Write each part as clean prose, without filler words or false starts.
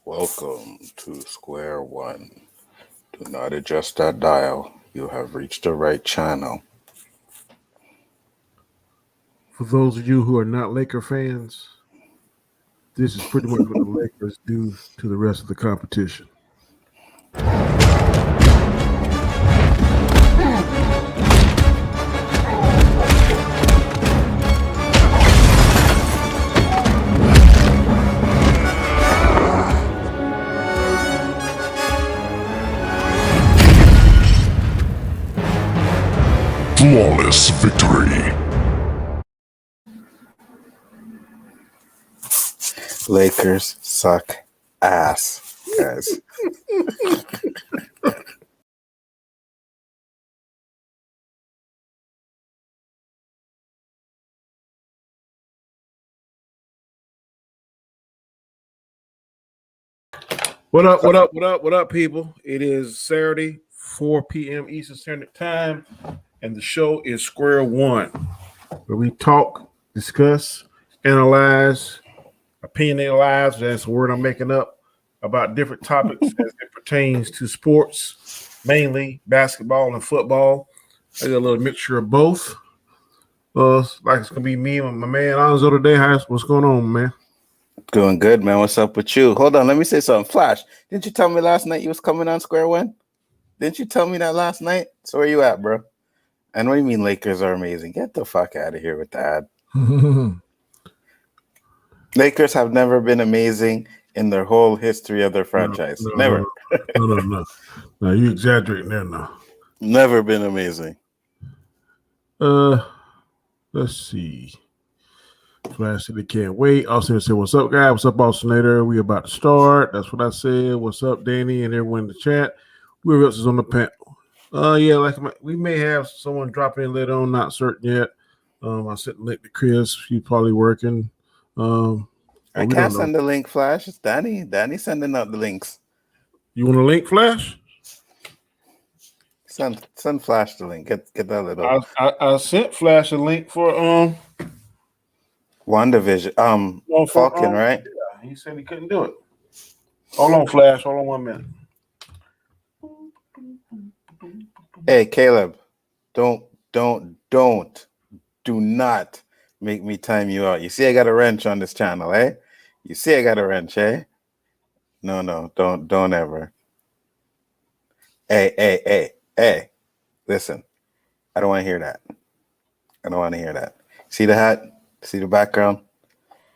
Welcome to Square One. Do not adjust that dial. You have reached the right channel. For those of you who are not Laker fans, this is pretty much what the Lakers do to the rest of the competition. Flawless victory. Lakers suck ass, guys. What up, what up, what up, what up, people? It is Saturday, 4 p.m. Eastern Standard Time, and the show is Square One, where we talk, discuss, analyze, opinionalize, that's the word I'm making up, about different topics as it pertains to sports, mainly basketball and football. I got a little mixture of both. Like it's gonna be me and my man Alonzo today. What's going on, man? Doing good, man. What's up with you? Hold on, let me say something. Flash, didn't you tell me last night you was coming on Square One? Didn't you tell me that last night? So where you at, bro? And what do you mean Lakers are amazing? Get the fuck out of here with that. Lakers have never been amazing in their whole history of their franchise. Never. No, you exaggerating there now. Never been amazing. Let's see. Flash said they can't wait. Austin said, "What's up, guys? What's up, Austinator? We about to start." That's what I said. What's up, Danny and everyone in the chat? Whoever else is on the panel? Yeah, we may have someone drop in later on. Not certain yet. I sent the link to Chris. He's probably working. I can't send the link, Flash. It's Danny. Danny's sending out the links. You want a link, Flash? Send Flash the link. Get that little. I sent Flash a link for WandaVision. Falcon, right? Yeah, he said he couldn't do it. Hold on, Flash. Hold on 1 minute. Hey, Caleb, do not make me time you out. You see, I got a wrench on this channel, eh? You see, I got a wrench, eh? No, don't ever. Hey. Listen, I don't want to hear that. I don't want to hear that. See the hat? See the background?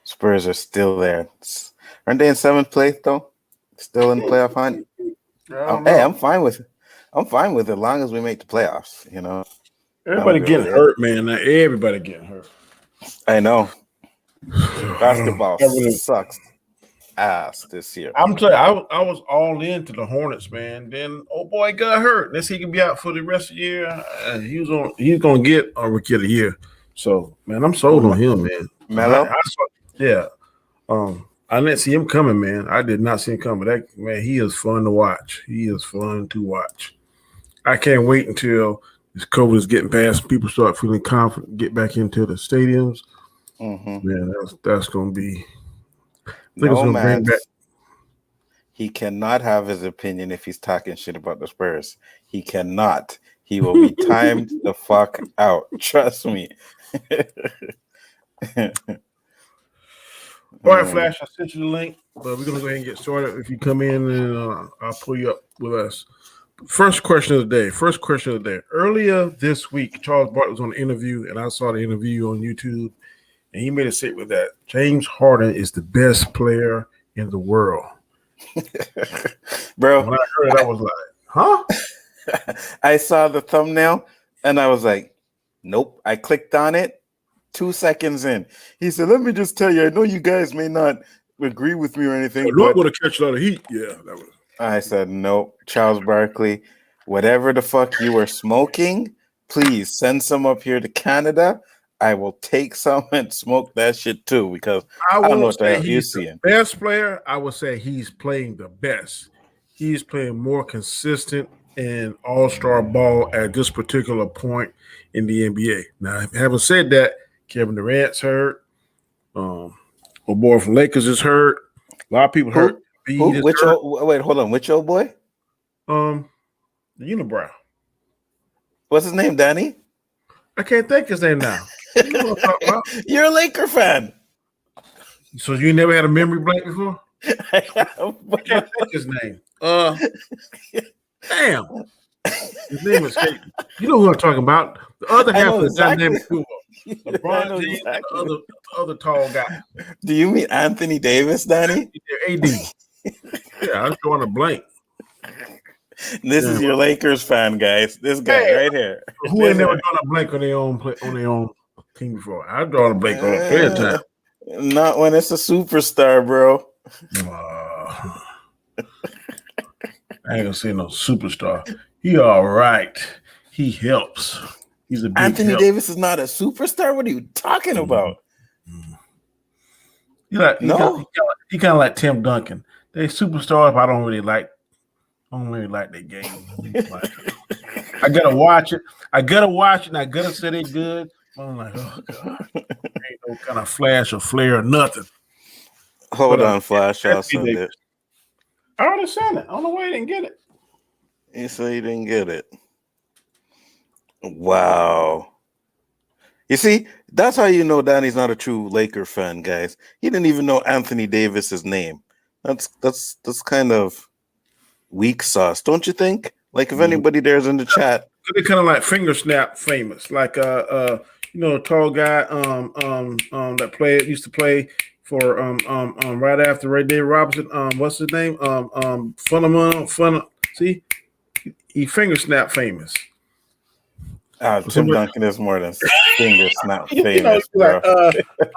Spurs are still there. Aren't they in 7th place though? Still in the playoff hunt? Hey, I'm fine with it. I'm fine with it as long as we make the playoffs, you know. Everybody getting hurt, man. Now everybody getting hurt. I know. Basketball sucks ass this year. I'm telling you, I was all into the Hornets, man. Then boy got hurt. Unless he can be out for the rest of the year, he's gonna get a Rookie of the Year. So man, I'm sold on him, man. Melo? Yeah. I didn't see him coming, man. I did not see him coming. That man, he is fun to watch. He is fun to watch. I can't wait until this COVID is getting past. People start feeling confident, get back into the stadiums. Mm-hmm. Man, that's going to be. No, man. He cannot have his opinion if he's talking shit about the Spurs. He cannot. He will be timed the fuck out. Trust me. All right, Flash, I sent you the link, but we're going to go ahead and get started. If you come in, and I'll pull you up with us. First question of the day. Earlier this week, Charles Barkley was on an interview, and I saw the interview on YouTube, and he made a statement that James Harden is the best player in the world. Bro, when I heard it, I was like, huh? I saw the thumbnail, and I was like, nope. I clicked on it. 2 seconds in, he said, "Let me just tell you, I know you guys may not agree with me or anything, but would have catch a lot of heat." Yeah, that was. I said, "Nope, Charles Barkley, whatever the fuck you were smoking, please send some up here to Canada. I will take some and smoke that shit too, because I don't know what the hell you're seeing." Best player, I would say he's playing the best. He's playing more consistent and all-star ball at this particular point in the NBA. Now, having said that, Kevin Durant's hurt. My boy from Lakers is hurt. A lot of people hurt. Speed is Which hurt. wait, hold on. Which old boy? The unibrow. What's his name? Danny? I can't think his name now. You know what I'm talking about. You're a Laker fan. So you never had a memory blank before? I can't think his name. Damn. His name escaped me. You know who I'm talking about. The other I half know of the exactly. dynamic duo. I LeBron know James exactly. and the other tall guy. Do you mean Anthony Davis, Danny? AD. Yeah, I'm drawing a blank. This is your Lakers fan, guys. This guy Hey, right here. Who ain't never drawn a blank on their own team before? I've drawn a blank on a fair time. Not when it's a superstar, bro. I ain't gonna say no superstar. He all right. He helps. He's a big Anthony help. Davis is not a superstar. What are you talking about? No. He kind of like Tim Duncan. They superstars, but I don't really like their game. I gotta watch it. And I gotta say they good. I'm like, oh god, ain't no kind of flash or flare or nothing. Hold on, Flash. I'll Anthony send it. Davis. I already sent it. I don't know why you didn't get it. You say you didn't get it. Wow. You see, that's how you know Danny's not a true Laker fan, guys. He didn't even know Anthony Davis's name. That's kind of weak sauce, don't you think? Like if anybody there's in the chat, They're kind of like finger snap famous, like tall guy that used to play for right after Ray David Robinson. What's his name? See, he finger snap famous. Tim Duncan is more than finger snap You know, famous, bro.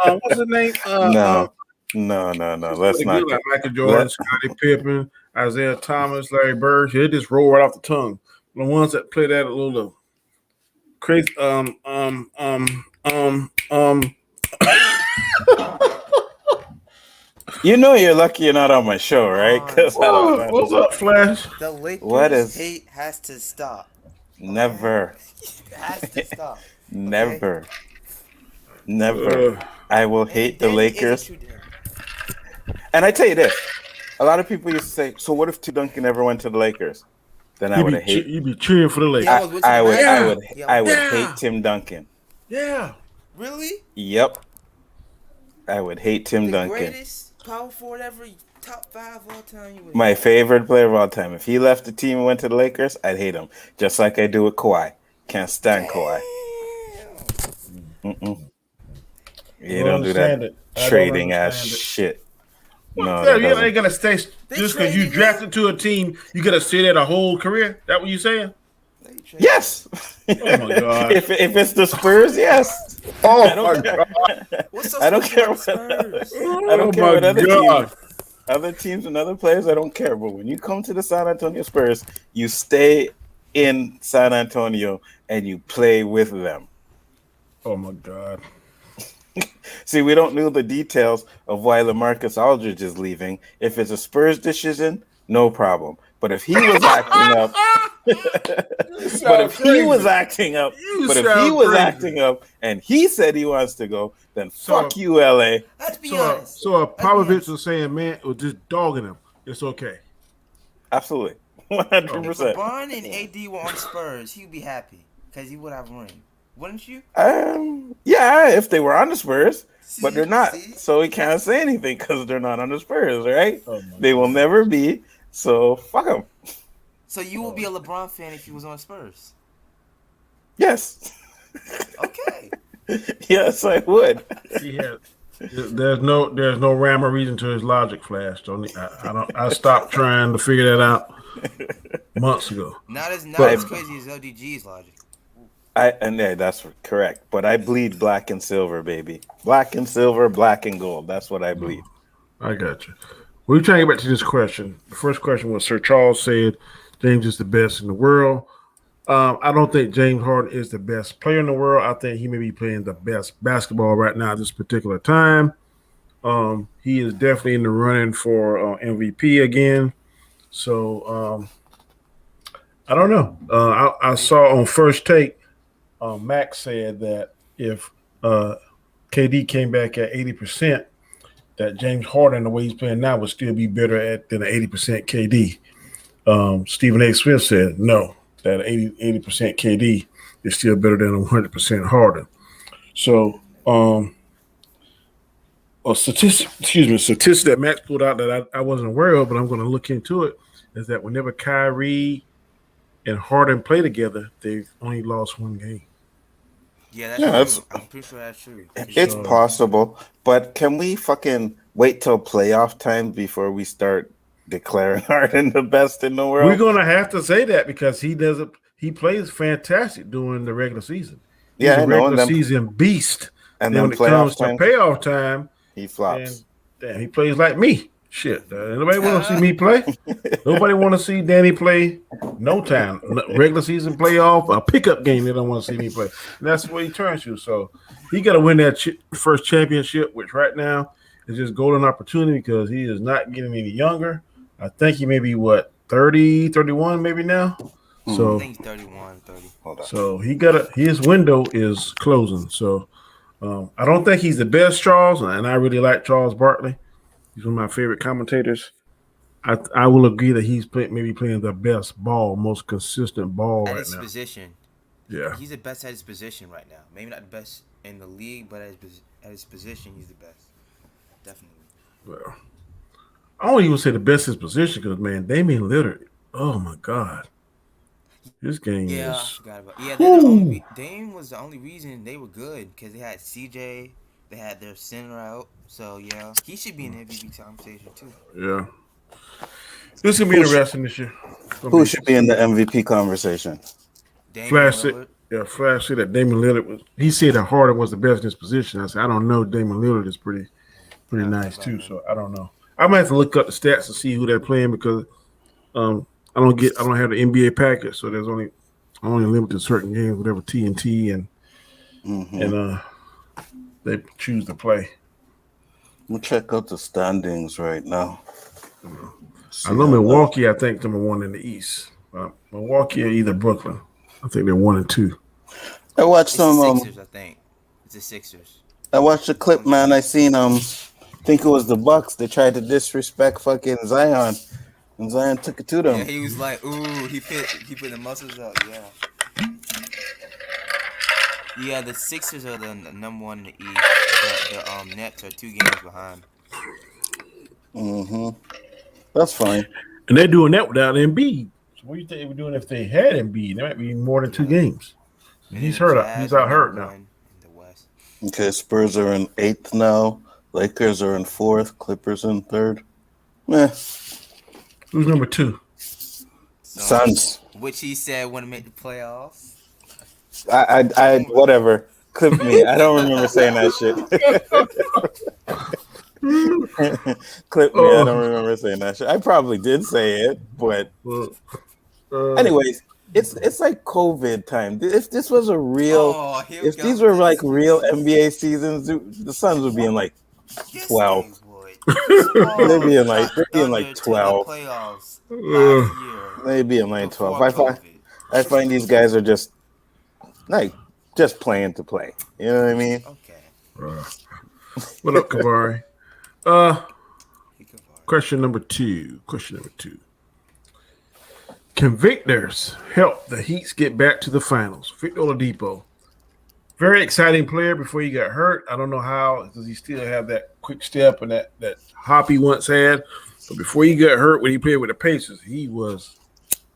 what's his name? No. Let's not. Like Michael Jordan, Scottie Pippen, Isaiah Thomas, Larry Bird. They just roll right off the tongue. The ones that play that a little crazy. You know you're lucky you're not on my show, right? What's up, Flash? The Lakers What is- hate has to stop. Never. It has to stop. Never. I will hate the Danny Lakers. isn't too damn- And I tell you this, a lot of people used to say, so what if Tim Duncan ever went to the Lakers? Then I would have hated. You'd be cheering for the Lakers. Yeah. I would Yeah. hate Tim Duncan. Yeah. Really? Yep. I would hate Tim The Duncan. greatest power forward ever, top 5 of all time. You would My favorite player of all time. If he left the team and went to the Lakers, I'd hate him. Just like I do with Kawhi. Can't stand Kawhi. Damn. You don't do that trading ass shit. No, that You doesn't. ain't gonna stay just because you drafted to a team. You gotta stay there the whole career. That what you saying? Yes. Oh my god. if it's the Spurs, yes. Oh I don't care. What's I don't care. Spurs? I don't care my what other God. teams, other teams and other players. I don't care. But when you come to the San Antonio Spurs, you stay in San Antonio and you play with them. Oh my god. See, we don't know the details of why LaMarcus Aldridge is leaving. If it's a Spurs decision, no problem. But if he was acting up, acting up and he said he wants to go, then fuck you, LA. Let's be honest. So Popovich was saying, man, was just dogging him. It's okay. Absolutely. If 100%. LeBron and AD were on Spurs, he'd be happy because he would have a ring. Wouldn't you? Yeah, if they were on the Spurs, but they're not. See? So we can't say anything because they're not on the Spurs, right? Oh They will never be. So fuck them. So you would be a LeBron fan if he was on Spurs? Yes. Okay. Yes, I would. There's no rhyme or reason to his logic, Flash. I stopped trying to figure that out months ago. Not as crazy as LDG's logic. That's correct. But I bleed black and silver, baby. Black and silver, black and gold. That's what I bleed. I got you. We're trying to get back to this question. The first question was Sir Charles said James is the best in the world. I don't think James Harden is the best player in the world. I think he may be playing the best basketball right now at this particular time. He is definitely in the running for MVP again. So I don't know. I saw on First Take, Max said that if KD came back at 80%, that James Harden, the way he's playing now, would still be better than an 80% KD. Stephen A. Smith said no, that 80% KD is still better than a 100% Harden. So, a statistic that Max pulled out that I wasn't aware of, but I'm going to look into it, is that whenever Kyrie and Harden play together, they've only lost one game. Yeah, Yeah, that's true. I'm pretty sure that's true. It's possible, but can we fucking wait till playoff time before we start declaring Harden the best in the world? We're going to have to say that because he plays fantastic during the regular season. He's Yeah, I a know, regular season beast. And then then when it comes to time, payoff time, he flops. damn, he plays like me. Shit, nobody want to see me play. Nobody want to see Danny play. No time, regular season playoff, a pickup game. They don't want to see me play. And that's what he turns to. So he got to win that first championship, which right now is just golden opportunity because he is not getting any younger. I think he may be 30, 31 maybe now. So I think he's 31, 30. Hold on. So his window is closing. So I don't think he's the best Charles, and I really like Charles Barkley. He's one of my favorite commentators. I will agree that he's maybe playing the best ball, most consistent ball At right his now. position. Yeah. He's the best at his position right now. Maybe not the best in the league, but at his position, he's the best. Definitely. Well, I don't even say the best in his position because, man, Damian Lillard, oh, my God. This game Yeah, I is... forgot about. Yeah, Dame was the only reason they were good because they had CJ, they had their center out. So yeah, he should be in the MVP conversation too. Yeah. This is gonna be interesting this year. Who should be in the MVP conversation? Flash said that Damian Lillard was. He said that Harden was the best in his position. I said I don't know. Damian Lillard is pretty nice too. So I don't know. I might have to look up the stats to see who they're playing because I don't have the NBA package, so there's only limited to certain games, whatever TNT and they choose to play. We'll check out the standings right now. I know Milwaukee, I think, number one in the East. Milwaukee or either Brooklyn. I think they're 1 and 2. I watched It's some. the Sixers, I think. It's the Sixers. I watched a clip, man. I seen I think it was the Bucks. They tried to disrespect fucking Zion, and Zion took it to them. Yeah, he was like, ooh, he put the muscles up. Yeah. Yeah, the Sixers are the number one in the East. The Nets are 2 games behind. That's fine. And they're doing that without Embiid. So what do you think they were doing if they had Embiid? There might be more than 2 games. He's hurt. He's out hurt now. In the West. Okay, Spurs are in 8th now. Lakers are in 4th. Clippers in 3rd. Who's number 2? Suns. Which he said want to make the playoffs. I whatever. Clip me. I don't remember saying that shit. Clip me. I don't remember saying that shit. I probably did say it, but anyways, it's like COVID time. If this was a real, if these were like real NBA seasons, the Suns would be in like 12. They'd be in like 12. Playoffs last year. They'd be in like 12. I find these guys are just like just playing to play. You know what I mean? Okay. What up, Kavari? Question number two. Can Victor's help the Heats get back to the finals? Victor Oladipo, very exciting player before he got hurt. I don't know how, does he still have that quick step and that hop he once had? But before he got hurt, when he played with the Pacers, he was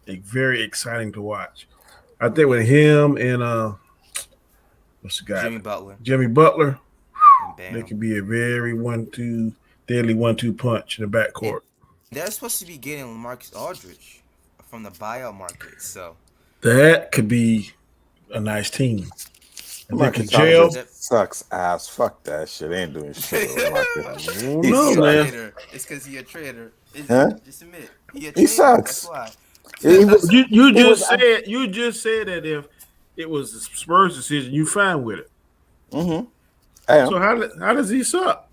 very exciting to watch. I think with him and what's the guy? Jimmy Butler, they could be a very deadly 1-2 punch in the backcourt. They're supposed to be getting LaMarcus Aldridge from the buyout market, so that could be a nice team. Marcus Jail sucks ass. Fuck that shit. Ain't doing shit. No, man. It's because he's a traitor. Just admit he sucks. That's why. You just said that if it was the Spurs' decision, you fine with it. So how does he suck?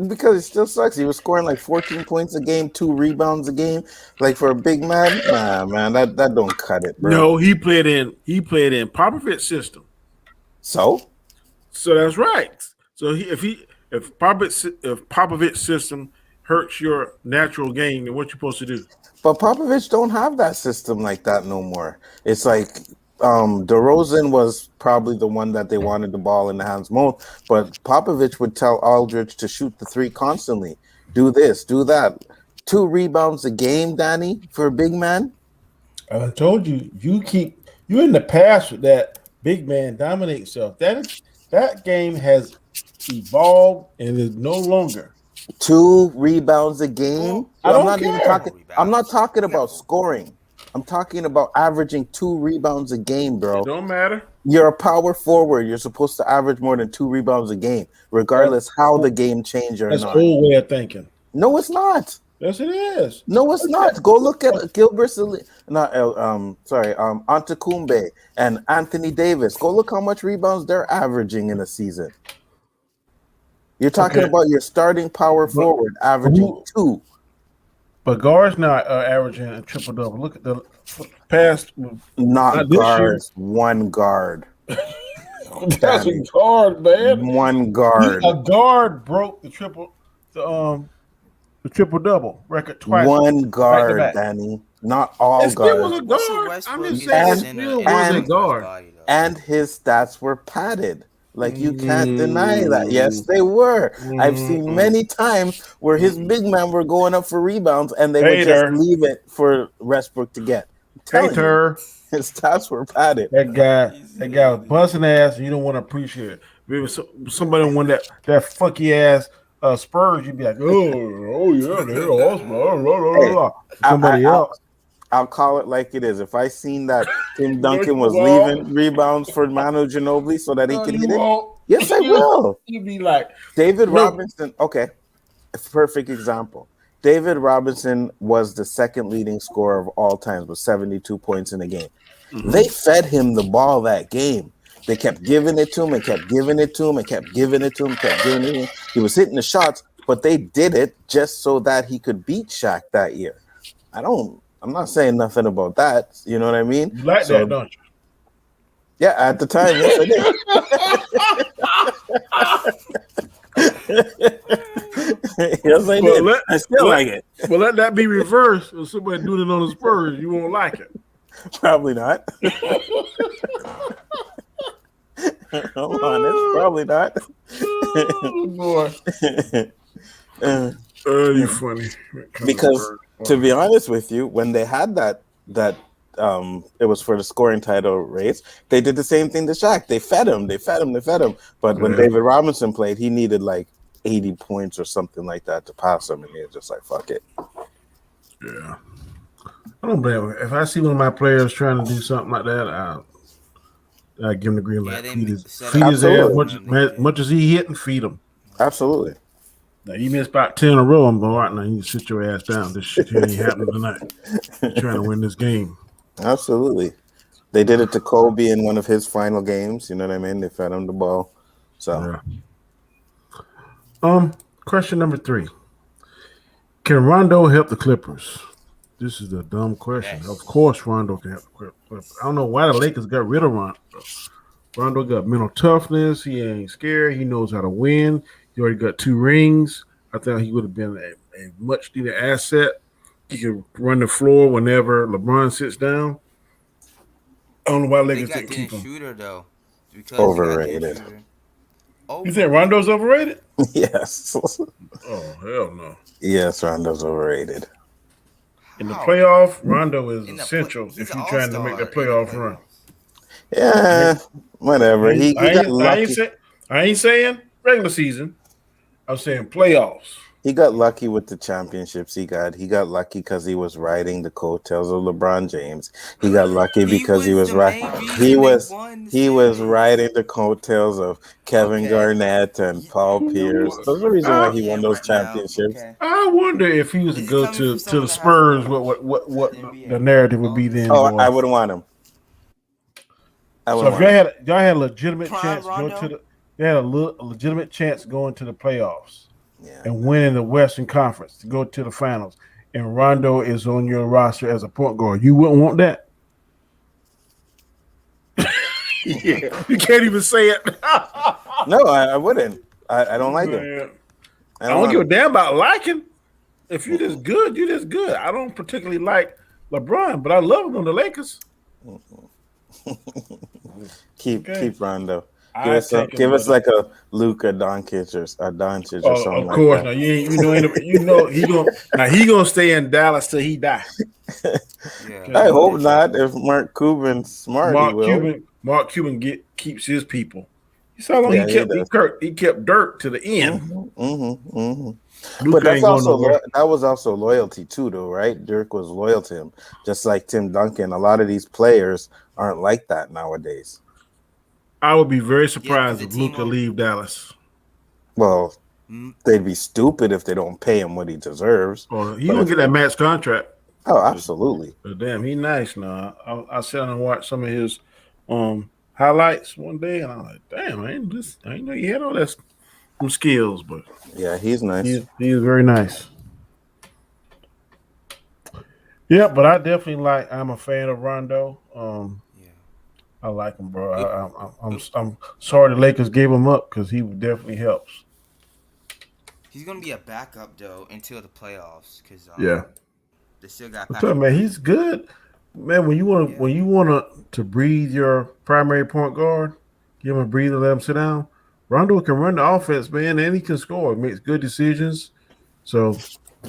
Because it still sucks. He was scoring like 14 points a game, 2 rebounds a game. Like for a big man, nah, man, that don't cut it, bro. No, he played in Popovich's system. So that's right. So if Popovich's system hurts your natural game, then what you supposed to do? But Popovich don't have that system like that no more. It's like DeRozan was probably the one that they wanted the ball in the hands most, but Popovich would tell Aldridge to shoot the three constantly. Do this, do that. 2 rebounds a game, Danny, for a big man. I told you, you in the past with that big man dominate stuff. That game has evolved and is no longer. 2 rebounds a game. I don't not care. I'm not talking about scoring. I'm talking about averaging 2 rebounds a game, bro. It don't matter. You're a power forward. You're supposed to average more than 2 rebounds a game, regardless how the game changed or That's not. old way of thinking. No, it's not. Yes, it is. No, it's not. Go look at Gilbert, Antetokounmpo and Anthony Davis. Go look how much rebounds they're averaging in a season. You're talking about your starting power forward averaging 2. But guards not averaging a triple double. Look at the past. Not this guards. 1 guard. That's a guard, man. 1 guard. A guard broke the triple double record twice. 1 guard, back. Danny. Not all It still was guards. a Russell guard. Westbrook I'm is just a saying, it center still and was a and- guard. body, though. And his stats were padded. Like, you can't deny that. Yes, they were. I've seen many times where his big men were going up for rebounds and they would Hater. just leave it for Westbrook to get. I'm telling you, Hater. his stats were padded. That guy was busting ass, and you don't want to appreciate it. If it was somebody won that funky ass Spurs, you'd be like, oh yeah, they're awesome. Blah, blah, blah, Hey, blah. Somebody else. I'll call it like it is. If I seen that Tim Duncan was leaving rebounds for Manu Ginobili so that he could hit it, yes, I will. You'd be like, David Robinson, okay, a perfect example. David Robinson was the second leading scorer of all times with 72 points in a game. They fed him the ball that game. They kept giving it to him and kept giving it to him and kept giving it to him, kept giving it to him. He was hitting the shots, but they did it just so that he could beat Shaq that year. I'm not saying nothing about that. You know what I mean? you like that, don't you? Yeah, at the time, yes, I did. Yes, I did. I still like it. Well, let that be reversed. If somebody doing it on the Spurs, you won't like it. Probably not. Hold on, it's probably not. Oh, boy. You funny. Because to be honest with you, when they had that it was for the scoring title race, they did the same thing to Shaq. They fed him. But when David Robinson played, he needed like 80 points or something like that to pass him, and he was just like, fuck it. Yeah. I don't blame him. If I see one of my players trying to do something like that, I give him the green light. Yeah, Feed they his set ass up- much as he hit and feed him. Absolutely. Now you missed about 10 in a row. I'm going right now. You sit your ass down. This shit here ain't happening tonight. You're trying to win this game. Absolutely. They did it to Kobe in one of his final games. You know what I mean? They fed him the ball. So yeah. Question number 3. Can Rondo help the Clippers? This is a dumb question. Yes. Of course Rondo can help the Clippers. I don't know why the Lakers got rid of Rondo. Rondo got mental toughness. He ain't scared. He knows how to win. He already got 2 rings. I thought he would have been a much needed asset. He could run the floor whenever LeBron sits down. I don't know why They Lakers got didn't keep Dennis him. Schroeder, though. Because Overrated. Dennis Schroeder. You think Rondo's overrated? yes. Oh, hell no. Yes, Rondo's overrated. In the How? playoff, Rondo is In the essential he's if an you're trying to make the all-star in playoff the run. Yeah, whatever. He got lucky. I ain't saying regular season. I'm saying playoffs. He got lucky with the championships he got. He got lucky because he was riding the coattails of LeBron James. He got lucky because he was riding the coattails of Kevin Garnett and Paul Pierce. That's the reason why he won those championships. Okay. I wonder if he was to go to the Spurs, what the narrative would be then. Oh, boy. I wouldn't want him. So if y'all had a legitimate Prime chance Rondo? go to the, they had a legitimate chance going to the playoffs Yeah. and winning the Western Conference to go to the finals, and Rondo is on your roster as a point guard, you wouldn't want that. Yeah. You can't even say it. No, I wouldn't. I don't like him. Man, I I don't want give a him. damn about liking. If you just good, you just good. I don't particularly like LeBron, but I love him on the Lakers. Keep Rondo. I take Give him, us brother. like a Luka Doncic or Doncic or something Of like course. that. Now you know he gonna stay in Dallas till he die. Yeah. I hope not. If Mark Cuban's smart, he will. Mark Cuban keeps his people. You saw how long Yeah, he he kept does. he kept Dirk to the end. Luka But that's ain't going also nowhere. that was also loyalty too, though, right? Dirk was loyal to him, just like Tim Duncan. A lot of these players aren't like that nowadays. I would be very 'cause surprised the if team Luka won't- leave Dallas. Well, Mm, they'd be stupid if they don't pay him what he deserves. Or he But gonna if get that max contract. Oh, absolutely. But damn, he nice now. I sat down and watched some of his highlights one day, and I'm like, damn, I didn't know you had all that some skills, but Yeah, he's nice. he is very nice. Yeah, but I definitely I'm a fan of Rondo. yeah. I like him, bro. I'm sorry the Lakers gave him up because he definitely helps. He's gonna be a backup though until the playoffs, because they still got I'm telling you, man, he's good. Man, when you want to breathe your primary point guard, give him a breather, let him sit down. Rondo can run the offense, man, and he can score. He makes good decisions. So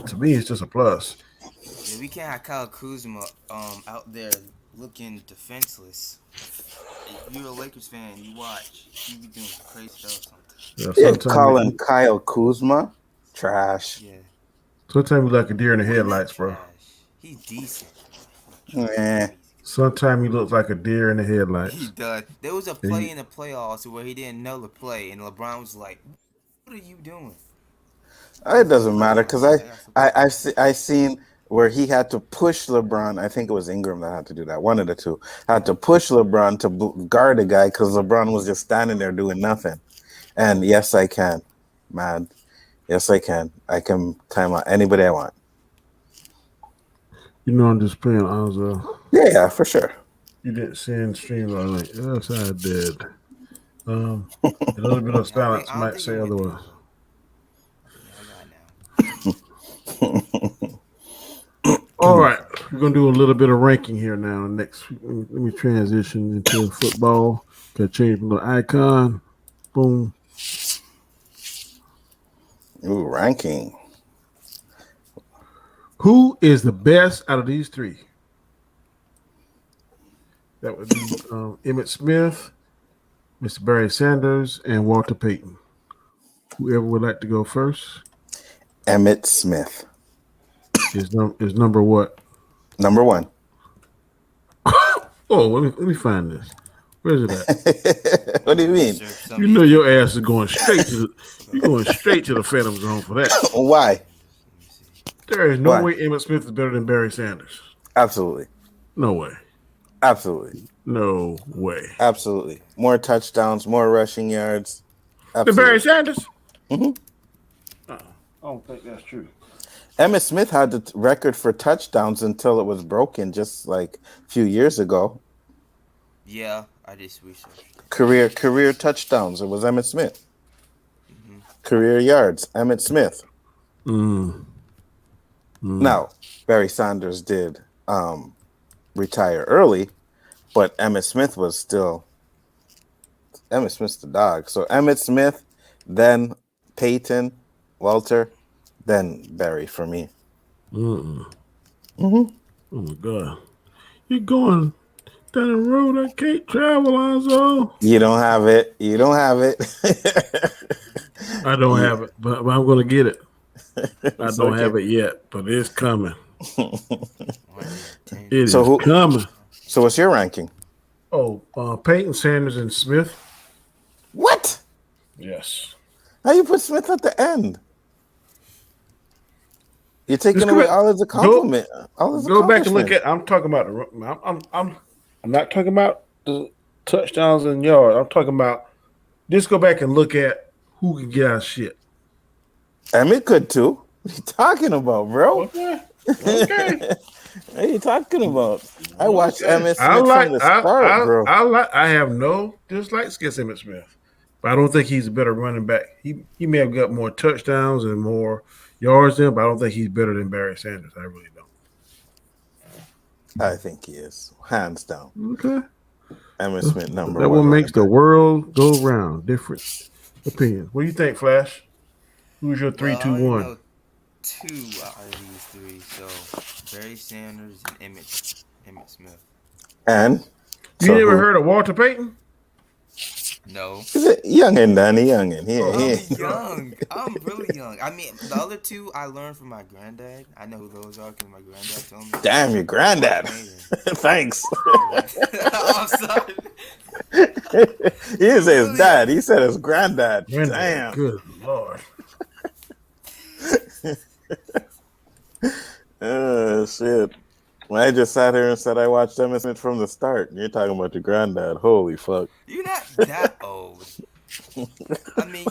to me, it's just a plus. Yeah, we can't have Kyle Kuzma out there looking defenseless. If you're a Lakers fan, you watch. He be doing some crazy stuff sometimes. Yeah, Sometimes calling Kyle Kuzma trash. Yeah. sometimes we like a deer in the headlights, bro. Trash. He's decent. Eh. Sometimes he looks like a deer in the He headlights. does. There was a play in the playoffs where he didn't know the play, and LeBron was like, "What are you doing?" It doesn't matter because I seen where he had to push LeBron. I think it was Ingram that had to do that. One of the two had to push LeBron to guard the guy because LeBron was just standing there doing nothing. And yes, I can, man. Yes, I can. I can time out anybody I want. You know, I'm just playing Anzo. Yeah, for sure. You didn't send stream. I was like, yes, I did. A little bit of silence I don't might think say it went otherwise. through. Yeah, I got it now. All right, we're gonna do a little bit of ranking here now. Next, let me transition into football. Got change the icon. Boom. Ooh, ranking. Who is the best out of these three? That would be Emmitt Smith, Mr. Barry Sanders, and Walter Payton. Whoever would like to go first Emmitt Smith, is number what? number one. Oh, let me find this. Where's it at? What do you mean? You know your ass is going straight to the Phantom Zone for that. Why? There is no Why? way Emmitt Smith is better than Barry Sanders. Absolutely. No way. Absolutely. No way. Absolutely. More touchdowns, more rushing yards. The Absolutely. Barry Sanders? Mhm. I don't think that's true. Emmitt Smith had the record for touchdowns until it was broken just like a few years ago. Yeah, I just researched. Career touchdowns. It was Emmitt Smith. Career yards. Emmitt Smith. Now, Barry Sanders did retire early, but Emmitt Smith was still Emmitt Smith's the dog. So Emmitt Smith, then Peyton, Walter, then Barry for me. Oh my God. You're going down the road I can't travel, Lonzo. You don't have it. You don't have it. I don't have it, but I'm going to get it. I don't okay. have it yet, but it's coming. It is So who- coming. So what's your ranking? Oh, Peyton, Sanders, and Smith. What? Yes. How you put Smith at the end? You're taking Just go away back- all of the compliment. All of the Go back and look accomplishment. at. I'm talking about I'm not talking about the touchdowns and yards. I'm talking about. Just go back and look at who can get our shit. Emmett could too. What are you talking about, bro? Okay. Okay. What are you talking about? I watched Emmitt Smith I like. from the start, bro. I have no dislikes against Emmitt Smith. But I don't think he's a better running back. He may have got more touchdowns and more yards than, but I don't think he's better than Barry Sanders. I really don't. I think he is, hands down. Okay. Emmitt Smith, number That one. what makes the running world go round. Different opinions. What do you think, Flash? Who's your three, Well, I two, only one? know two out of these three, so Barry Sanders and Emmett Smith. back. And You so never who- heard of Walter Payton? No. Is it youngin, Danny? Youngin. I'm young. I'm really young. I mean, the other two I learned from my granddad. I know who those are because my granddad told me. Damn, your granddad. Amazing. Thanks. I'm sorry. He didn't say his dad. He said his granddad. Granddad. Damn. Good Lord. Oh shit. When I just sat here and said I watched Emmitt Smith from the start. You're talking about your granddad. Holy fuck. You're not that old. I mean,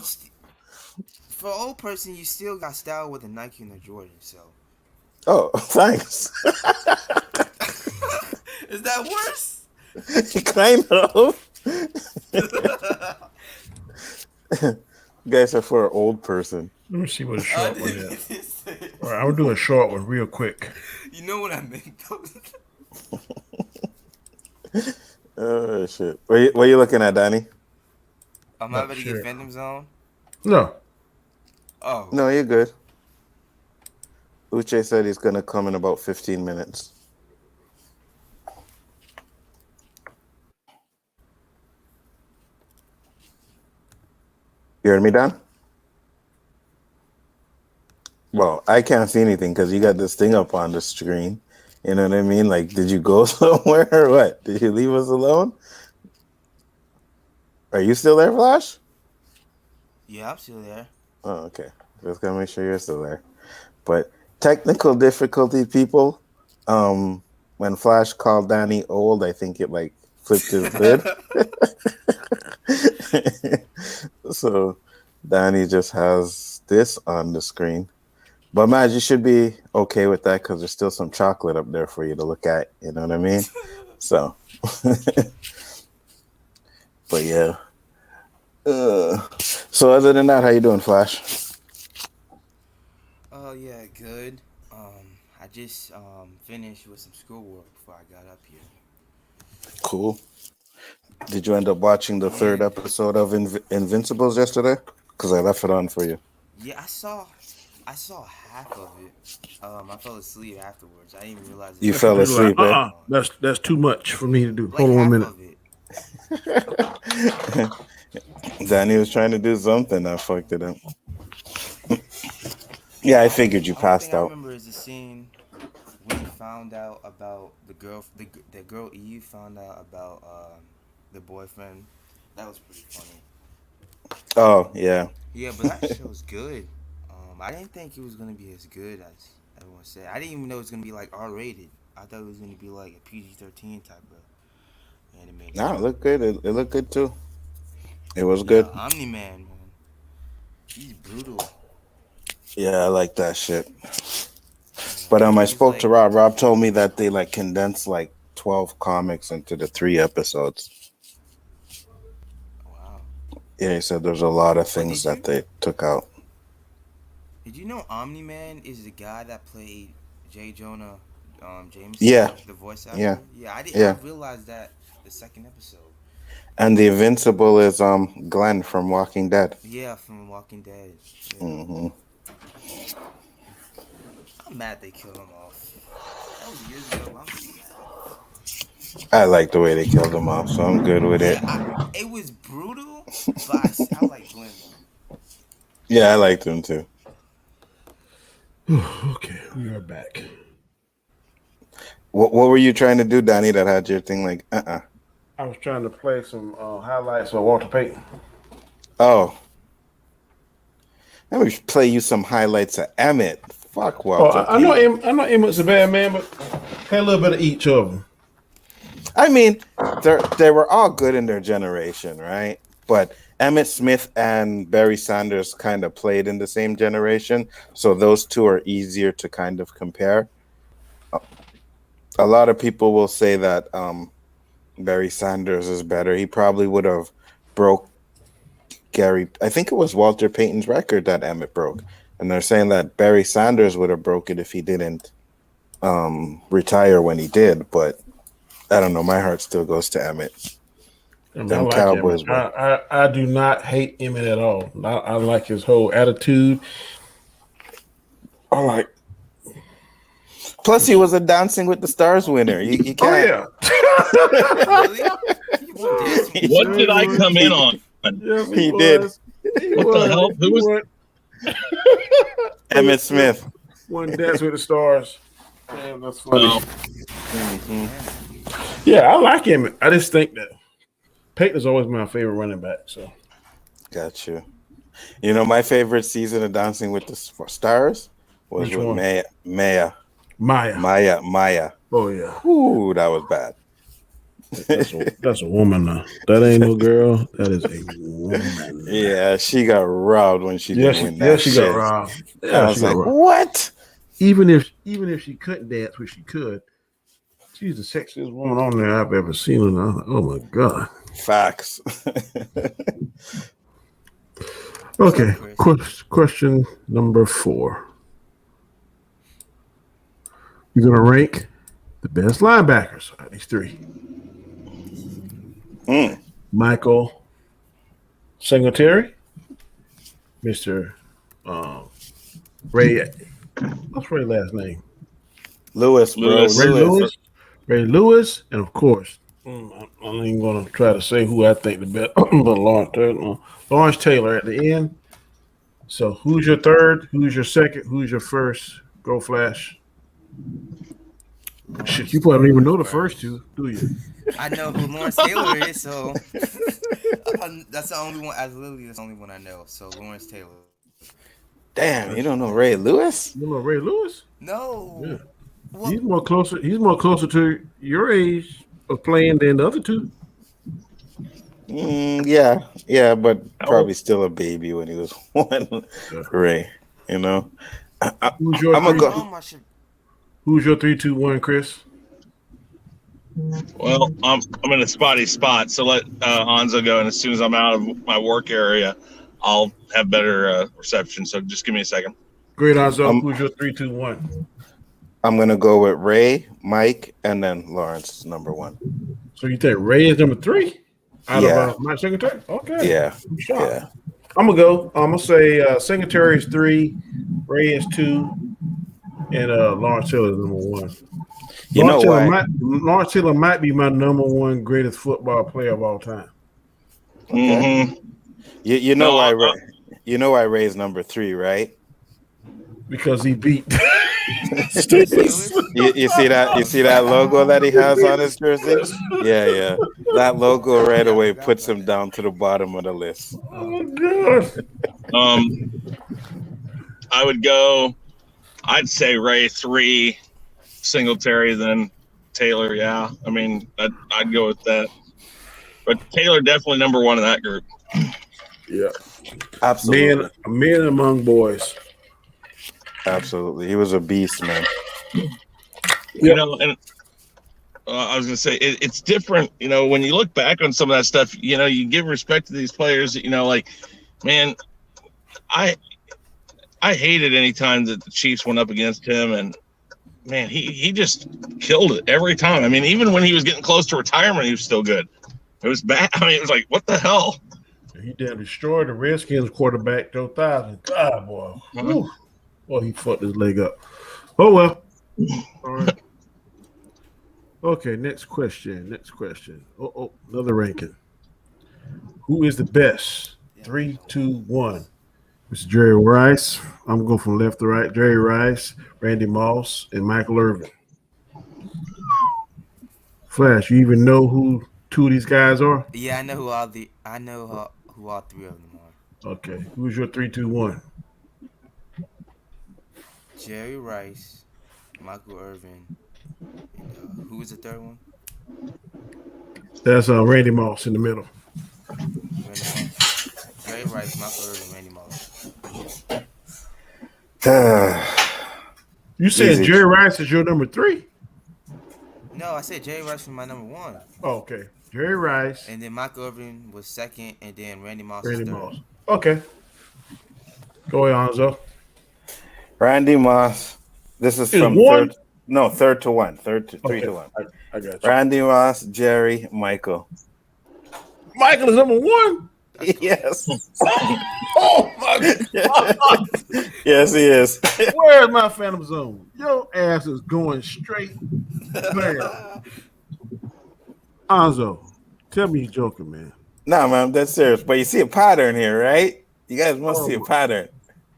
for an old person, you still got style with a Nike and a Jordan. So, Oh, thanks. is that worse? Kind of. You guys are for an old person. Let me see what a I short one is. didn't say- All right, I'm gonna do a short one real quick. You know what I meant, though. Oh shit. What are you looking at, Danny? I'm Not about to sure. get Phantom Zone. No, Oh, No, you're good. Uche said he's gonna come in about 15 minutes. You heard me, Dan? Well, I can't see anything because you got this thing up on the screen. You know what I mean? Like, did you go somewhere or what? Did you leave us alone? Are you still there, Flash? yeah, I'm still there. Oh, okay. Just gotta make sure you're still there. But technical difficulty, people. When Flash called Danny old, I think it like flipped his lid. So Danny just has this on the screen. But Madge, you should be okay with that because there's still some chocolate up there for you to look at. You know what I mean? So, but yeah. So other than that, how you doing, Flash? Oh yeah, good. I just finished with some schoolwork before I got up here. Cool. Did you end up watching the third episode of Invincibles yesterday? Because I left it on for you. Yeah, I saw half of it. I fell asleep afterwards. I didn't even realize You it. fell You're like, asleep, eh? that's too much for me to do. Like Hold on half 1 minute. of it. Danny was trying to do something. I fucked it up. Yeah, I figured you Only passed thing I out. remember is the scene when he found out about the girl Eve found out about the boyfriend. That was pretty funny. Oh, yeah. Yeah, but that show's good. I didn't think it was gonna be as good as everyone said. I didn't even know it was gonna be like R-rated. I thought it was gonna be like a PG-13 type of animation. No, it looked good. It looked good, too. It was good. Omni-Man, man. He's brutal. Yeah, I like that shit. But I He's spoke like- to Rob. Rob told me that they like condensed like 12 comics into the 3 episodes. Wow. Yeah, he said there's a lot of things did that they took out. Did you know Omni-Man is the guy that played J. Jonah Jameson? Yeah. The voice actor? Yeah. Yeah, I didn't Yeah. realize that the second episode. And the Invincible is Glenn from Walking Dead. Yeah, from Walking Dead. Yeah. Hmm. I'm mad they killed him off. That was years ago. I'm pretty mad. I like the way they killed him off, so I'm good with it. Yeah, it was brutal, but I like Glenn. Yeah, I liked him too. Okay, we are back. What were you trying to do, Donnie, that had your thing like, I was trying to play some highlights of Walter Payton. Oh. Let me play you some highlights of Emmett. Fuck Oh, Walter. I know Emmett's a bad man, but had a little bit of each of them. I mean, they were all good in their generation, right? But Emmitt Smith and Barry Sanders kind of played in the same generation, so those two are easier to kind of compare. A lot of people will say that Barry Sanders is better. He probably would have broke I think it was Walter Payton's record that Emmett broke. And they're saying that Barry Sanders would have broke it if he didn't retire when he did. But I don't know. My heart still goes to Emmett. I Them like Cowboys, Emmett. I do not hate Emmett at all. I like his whole attitude. I like. Plus, he was a Dancing with the Stars winner. You Oh can't. yeah. Really? You won Dancing with the What Stars? did I come in on? Yeah, He did. What the hell? Who was- Emmett Smith. One Dance with the Stars. Damn, that's funny. No. Yeah, I like him. I just think that Peyton is always my favorite running back. So Got you. You know, my favorite season of Dancing with the Stars was Which with one? Maya. Maya. Oh yeah, Ooh, that was bad. that's a woman now. That ain't no girl. That is a woman. Yeah, she got robbed when she Yeah, didn't she, win yeah, that she shit. got robbed. I Yeah, was she got like, robbed. what? Even if she couldn't dance, which she could, she's the sexiest woman on there I've ever seen. And I was like, oh my god. Facts. Okay, Chris? question number 4. You're gonna rank the best linebackers. All right, these 3. Michael Singletary, Mr. Ray. What's Ray's last name? Lewis, bro. Lewis. Ray Lewis, and of course, I'm not even going to try to say who I think the best, but Lawrence Taylor at the end. So, who's your third? Who's your second? Who's your first? Go Flash. Shit, you probably don't even know the first two, do you? I know who Lawrence Taylor is, so that's the only one. That's the only one I know. So Lawrence Taylor. Damn, you don't know Ray Lewis? You know Ray Lewis? No. Yeah. Well, He's more closer to your age of playing than the other two. Yeah, but probably still a baby when he was one. Ray, you know. Who's your I'm gonna three- go. Who's your 3-2-1, Chris? Well, I'm in a spotty spot, so let Hanzo go. And as soon as I'm out of my work area, I'll have better reception. So just give me a second. Great, Anzo. Who's your 3-2-1? I'm gonna go with Ray, Mike, and then Lawrence is number 1. So you think Ray is number 3 out Yeah. of Mike Singletary? Okay. Yeah, I'm shocked. yeah. I'm gonna go. I'm gonna say Singletary is 3, Ray is 2, and Lawrence Taylor is number 1. You know why? Lawrence Taylor might be my number 1 greatest football player of all time. Mm-hmm. You know No, why? I- You know why Ray's number 3, right? Because he beat. You see that? You see that logo that he has on his jersey? Yeah. That logo right away puts him down to the bottom of the list. Oh God! I would go. I'd say Ray 3, Singletary, then Taylor. Yeah, I mean, I'd go with that. But Taylor definitely number 1 in that group. Yeah, Absolutely, men among boys. absolutely. He was a beast, man. You know, and I was gonna say it's different. You know, when you look back on some of that stuff, you know, you give respect to these players. You know, like, man, I hated any time that the Chiefs went up against him, and man, he just killed it every time. I mean, even when he was getting close to retirement, he was still good. It was bad. I mean, it was like, what the hell? He did destroy the Redskins quarterback Joe Theismann. God, boy. Whew. Boy, he fucked his leg up. Oh well. All right. Okay, next question. Oh, another ranking. Who is the best? 3, 2, 1. Mr. Jerry Rice. I'm going from left to right. Jerry Rice, Randy Moss, and Michael Irvin. Flash, you even know who 2 of these guys are? Yeah, I know who all 3 of them are. Okay. Who's your 3, 2, 1? Jerry Rice, Michael Irvin, and who was the third one? That's Randy Moss in the middle. Randy Moss. Jerry Rice, Michael Irvin, Randy Moss. You said Easy. Jerry Rice is your number 3? No, I said Jerry Rice was my number 1. Oh, okay. Jerry Rice, And then Michael Irvin was second, and then Randy Moss Randy was third. Moss. Okay. Go ahead, Anzo. Randy Moss. This is Is from one? third to one. Third to three Okay. to one. I got you. Randy Moss, Jerry, Michael. Michael is number one. Yes. Oh my God. Yes, he is. Where's my Phantom Zone? Your ass is going straight there. Anzo, tell me you're joking, man. No, man, that's serious. But you see a pattern here, right? You guys must see a pattern.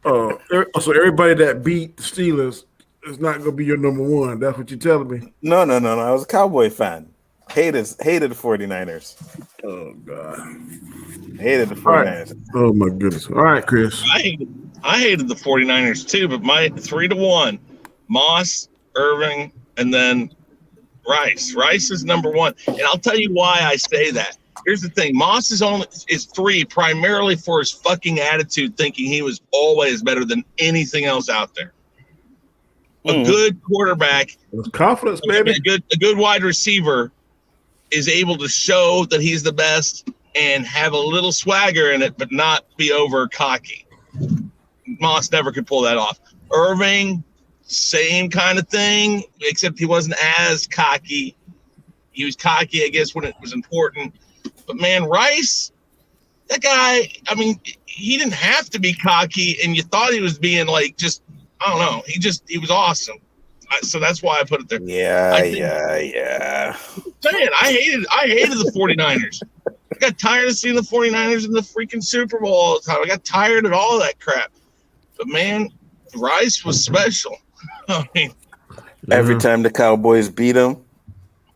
So everybody that beat the Steelers is not going to be your number one. That's what you're telling me? No. I was a Cowboy fan. Hated the 49ers. Oh, God. Hated the All right. 49ers. Oh, my goodness. All right, Chris. I hated the 49ers too, but my 3-1, Moss, Irving, and then Rice. Rice is number one. And I'll tell you why I say that. Here's the thing. Moss is 3 primarily for his fucking attitude, thinking he was always better than anything else out there. A good quarterback, With confidence, baby. a good wide receiver is able to show that he's the best and have a little swagger in it, but not be over cocky. Moss never could pull that off. Irving, same kind of thing, except he wasn't as cocky. He was cocky, I guess, when it was important. But man, Rice, that guy, I mean, he didn't have to be cocky, and you thought he was being like just, I don't know. He was awesome. So that's why I put it there. Yeah. Man, I hated the 49ers. I got tired of seeing the 49ers in the freaking Super Bowl all the time. I got tired of all that crap. But man, Rice was special. I mean, Every time the Cowboys beat them,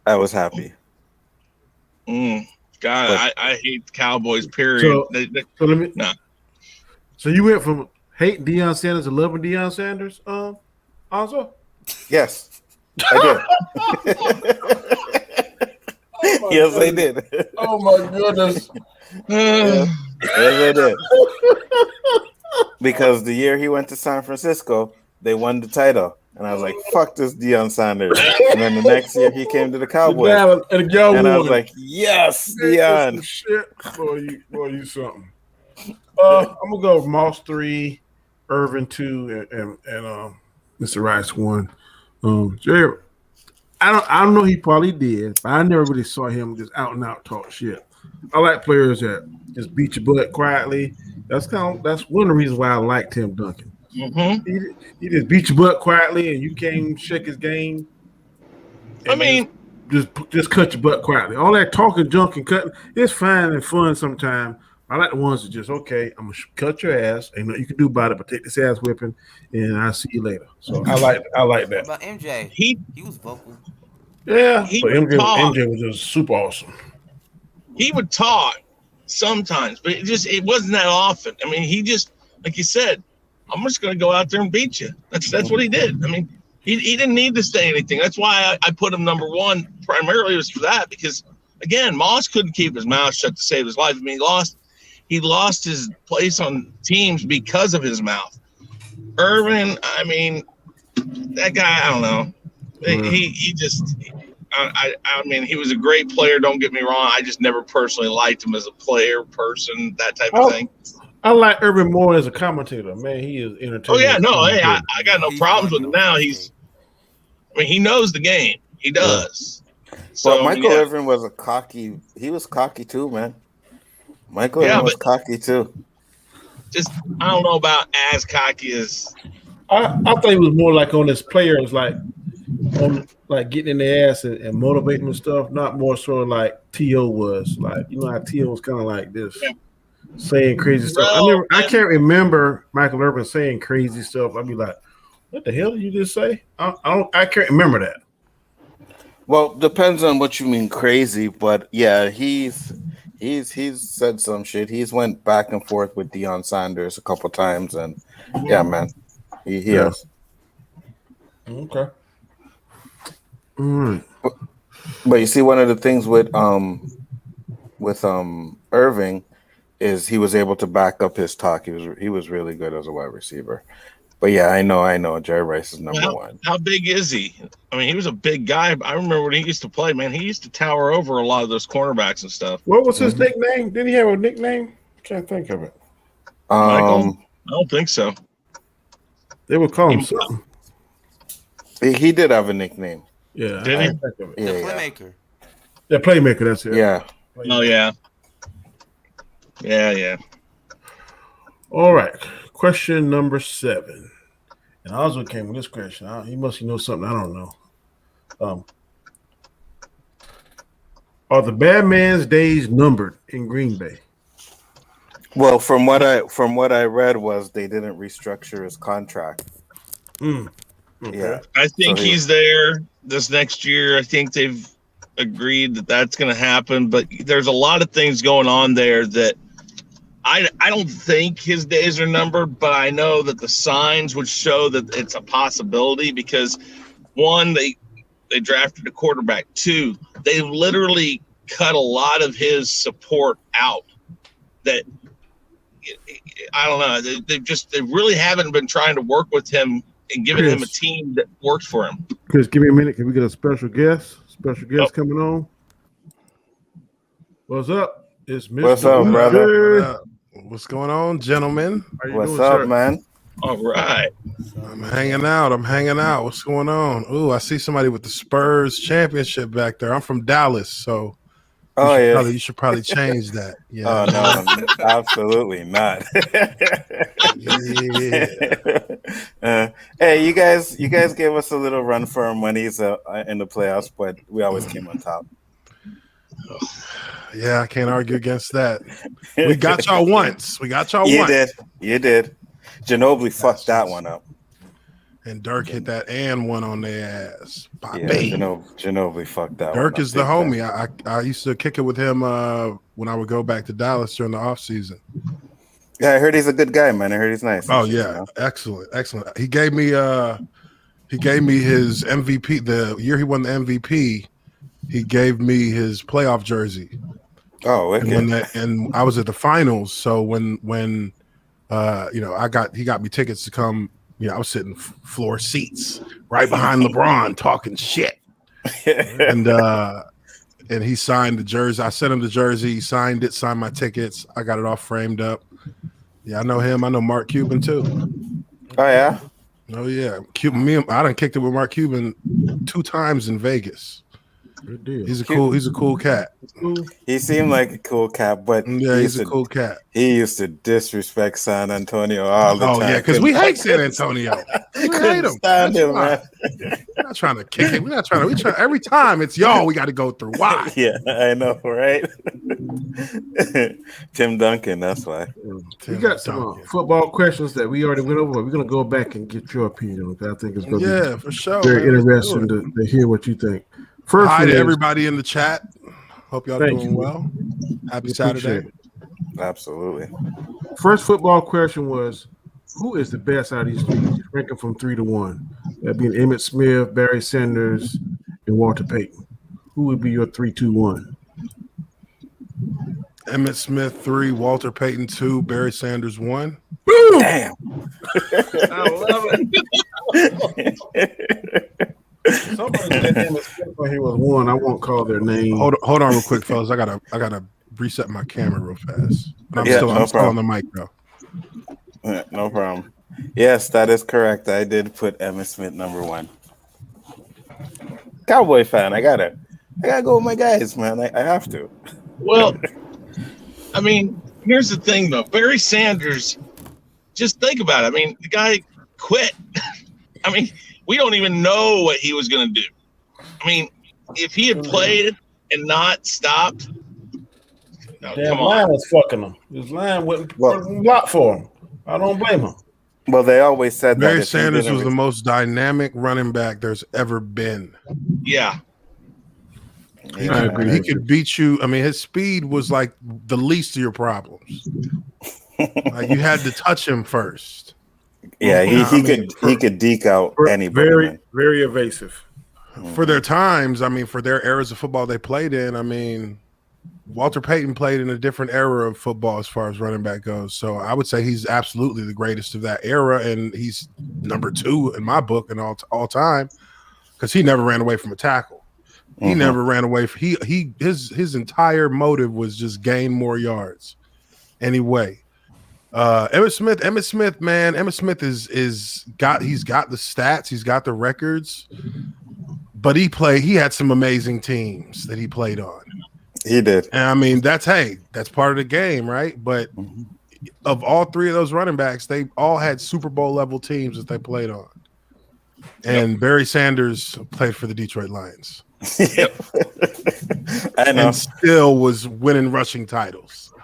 I was happy. God, I hate the Cowboys, period. So let me. Nah. So you went from hating Deion Sanders to loving Deion Sanders, Anzo? Yes, I did. Yes, I did. Oh my goodness! Yes, I did. Because the year he went to San Francisco, they won the title. And I was like, fuck this Deion Sanders. And then the next year he came to the Cowboys. And I was like, yes, Deion. Shit, boy, you something. I'm gonna go with Moss 3, Irvin 2, and Mr. Rice 1. Jerry, I don't know, he probably did, but I never really saw him just out and out talk shit. I like players that just beat your butt quietly. That's one of the reasons why I like Tim Duncan. Mm-hmm. He just beat your butt quietly, and you can't shake his game. I mean, just cut your butt quietly. All that talking, junk, and cutting, it's fine and fun sometimes. I like the ones that just, okay, I'm gonna cut your ass. Ain't nothing you can do about it, but take this ass whipping, and I'll see you later. So I like that. But MJ, he was vocal. Yeah, He but would talk. MJ was just super awesome. He would talk sometimes, but it wasn't that often. I mean, he just, like you said, I'm just going to go out there and beat you. That's what he did. I mean, he didn't need to say anything. That's why I put him number one. Primarily was for that, because again, Moss couldn't keep his mouth shut to save his life. I mean, he lost his place on teams because of his mouth. Irvin, I mean, that guy, I don't know. He just, I mean, he was a great player. Don't get me wrong. I just never personally liked him as a player, person, that type of thing. I like Irvin more as a commentator. Man, he is entertaining. Oh yeah, no, hey, I got no problems with him now. He knows the game. He does. Yeah. So Michael Irvin was he was cocky too, man. Michael Irvin was cocky too. Just, I don't know about as cocky as. I thought he was more like on his players, like getting in their ass and motivating and stuff. Not more sort of like T.O. was. Like, you know how T.O. was kind of like this. Yeah. Saying crazy stuff. I can't remember Michael Irvin saying crazy stuff. I'd be like, "What the hell did you just say?" I can't remember that. Well, depends on what you mean crazy, but yeah, he's said some shit. He's went back and forth with Deion Sanders a couple times, and yeah, man, he has. Okay. All right. But you see, one of the things with Irving is he was able to back up his talk. He was really good as a wide receiver. But yeah, I know. Jerry Rice is number one. How big is he? I mean, he was a big guy. I remember when he used to play, man, he used to tower over a lot of those cornerbacks and stuff. What was his nickname? Did he have a nickname? I can't think of it. Michael? I don't think so. They would call him something. He did have a nickname. Yeah. Did he? The Yeah, playmaker. Yeah, playmaker. That's it. yeah. Oh yeah. Yeah. All right. Question number 7. And Oswald came with this question. He must know something I don't know. Are the bad man's days numbered in Green Bay? Well, from what I read was they didn't restructure his contract. Okay. Yeah. I think So he's there this next year. I think they've agreed that that's going to happen, but there's a lot of things going on there that I don't think his days are numbered, but I know that the signs would show that it's a possibility because 1, they drafted a quarterback. 2, they literally cut a lot of his support out. That I don't know. They really haven't been trying to work with him and giving him a team that works for him. Chris, give me a minute. Can we get a special guest? Special guest coming on. What's up? It's Mr. What's up, brother? What's going on, gentlemen? How you What's doing, up, sir? man? All right. I'm hanging out. What's going on? Ooh, I see somebody with the Spurs championship back there. I'm from Dallas, so Oh yeah. you should probably change that. Yeah. Oh no, absolutely not. Hey, you guys gave us a little run for our monies in the playoffs, but we always came on top. Yeah, I can't argue against that. We got y'all once. You did. Ginobili fucked that one up. And Dirk hit that and one on their ass. Yeah, Ginobili fucked that one Dirk up. is the homie. I used to kick it with him when I would go back to Dallas during the off season. Yeah, I heard he's a good guy, man. I heard he's nice. Oh yeah, excellent. He gave me his MVP the year he won the MVP. He gave me his playoff jersey. Oh, okay. And I was at the finals. So when he got me tickets to come. I was sitting floor seats right behind LeBron talking shit. And he signed the jersey. I sent him the jersey. He signed it, signed my tickets. I got it all framed up. Yeah, I know him. I know Mark Cuban too. Oh yeah. Oh yeah, Cuban. I done kicked it with Mark Cuban 2 times in Vegas. Good deal. He's a cool cat. He seemed like a cool cat, but Yeah, he's a cool cat. He used to disrespect San Antonio all the time. Oh yeah, because we hate San Antonio. We hate him. Stand him, man. We're not trying to kick him. We try every time it's y'all we got to go through. Why? Yeah, I know, right? Tim Duncan, that's why. We got some football questions that we already went over. We're going to go back and get your opinion on that. I think it's going to be for sure. very interesting to hear what you think. First, hi to everybody in the chat. Hope y'all doing you. well. Happy Saturday. Absolutely. First football question was, who is the best out of these 3? Ranking from 3 to 1. That being Emmitt Smith, Barry Sanders, and Walter Payton. Who would be your 3, 2, 1? Emmitt Smith 3, Walter Payton 2, Barry Sanders 1. Boom! Damn. I love it. Somebody said Emmitt Smith when he was 1. I won't call their name. Hold on real quick, fellas. I gotta reset my camera real fast. But I'm still on the mic though. No problem. Yes, that is correct. I did put Emmitt Smith number 1. Cowboy fan. I gotta go with my guys, man. I have to. Well, I mean, here's the thing though. Barry Sanders, just think about it. I mean, the guy quit. I mean, we don't even know what he was going to do. I mean, if he had played and not stopped, Damn line was fucking him. His line wouldn't block for him. I don't blame him. Well, they always said Barry that Sanders was the most dynamic running back there's ever been. Yeah. He could beat you. I mean, his speed was like the least of your problems. Like you had to touch him first. Yeah, he could deke out anybody. Very evasive. For their times, I mean, for their eras of football they played in, I mean, Walter Payton played in a different era of football as far as running back goes. So I would say he's absolutely the greatest of that era, and he's number 2 in my book in all time because he never ran away from a tackle. He never ran away. His entire motive was just gain more yards. Anyway, Emmitt Smith, man. Emmitt Smith he's got the stats, he's got the records, but he had some amazing teams that he played on. He did. And I mean, that's part of the game, right? But of all three of those running backs, they all had Super Bowl level teams that they played on. And Barry Sanders played for the Detroit Lions. I know. And still was winning rushing titles.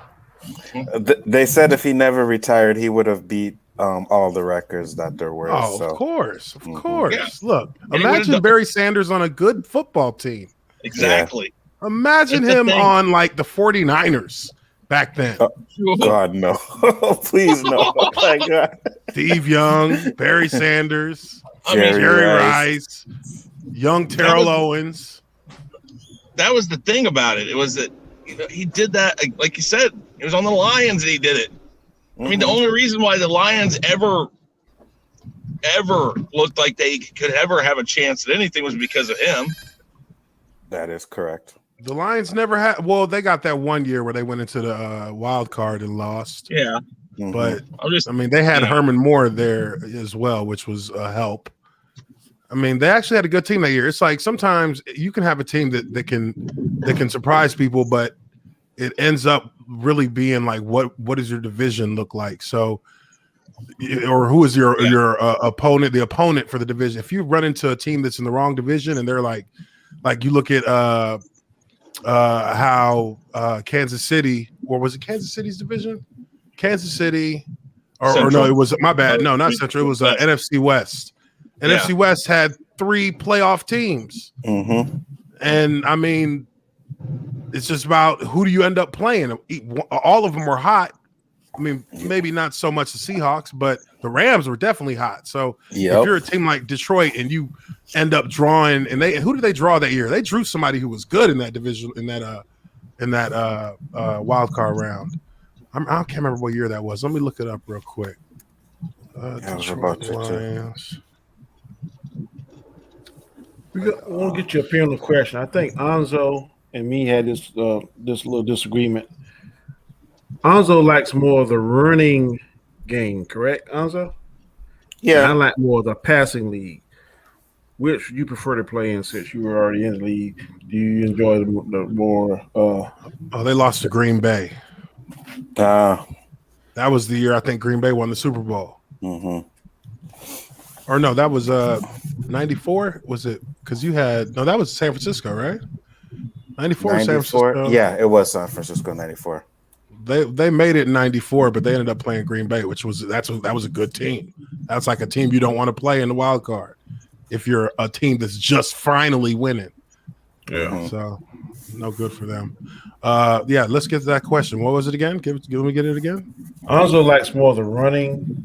They said if he never retired, he would have beat all the records that there were. Oh, so. of course. Yeah. Look, And imagine Barry Sanders on a good football team. Exactly. Imagine That's the him thing. on like the 49ers back then. God, no. Please, no. Oh, my God. Steve Young, Barry Sanders, I mean, Jerry Rice. Rice, young Terrell Owens. That was the thing about it. It was that he did that, like you said, it was on the Lions that he did it. I mean, the only reason why the Lions ever looked like they could ever have a chance at anything was because of him. That is correct. The Lions never had. Well, they got that one year where they went into the wild card and lost. Yeah. But I mean, they had Yeah. Herman Moore there as well, which was a help. I mean, they actually had a good team that year. It's like sometimes you can have a team that can surprise people, but it ends up really being like, what does your division look like? So, or who is your opponent? The opponent for the division. If you run into a team that's in the wrong division and they're like you look at how Kansas City, or was it Kansas City's division? Kansas City, or no, it was my bad. No, not Central. It was NFC West. NFC West had 3 playoff teams, and I mean, it's just about who do you end up playing. All of them were hot. I mean, maybe not so much the Seahawks, but the Rams were definitely hot. So if you're a team like Detroit and you end up drawing, and who did they draw that year? They drew somebody who was good in that division, in that wild card round. I can't remember what year that was. Let me look it up real quick. I was about to. Lions. I want to get your opinion on the question. I think Anzo and me had this little disagreement. Anzo likes more of the running game, correct, Anzo? Yeah. And I like more of the passing league. Which you prefer to play in since you were already in the league? Do you enjoy the more? They lost to Green Bay. That was the year I think Green Bay won the Super Bowl. Or no, that was 94. Was it? Because that was San Francisco, right? 94, San Francisco. Yeah, it was San Francisco 94. They made it in 94, but they ended up playing Green Bay, that was a good team. That's like a team you don't want to play in the wild card if you're a team that's just finally winning. Yeah. So no good for them. Let's get to that question. What was it again? Let me get it again. Anzo likes more of the running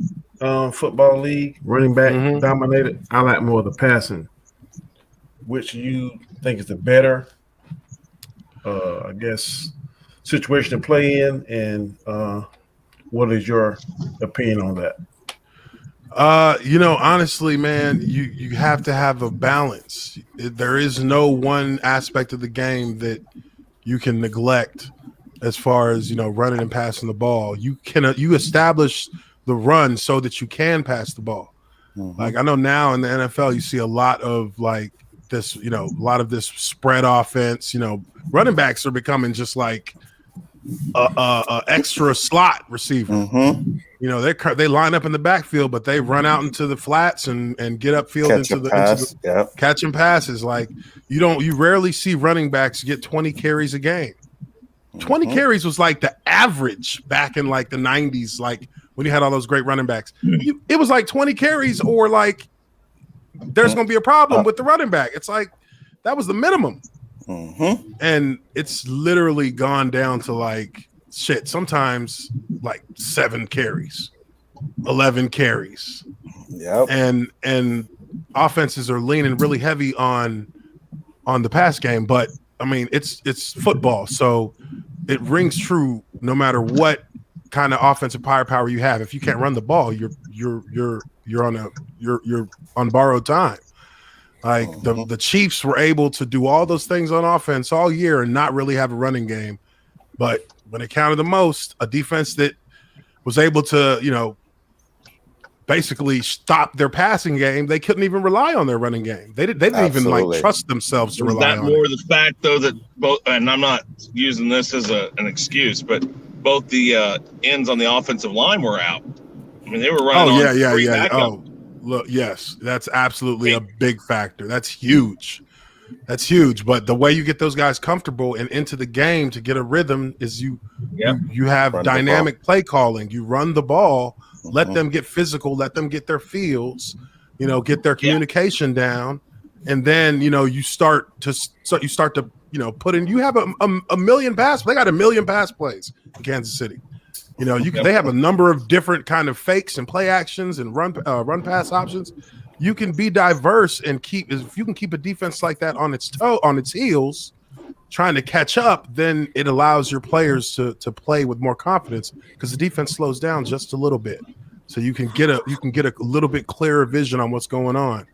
football league, running back dominated. I like more of the passing. Which you think is the better, I guess, situation to play in, and what is your opinion on that? Honestly, man, you have to have a balance. There is no one aspect of the game that you can neglect as far as, running and passing the ball. You establish the run so that you can pass the ball. Like I know now in the NFL, you see a lot of like this, a lot of this spread offense. Running backs are becoming just like a extra slot receiver. They line up in the backfield, but they run out into the flats and get upfield catching passes. Like you rarely see running backs get 20 carries a game. 20 carries was like the average back in like the 90s, like when you had all those great running backs. It was like 20 carries or like there's going to be a problem with the running back. It's like that was the minimum. And it's literally gone down to like sometimes like 7 carries, 11 carries. And offenses are leaning really heavy on the pass game, but I mean it's football, so it rings true no matter what kind of offensive firepower you have. If you can't run the ball, you're on borrowed time. Like the Chiefs were able to do all those things on offense all year and not really have a running game. But when it counted the most, a defense that was able to, basically stop their passing game, they couldn't even rely on their running game. They didn't even like trust themselves to Was rely that on more it. the fact though that both, and I'm not using this as an excuse, but both the ends on the offensive line were out. I mean, they were running on three backup. Oh, look, yes, that's absolutely a big factor. That's huge. That's huge. But the way you get those guys comfortable and into the game to get a rhythm is you have Run dynamic play calling. You run the ball, let them get physical, let them get their feels, get their communication down, and then you start to put in. You have a million pass. They got a million pass plays in Kansas City. They have a number of different kind of fakes and play actions and run pass options. You can be diverse and if you can keep a defense like that on its heels, trying to catch up, then it allows your players to play with more confidence because the defense slows down just a little bit, so you can get a little bit clearer vision on what's going on,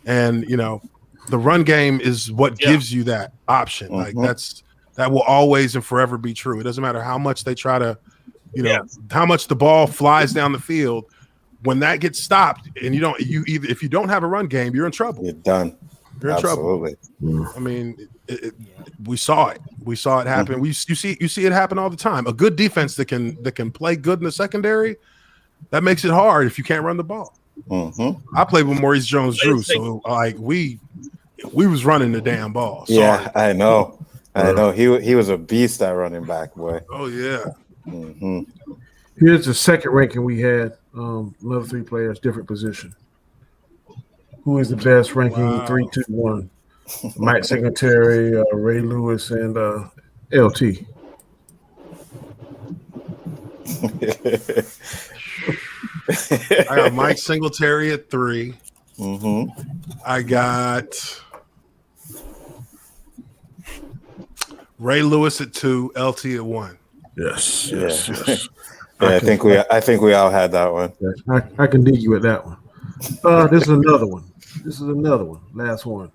and the run game is what gives you that option. Like that will always and forever be true. It doesn't matter how much they try to. How much the ball flies down the field. When that gets stopped, and if you don't have a run game, you're in trouble. You're done. You're in Absolutely. trouble. I mean, we saw it. We saw it happen. You see it happen all the time. A good defense that can play good in the secondary, that makes it hard if you can't run the ball. I played with Maurice Jones-Drew, so like we was running the damn ball. Sorry. Yeah, I know. He was a beast at running back, boy. Oh yeah. Here's the second ranking we had. Another 3 players, different position. Who is the best ranking? Wow. 3, 2, 1. Mike Singletary, Ray Lewis, and LT. I got Mike Singletary at 3. I got Ray Lewis at 2, LT at 1. Yes. Yeah, I think we all had that one. Yes, I can dig you at that one. This is another one. Last one.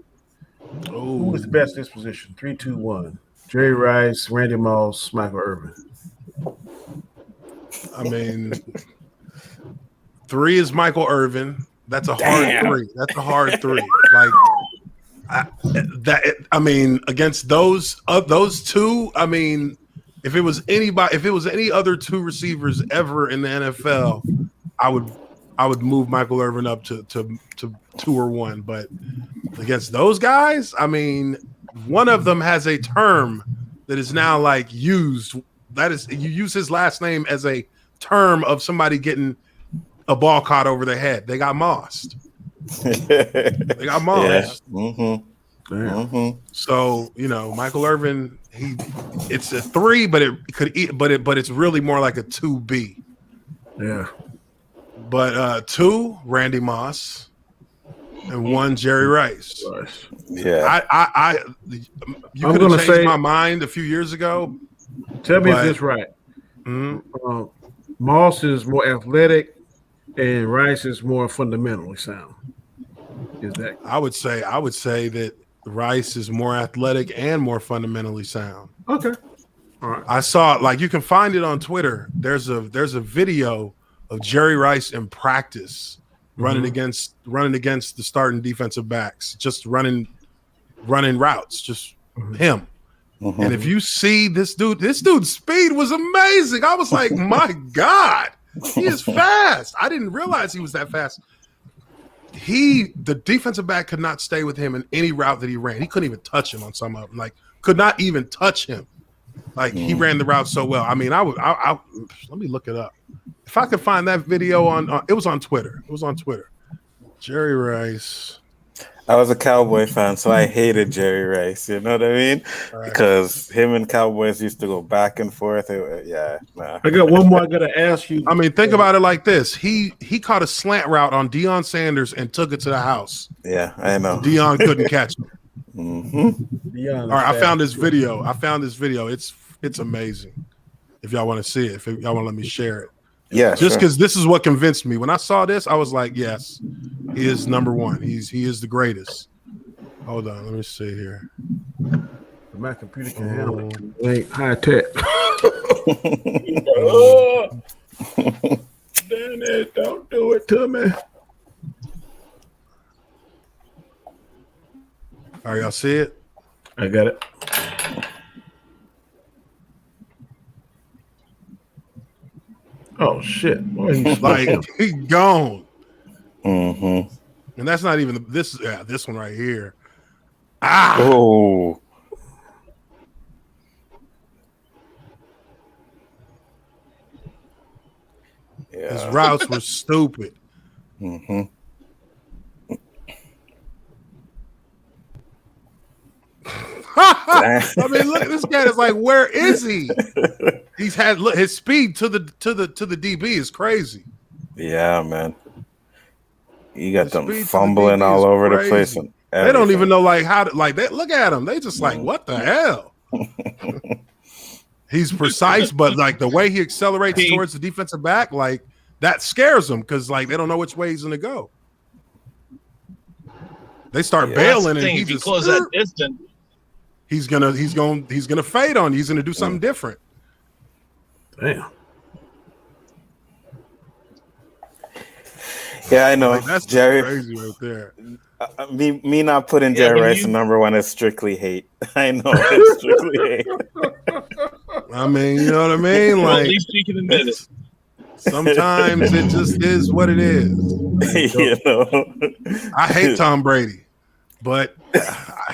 Who is the best at this position? 3, 2, 1. Jerry Rice, Randy Moss, Michael Irvin. I mean, 3 is Michael Irvin. That's a hard 3. That's a hard 3. Like against those 2, I mean, if it was any other 2 receivers ever in the NFL, I would move Michael Irvin up to 2 or 1. But against those guys, I mean, one of them has a term that is now like used. That is, you use his last name as a term of somebody getting a ball caught over their head. They got mossed. They got mossed. Yeah. So Michael Irvin, it's a 3, but it's really more like a 2B. Yeah. But 2 Randy Moss and 1 Jerry Rice. Yeah. You could have changed my mind a few years ago. Tell me if this right. Moss is more athletic, and Rice is more fundamentally sound. Is that? I would say that Rice is more athletic and more fundamentally sound. Okay. All right. I saw, like, you can find it on Twitter. There's a video of Jerry Rice in practice running against the starting defensive backs, just running routes, just him. And if you see this dude's speed was amazing. I was like, my God, he is fast. I didn't realize he was that fast. The defensive back could not stay with him in any route that he ran. He couldn't even touch him on some of them. Like, could not even touch him. Like, he ran the route so well. I mean, I let me look it up. If I could find that video it was on Twitter. It was on Twitter. Jerry Rice. I was a Cowboy fan, so I hated Jerry Rice. You know what I mean? Right. Because him and Cowboys used to go back and forth. I got one more I got to ask you. I mean, think about it like this. He caught a slant route on Deion Sanders and took it to the house. Yeah, I know. Deion couldn't catch him. All right, I found this video. It's amazing. If y'all want to see it, if y'all want to let me share it. Yeah, just because this is what convinced me. When I saw this, I was like, yes, he is number one. He is the greatest. Hold on, let me see here. My computer can handle it. Ain't high tech. Damn it, don't do it to me. All right, y'all see it? I got it. Oh shit! Why are you Like he gone, Mm-hmm. and that's not even this. Yeah, this one right here. Ah, Oh. his Yeah. routes were stupid. Mm-hmm. I mean, look at this guy. It's like, where is he? He's had look his speed to the DB is crazy. Yeah, man. You got The them speed to the fumbling DB all is over the crazy. place. And They don't even everything. know like how to like they look at him. They just like, what the hell? He's precise, but like the way he accelerates towards the defensive back, like that scares them because like they don't know which way he's gonna go. They start Yeah. That's the bailing, and thing. he If you just close that distance, he's gonna fade on you. He's gonna do something different. Damn. Yeah, I know. Like, that's Jerry. crazy right there. Me not putting Yeah, Jerry when Rice you- in number one is strictly hate. I know. It's strictly hate. I mean, you know what I mean? well, at Like least you can admit it. sometimes it just is what it is. You know. I hate Tom Brady, but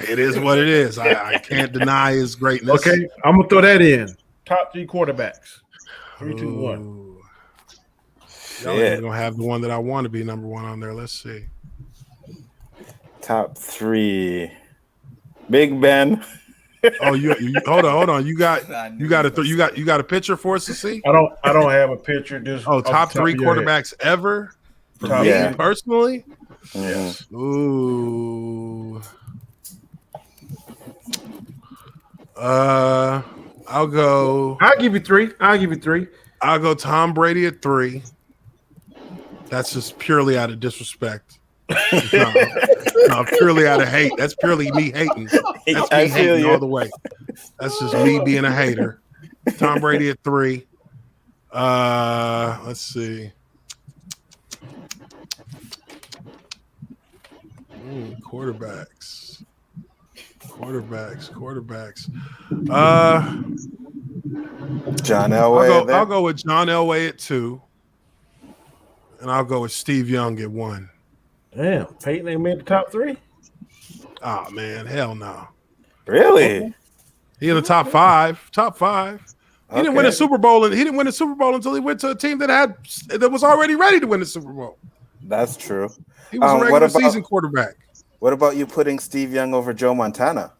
it is what it is. I can't deny his greatness. Okay, I'm gonna throw that in. Top 3 quarterbacks. 3, 2, 1. Ooh. Y'all ain't Shit. even gonna have the one that I want to be number one on there. Let's see. Top 3. Big Ben. Oh, you hold on. You got a picture for us to see? I don't have a picture. Just Oh, off the top 3 of your head. quarterbacks ever for Top me Yeah. personally. Mhm. Ooh. I'll go I'll give you 3. I'll go Tom Brady at 3. That's just purely out of disrespect. No, purely out of hate. That's purely me hating. That's I me feel hating you. all the way. That's just me being a hater. Tom Brady at 3. Let's see. Quarterbacks. John Elway. I'll go with John Elway at 2. And I'll go with Steve Young at 1. Damn, Peyton ain't made the top 3. Oh man, hell no. Really? He in the top 5. Top 5. He didn't win a Okay. Super Bowl, and he didn't win a Super Bowl until he went to a team that was already ready to win the Super Bowl. That's true. He was a what regular about- season quarterback. What about you putting Steve Young over Joe Montana?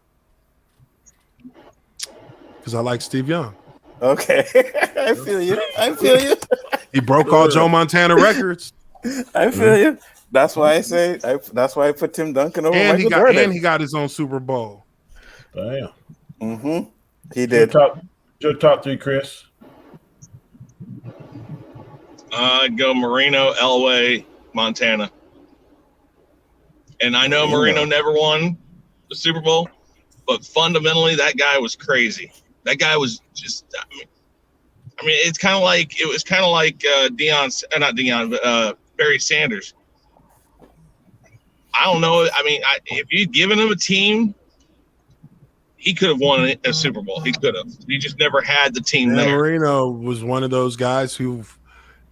Because I like Steve Young. Okay. I feel you. He broke all Joe Montana records, I feel you. That's why I say that's why I put Tim Duncan over and Michael Jordan. he got his own Super Bowl. Damn. Mm-hmm. He Your did. top 3, Chris. Go Marino, Elway, Montana. And I know Marino never won the Super Bowl, but fundamentally that guy was crazy. That guy was just. I mean, it's kind of like Barry Sanders. I don't know. I mean, if you'd given him a team, he could have won a Super Bowl. He could have. He just never had the team Dan there. Marino was one of those guys who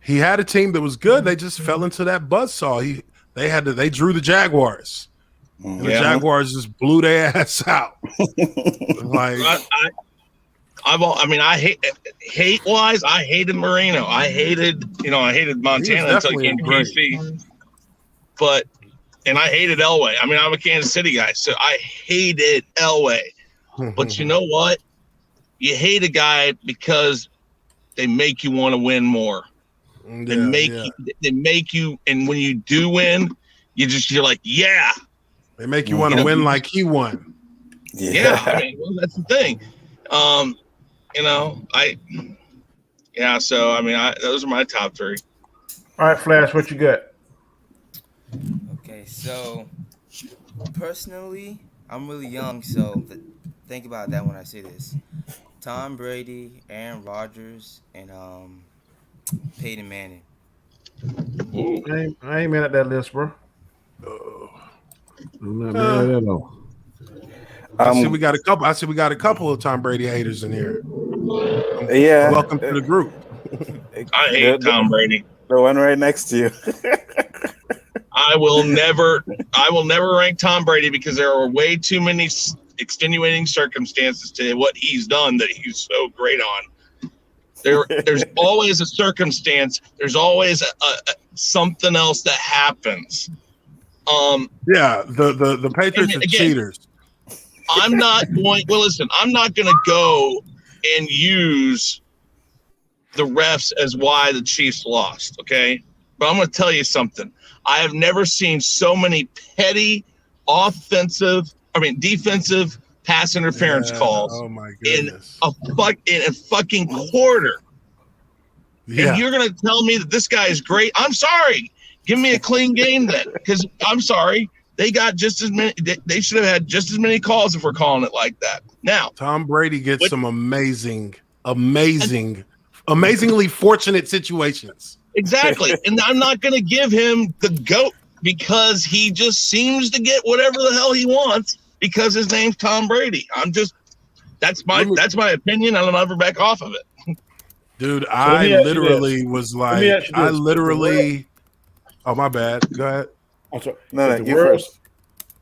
he had a team that was good. They just fell into that buzzsaw. They drew the Jaguars. And the Yeah. Jaguars just blew their ass out. Like I hate wise. I hated Marino. I hated Montana until he came to definitely KC. And I hated Elway. I mean, I'm a Kansas City guy, so I hated Elway. But you know what? You hate a guy because they make you want to win more. They make you, and when you do win, you're like, yeah. They make you want to win like he won. Yeah, I mean, well, that's the thing. So I mean, those are my top 3. All right, Flash, what you got? Okay, so personally, I'm really young, so think about that when I say this. Tom Brady, Aaron Rodgers, and Peyton Manning. Ooh. I ain't mad at that list, bro. I'm not mad at all. I see we got a couple. I see we got a couple of Tom Brady haters in here. Yeah. Welcome to the group. I hate Tom Brady. The one right next to you. I will never rank Tom Brady because there are way too many extenuating circumstances to what he's done that he's so great on. There's always a circumstance. There's always a something else that happens. Yeah, the Patriots are cheaters. I'm not going. Well, listen, I'm not going to go and use the refs as why the Chiefs lost. Okay, but I'm going to tell you something. I have never seen so many petty defensive pass interference calls Oh my in goodness. a fucking quarter. Yeah. And you're going to tell me that this guy is great? I'm sorry. Give me a clean game then, because I'm sorry. They got just as many. They should have had just as many calls if we're calling it like that. Now, Tom Brady gets some amazingly fortunate situations. exactly. And I'm not going to give him the GOAT because he just seems to get whatever the hell he wants because his name's Tom Brady. That's my opinion. I'll never back off of it. Dude, let I me ask you literally this. was Let me like, ask you this. oh, my bad. Go ahead. I'm sorry. No, The you world- first.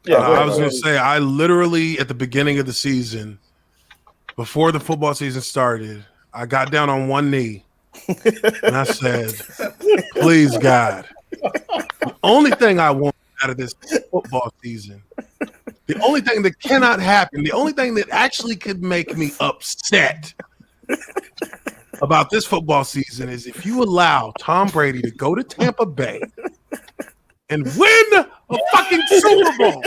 Yeah, I was going to say, I literally, at the beginning of the season, before the football season started, I got down on one knee and I said, please, God, the only thing I want out of this football season, the only thing that cannot happen, the only thing that actually could make me upset about this football season is if you allow Tom Brady to go to Tampa Bay and win a fucking Super Bowl.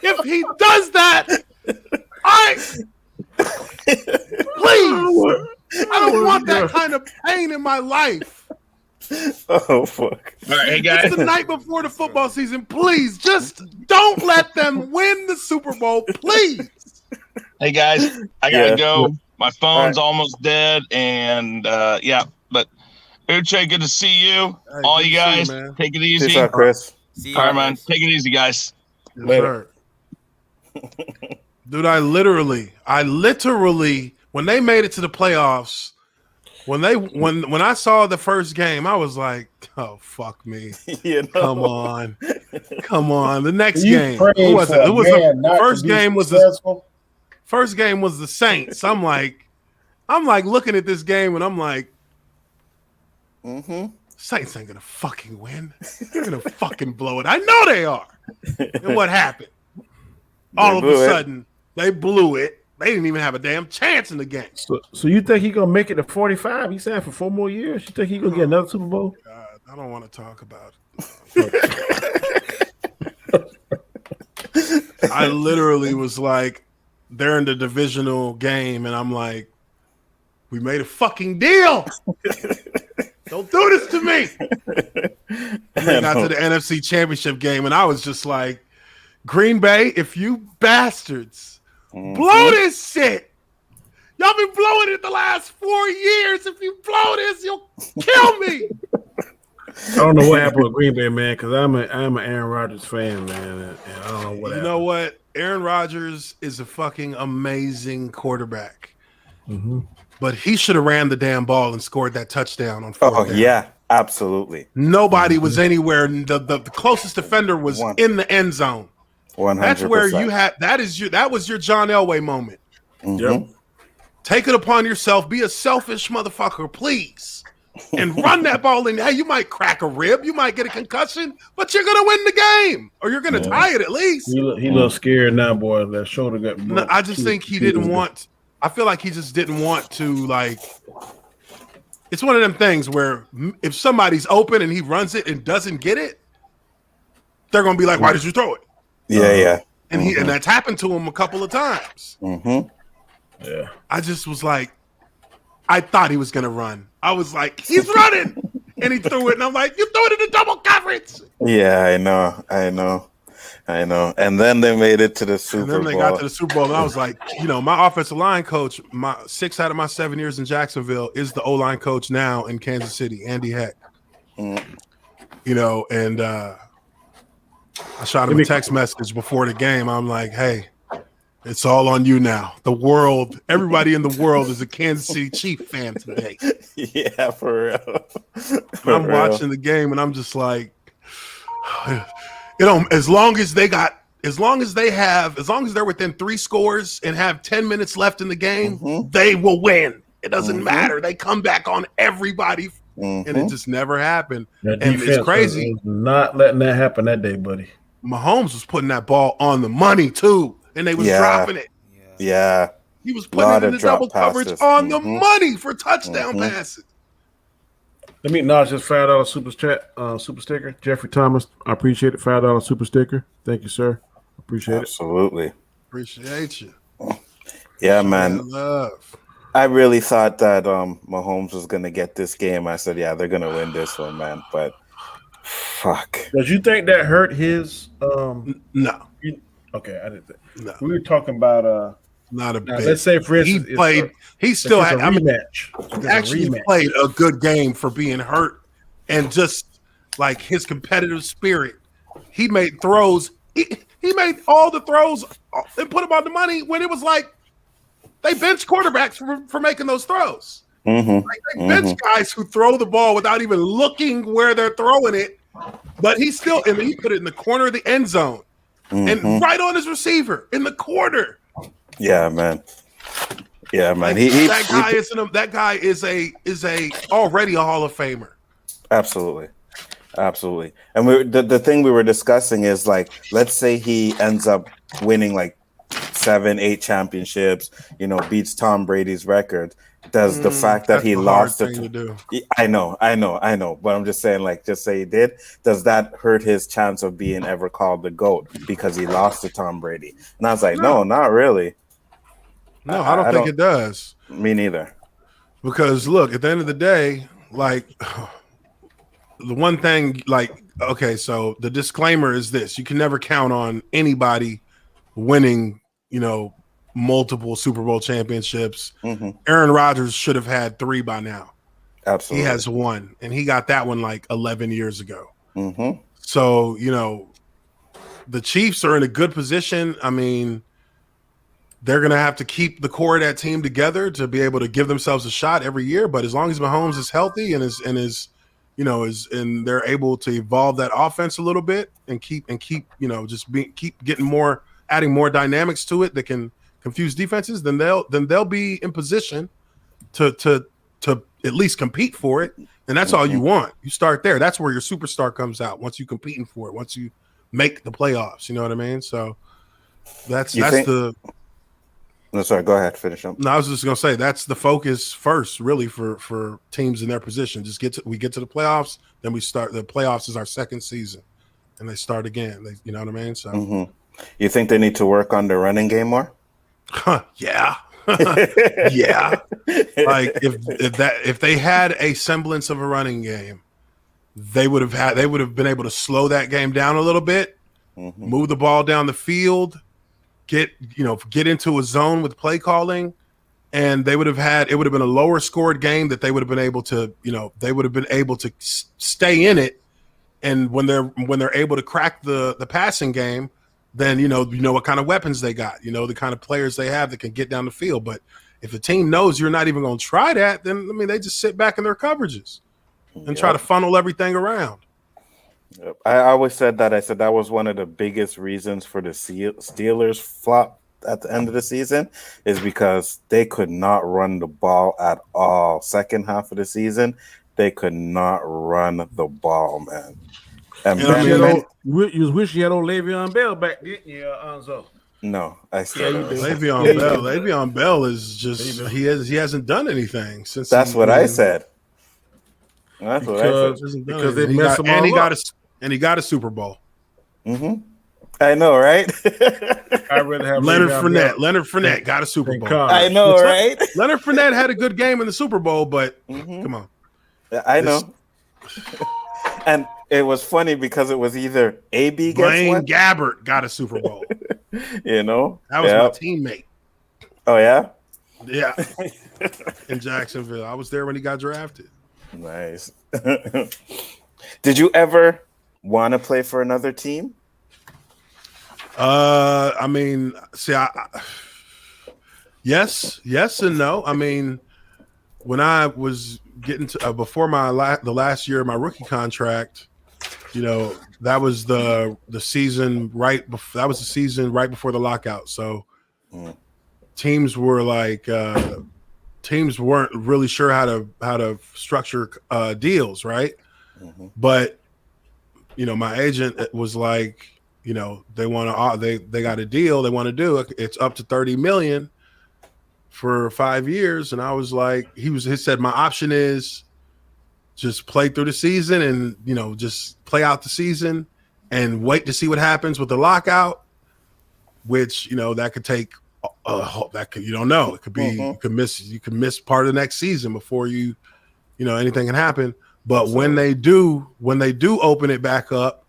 If he does that, please, I don't want that kind of pain in my life. Oh fuck! All right, hey guys. It's the night before the football season. Please, just don't let them win the Super Bowl, please. Hey guys, I gotta Yeah. go. My phone's All almost dead, and but Uche, good to see you. Hey, All good you to see you, guys, man. take it easy. Peace out, Chris. See you All right, man. guys. Take it easy, guys. Yes, Later. sir. Dude, I literally, when they made it to the playoffs, when I saw the first game, I was like, oh fuck me. You know? Come on. The next You game. prayed Who was for it? a It was man the not to first be game was the successful. first game was the Saints. I'm like looking at this game and I'm like, Saints ain't gonna fucking win. They're gonna fucking blow it. I know they are. And what happened? All of a blew it. sudden, they blew it. They didn't even have a damn chance in the game. So you think he gonna make it to 45? He signed for 4 more years. You think he gonna get another Super Bowl? I don't want to talk about it. I literally was like, they're in the divisional game, and I'm like, we made a fucking deal. Don't do this to me. And they got to the NFC Championship game, and I was just like, Green Bay, if you bastards blow this shit, y'all been blowing it the last 4 years. If you blow this, you'll kill me. I don't know what happened with Green Bay, man, because I'm an Aaron Rodgers fan, man, and I don't know what You happened. know what? Aaron Rodgers is a fucking amazing quarterback. But he should have ran the damn ball and scored that touchdown on fourth Oh down. yeah, absolutely. Nobody was anywhere. The closest defender was in the end zone. 100%. That's where you had that was your John Elway moment. Yep. Take it upon yourself. Be a selfish motherfucker, please. And run that ball in. Hey, you might crack a rib, you might get a concussion, but you're gonna win the game. Or you're gonna tie it at least. He look scared now, boy. That shoulder got No, I just think he didn't want. I feel like he just didn't want to, like. It's one of them things where if somebody's open and he runs it and doesn't get it, they're gonna be like, "Why did you throw it?" Yeah. And and that's happened to him a couple of times. Yeah. I just was like, I thought he was gonna run. I was like, he's running, and he threw it, and I'm like, you threw it in the double coverage. Yeah, I know. I know. And then they made it to the And Super then they Bowl. got to the Super Bowl, and I was like, my offensive line coach, my 6 out of my 7 years in Jacksonville, is the O-line coach now in Kansas City, Andy Heck. Mm. And I shot him a text message before the game. I'm like, hey, it's all on you now. The world, everybody in the world is a Kansas City Chief fan today. Yeah, for real. I'm watching the game, and I'm just like, as long as they're within 3 scores and have 10 minutes left in the game, they will win. It doesn't matter. They come back on everybody, and it just never happened. That And defense it's crazy. was not letting that happen that day, buddy. Mahomes was putting that ball on the money too, and they was dropping it. Yeah. He was putting it in the double coverage passes. on the money for touchdown passes. Let me acknowledge this $5 super sticker. Jeffrey Thomas, I appreciate it. $5 super sticker. Thank you, sir. Appreciate Absolutely. Appreciate you. Yeah, man. Love. I really thought that Mahomes was gonna get this game. I said, yeah, they're gonna win this one, man. But fuck. it. Does you think that hurt his No, okay, I didn't think. no, We were talking about not a bit. let's say for He instance played. He still had. I mean, rematch. actually played a good game for being hurt, and just like his competitive spirit, he made throws. He made all the throws and put them on the money when it was like they bench quarterbacks for making those throws. Like they bench guys who throw the ball without even looking where they're throwing it, but he still, and he put it in the corner of the end zone and right on his receiver in the corner. Yeah, man. Yeah, man. That guy is a already a Hall of Famer. Absolutely. Absolutely. And the thing we were discussing is like, let's say he ends up winning like 7-8 championships, beats Tom Brady's record. Does the fact that he lost it? I know. But I'm just saying, like, just say he did. Does that hurt his chance of being ever called the GOAT because he lost to Tom Brady? And I was like, no, not really. No, I don't think it does. Me neither. Because look, at the end of the day, like the one thing, like, okay, so the disclaimer is this: you can never count on anybody winning, multiple Super Bowl championships. Aaron Rodgers should have had 3 by now. Absolutely. He has 1, and he got that one like 11 years ago. So, the Chiefs are in a good position. I mean, they're going to have to keep the core of that team together to be able to give themselves a shot every year. But as long as Mahomes is healthy and and they're able to evolve that offense a little bit and keep keep getting adding more dynamics to it that can confuse defenses, then they'll be in position to at least compete for it. And that's all you want. You start there. That's where your superstar comes out. Once you competing for it, once you make the playoffs, you know what I mean? So No, sorry, go ahead, finish up. No, I was just gonna say that's the focus first, really, for teams in their position. We get to the playoffs, then we start. The playoffs is our second season, and they start again. You know what I mean? So, you think they need to work on the running game more? Yeah, yeah. Like if they had a semblance of a running game, they would have been able to slow that game down a little bit, move the ball down the field. Get into a zone with play calling, and it would have been a lower scored game that they would have been able to, stay in it. And when they're able to crack the passing game, then you know what kind of weapons they got, the kind of players they have that can get down the field. But if the team knows you're not even going to try that, then they just sit back in their coverages and try to funnel everything around. I always said that. I said that was one of the biggest reasons for the Steelers flop at the end of the season is because they could not run the ball at all. Second half of the season, they could not run the ball, man. And you wish you had old Le'Veon Bell back, didn't you, Anzo? No, I still Le'Veon Bell is just he hasn't done anything since. That's what I said. That's what I said. Because they messed him all up. And he got a Super Bowl. I know, right? I'd rather have Leonard Fournette. Leonard Fournette got a Super Bowl. I know, right? Leonard Fournette had a good game in the Super Bowl, but come on. I know. And it was funny because it was either AB gets Blaine one, Gabbert got a Super Bowl. you know. That was Yep. my teammate. Oh yeah, Yeah, in Jacksonville. I was there when he got drafted. nice. Did you ever want to play for another team? I mean, see, yes and no. I mean, when I was getting to before the last year of my rookie contract, you know, that was the season right before, that was the season right before the lockout. So teams were like teams weren't really sure how to structure deals, right? But you know, my agent was like, you know, they want to they got a deal they want to do it. It's up to $30 million for 5 years, and I was like, he said my option is just play through the season and, you know, just play out the season and wait to see what happens with the lockout, which, you know, that could take you don't know, it could be you could miss part of the next season before you know, anything can happen. But when they do open it back up,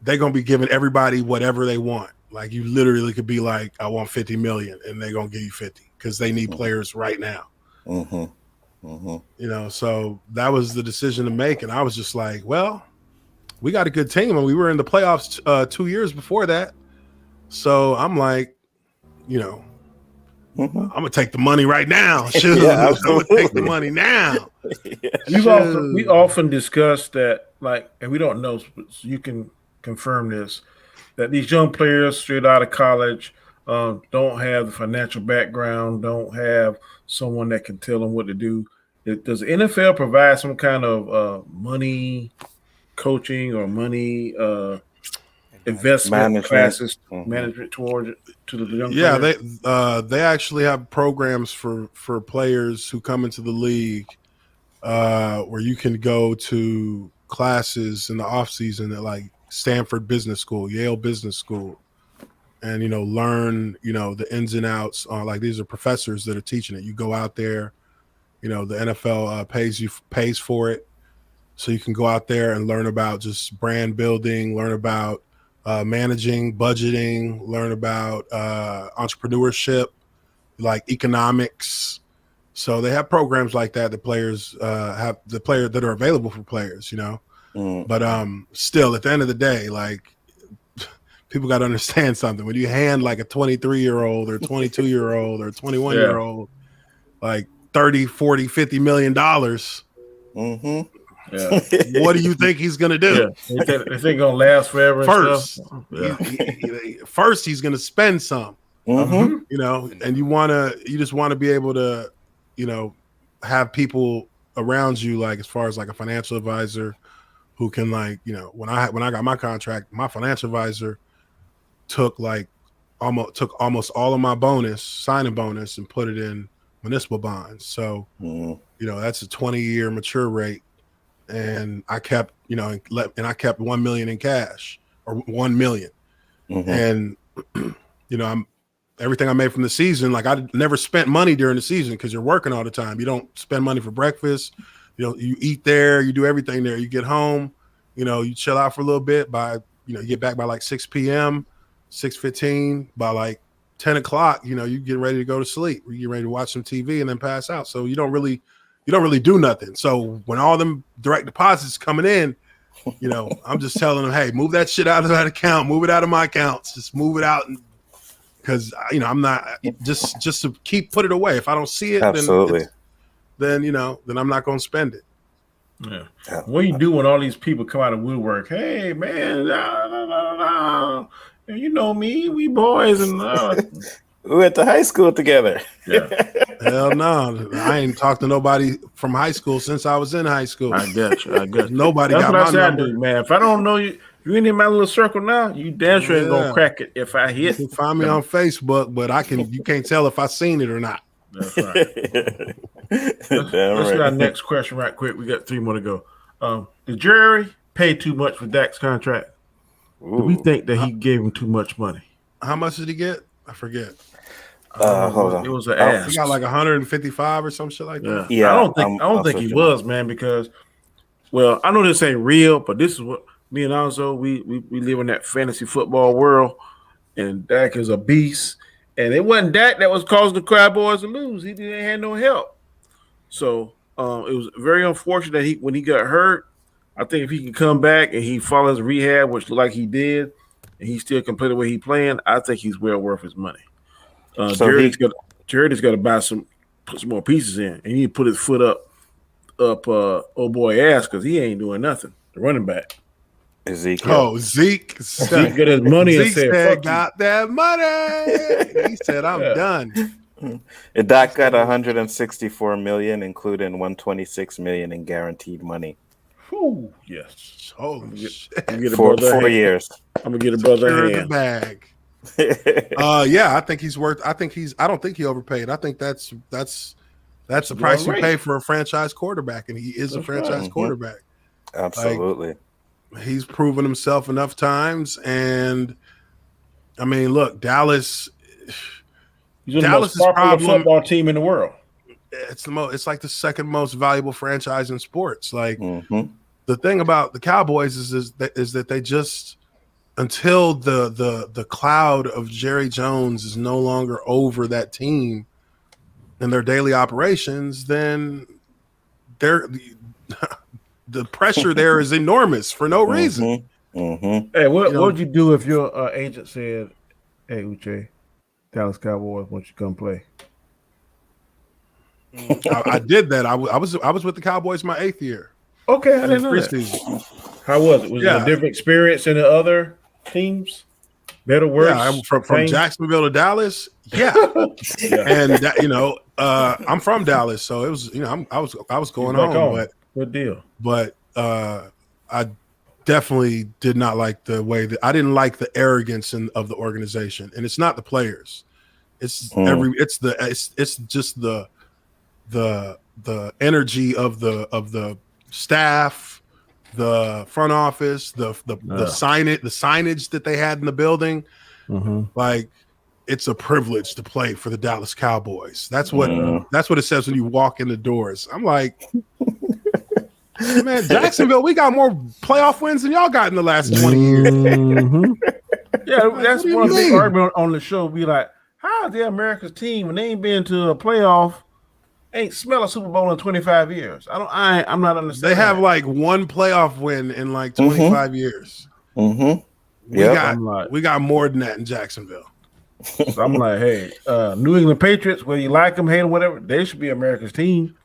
they're gonna be giving everybody whatever they want. Like, you literally could be like, I want 50 million, and they're gonna give you 50 because they need players right now. You know, so that was the decision to make, and I was just like, well, we got a good team, and we were in the playoffs 2 years before that. So I'm like, you know, I'm gonna take the money right now. Shoot, Yeah, I'm gonna take the money now. We often discuss that, like, and we don't know, so you can confirm this, that these young players straight out of college don't have the financial background, don't have someone that can tell them what to do. Does the NFL provide some kind of money coaching or money investment Management. classes, management to the young players? Yeah, they actually have programs for players who come into the league where you can go to classes in the off season at like Stanford Business School, Yale Business School, and, you know, learn, you know, the ins and outs. Like, these are professors that are teaching it. You go out there, you know, the NFL pays for it, so you can go out there and learn about just brand building, learn about managing, budgeting, learn about entrepreneurship, like economics. So they have programs like that. The players have that are available for players, you know. But still, at the end of the day, like, people got to understand something. When you hand like a 23-year-old or 22-year-old or 21-year-old like 30, 40, $50 million, what do you think he's gonna do? Is it gonna last forever? First, first he's gonna spend some. You know, and you just want to be able to, you know, have people around you, like, as far as like a financial advisor who can, like, you know, when I got my contract, my financial advisor took almost all of my signing bonus and put it in municipal bonds. So, you know, that's a 20-year mature rate. And I kept, you know, I kept 1 million in cash, or 1 million. And, you know, everything I made from the season, like, I never spent money during the season because you're working all the time. You don't spend money for breakfast. You know, you eat there, you do everything there. You get home, you know, you chill out for a little bit you know, you get back by like 6 p.m., 6:15, by like 10 o'clock, you know, you get ready to go to sleep. You get ready to watch some TV and then pass out. So you don't really do nothing. So when all them direct deposits coming in, you know, I'm just telling them, hey, move that shit out of that account, move it out of my accounts, just move it out, because, you know, I'm not just to put it away. If I don't see it, then you know, then I'm not going to spend it. Yeah. What do you do when all these people come out of woodwork? Hey, man, you know me, we boys, and we went to high school together. Yeah. Hell no, I ain't talked to nobody from high school since I was in high school. I got you. Nobody That's got what my I number. do, man. If I don't know you, you in my little circle now, you damn sure ain't gonna crack it if I hit. You can find me on Facebook, but you can't tell if I seen it or not. That's right. Let's get our next question right quick. We got 3 more to go. Did Jerry pay too much for Dak's contract? Do we think that he gave him too much money? How much did he get? I forget. Hold on. It was an ask. He got like 155 or some shit like that. Yeah, I don't think he was, man, because Well, I know this ain't real, but this is what me and Alonzo we live in that fantasy football world, and Dak is a beast. And it wasn't Dak that was causing the Cowboys to lose. He didn't have no help. So it was very unfortunate that when he got hurt. I think if he can come back and he follows rehab, which looked like he did, and he still can play the way he playing, I think he's well worth his money. Jared has got to put some more pieces in, and he need to put his foot up old boy ass because he ain't doing nothing. The running back. Ezekiel. Oh, Zeke. Zeke got his money Zeke and said, said, "Got that money." He said, "I'm done." And Dak got 164 million, including 126 million in guaranteed money. Whew, yes. Holy shit. For 4 years. I'm gonna get a brother Secure a the hand. bag. Yeah, I think he's worth. I don't think he overpaid. I think that's the price you pay for a franchise quarterback, and he is a franchise quarterback. Absolutely. Like, he's proven himself enough times, and I mean, look, Dallas. He's Dallas' the most popular problem- football team in the world. It's like the second most valuable franchise in sports. Like Mhm. the thing about the Cowboys is that they just, until the cloud of Jerry Jones is no longer over that team and their daily operations, then the pressure there is enormous for no reason. Mhm. Hey, what know- would you do if your agent said, "Hey, Uche, Dallas Cowboys want you to come play"? I did that. I was with the Cowboys my 8th year. Okay, I in didn't know that. preseason. How was it? Was it Yeah. a different experience than the other teams? Better, worse? Yeah, from same? Jacksonville to Dallas. Yeah, Yeah. and that, I'm from Dallas, so it was I was going Back home, home. Good deal. but I definitely did not like the way that I didn't like the arrogance of the organization, and it's not the players. It's it's just the energy of the staff, the front office, the signage that they had in the building. Mm-hmm. Like, it's a privilege to play for the Dallas Cowboys. That's what it says when you walk in the doors. I'm like, man, Jacksonville, we got more playoff wins than y'all got in the last 20 years. Mm-hmm. Yeah, that's what do you one big mean? argument on the show. Be like, how is the America's team when they ain't been to a playoff, ain't smell a Super Bowl in 25 years? I'm not understanding. They have that. like one playoff win in like 25 years. Mhm. We got more than that in Jacksonville. So I'm like, hey, New England Patriots, whether you like them, hate them, whatever, they should be America's team.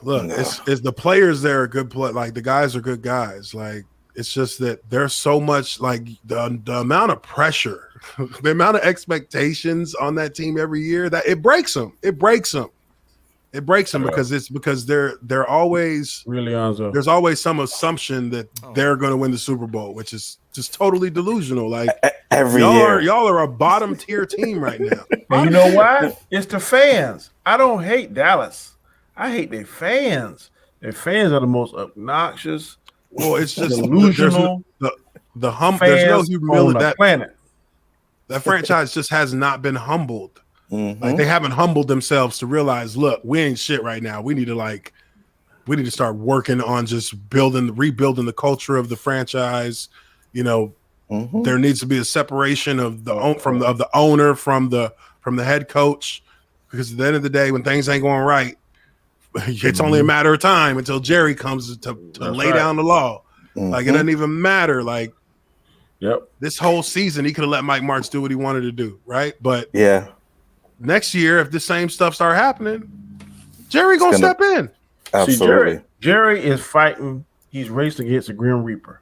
Look, it's the players there are good play. Like, the guys are good guys. Like, it's just that there's so much, like, the amount of pressure, the amount of expectations on that team every year, that it breaks them. It breaks them because they're always Really, Anzo. there's always some assumption that they're going to win the Super Bowl, which is just totally delusional. Like, Every y'all year. are a bottom tier team right now. And you know why? It's the fans. I don't hate Dallas. I hate their fans. Their fans are the most obnoxious, Well, it's just delusional the hump. fans There's no on humility. the planet. That franchise just has not been humbled. Mhm. Like, they haven't humbled themselves to realize, look, we ain't shit right now. We need to start working on just rebuilding the culture of the franchise. Mhm. There needs to be a separation of the owner from the head coach, because at the end of the day, when things ain't going right, it's only a matter of time until Jerry comes to lay down the law. Like, it doesn't even matter. Like, Yep. this whole season, he could have let Mike Martz do what he wanted to do, right? But Yeah. next year, if the same stuff start happening, Jerry gonna step in. Absolutely. See, Jerry is fighting. He's racing against the Grim Reaper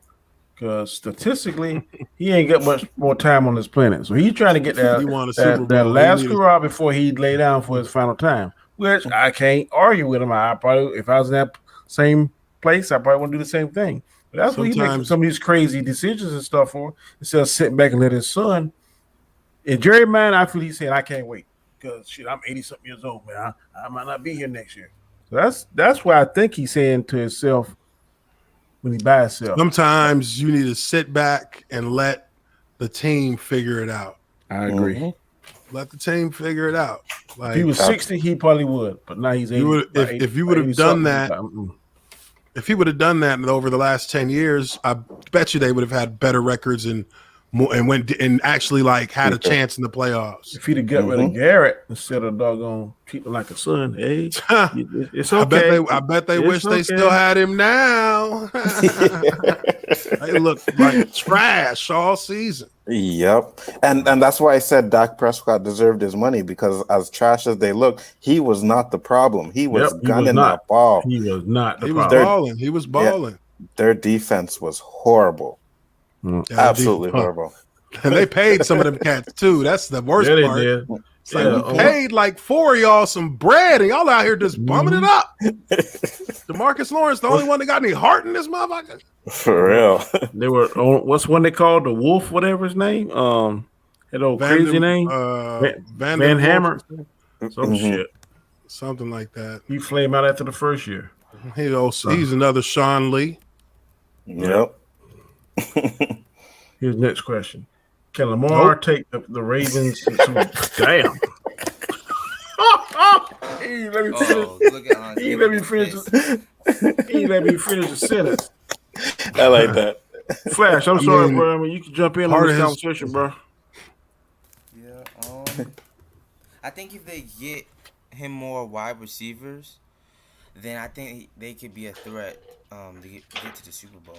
because statistically, he ain't got much more time on this planet. So he's trying to get He won a Super that Bowl. last He needed- screw out before he lay down for his final time, which I can't argue with him. I probably, if I was in that same place, I probably want to do the same thing. But that's what he makes Sometimes- some of these crazy decisions and stuff for, instead of sitting back and let his son. In Jerry's mind, I feel he's saying, I can't wait because shit, I'm 80-something years old, man. I might not be here next year. So that's why I think he's saying to himself when he by himself. Sometimes you need to sit back and let the team figure it out. I agree. Mhm. Let the team figure it out. Like, If he was 60, he probably would, but now he's 80. You would- if you would have done that- If he would have done that over the last 10 years, I bet you they would have had better records and more, and went and actually like had a chance in the playoffs. If he'd have got rid of Garrett instead of doggone treating like a son, hey, it's I okay. bet they It's wish they okay. still had him now. They look like trash all season. Yep. And that's why I said Dak Prescott deserved his money, because as trash as they look, he was not the problem. He was Yep, he gunning was not. that ball. He was not the He was problem. balling. He was balling. Their defense was horrible. Yeah, Absolutely horrible. And they paid some of them cats too. That's the worst Yeah, they part. did. It's like we paid like 4 of y'all some bread, and y'all out here just bumming it up. DeMarcus Lawrence, the only one that got any heart in this motherfucker. For real. They were on what's one they called the Wolf, whatever his name. That old crazy name. Van Hammer. Some shit. Something like that. He flamed out after the first year. He's another Sean Lee. Yep. Here's the next question. Can Lamar take the Ravens to damn? He let me finish. Look at He let me finish. He let me finish the sentence. I like that. Flash, I'm sorry, bro. I mean, you can jump in on this conversation, bro. Yeah. I think if they get him more wide receivers, then I think they could be a threat to get to the Super Bowl.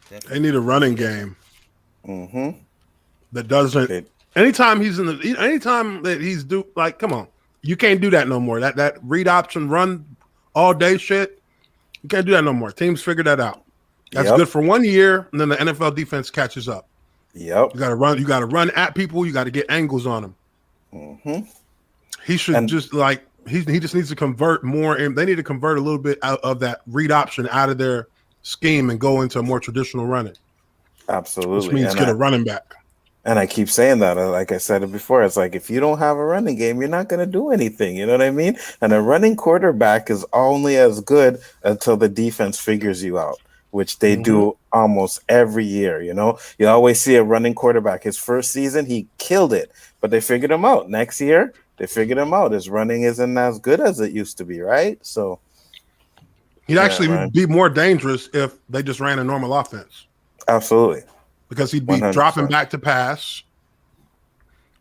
Definitely. They need a running game. Mm-hmm. That doesn't. Anytime that he's come on, you can't do that no more. That read option run all day shit, you can't do that no more. Teams figure that out. That's good for 1 year, and then the NFL defense catches up. Yep. You got to run. You got to run at people. You got to get angles on them. Mm-hmm. He should he just needs to convert more, and they need to convert a little bit out of that read option out of their scheme and go into a more traditional running. Absolutely. Which means get a running back. And I keep saying that, like I said it before, it's like if you don't have a running game, you're not going to do anything. You know what I mean? And a running quarterback is only as good until the defense figures you out, which they do almost every year. You know, you always see a running quarterback. His first season, he killed it, but they figured him out. Next year, they figured him out. His running isn't as good as it used to be, right? So he'd actually be more dangerous if they just ran a normal offense. Absolutely. Because he'd be 100%. Dropping back to pass.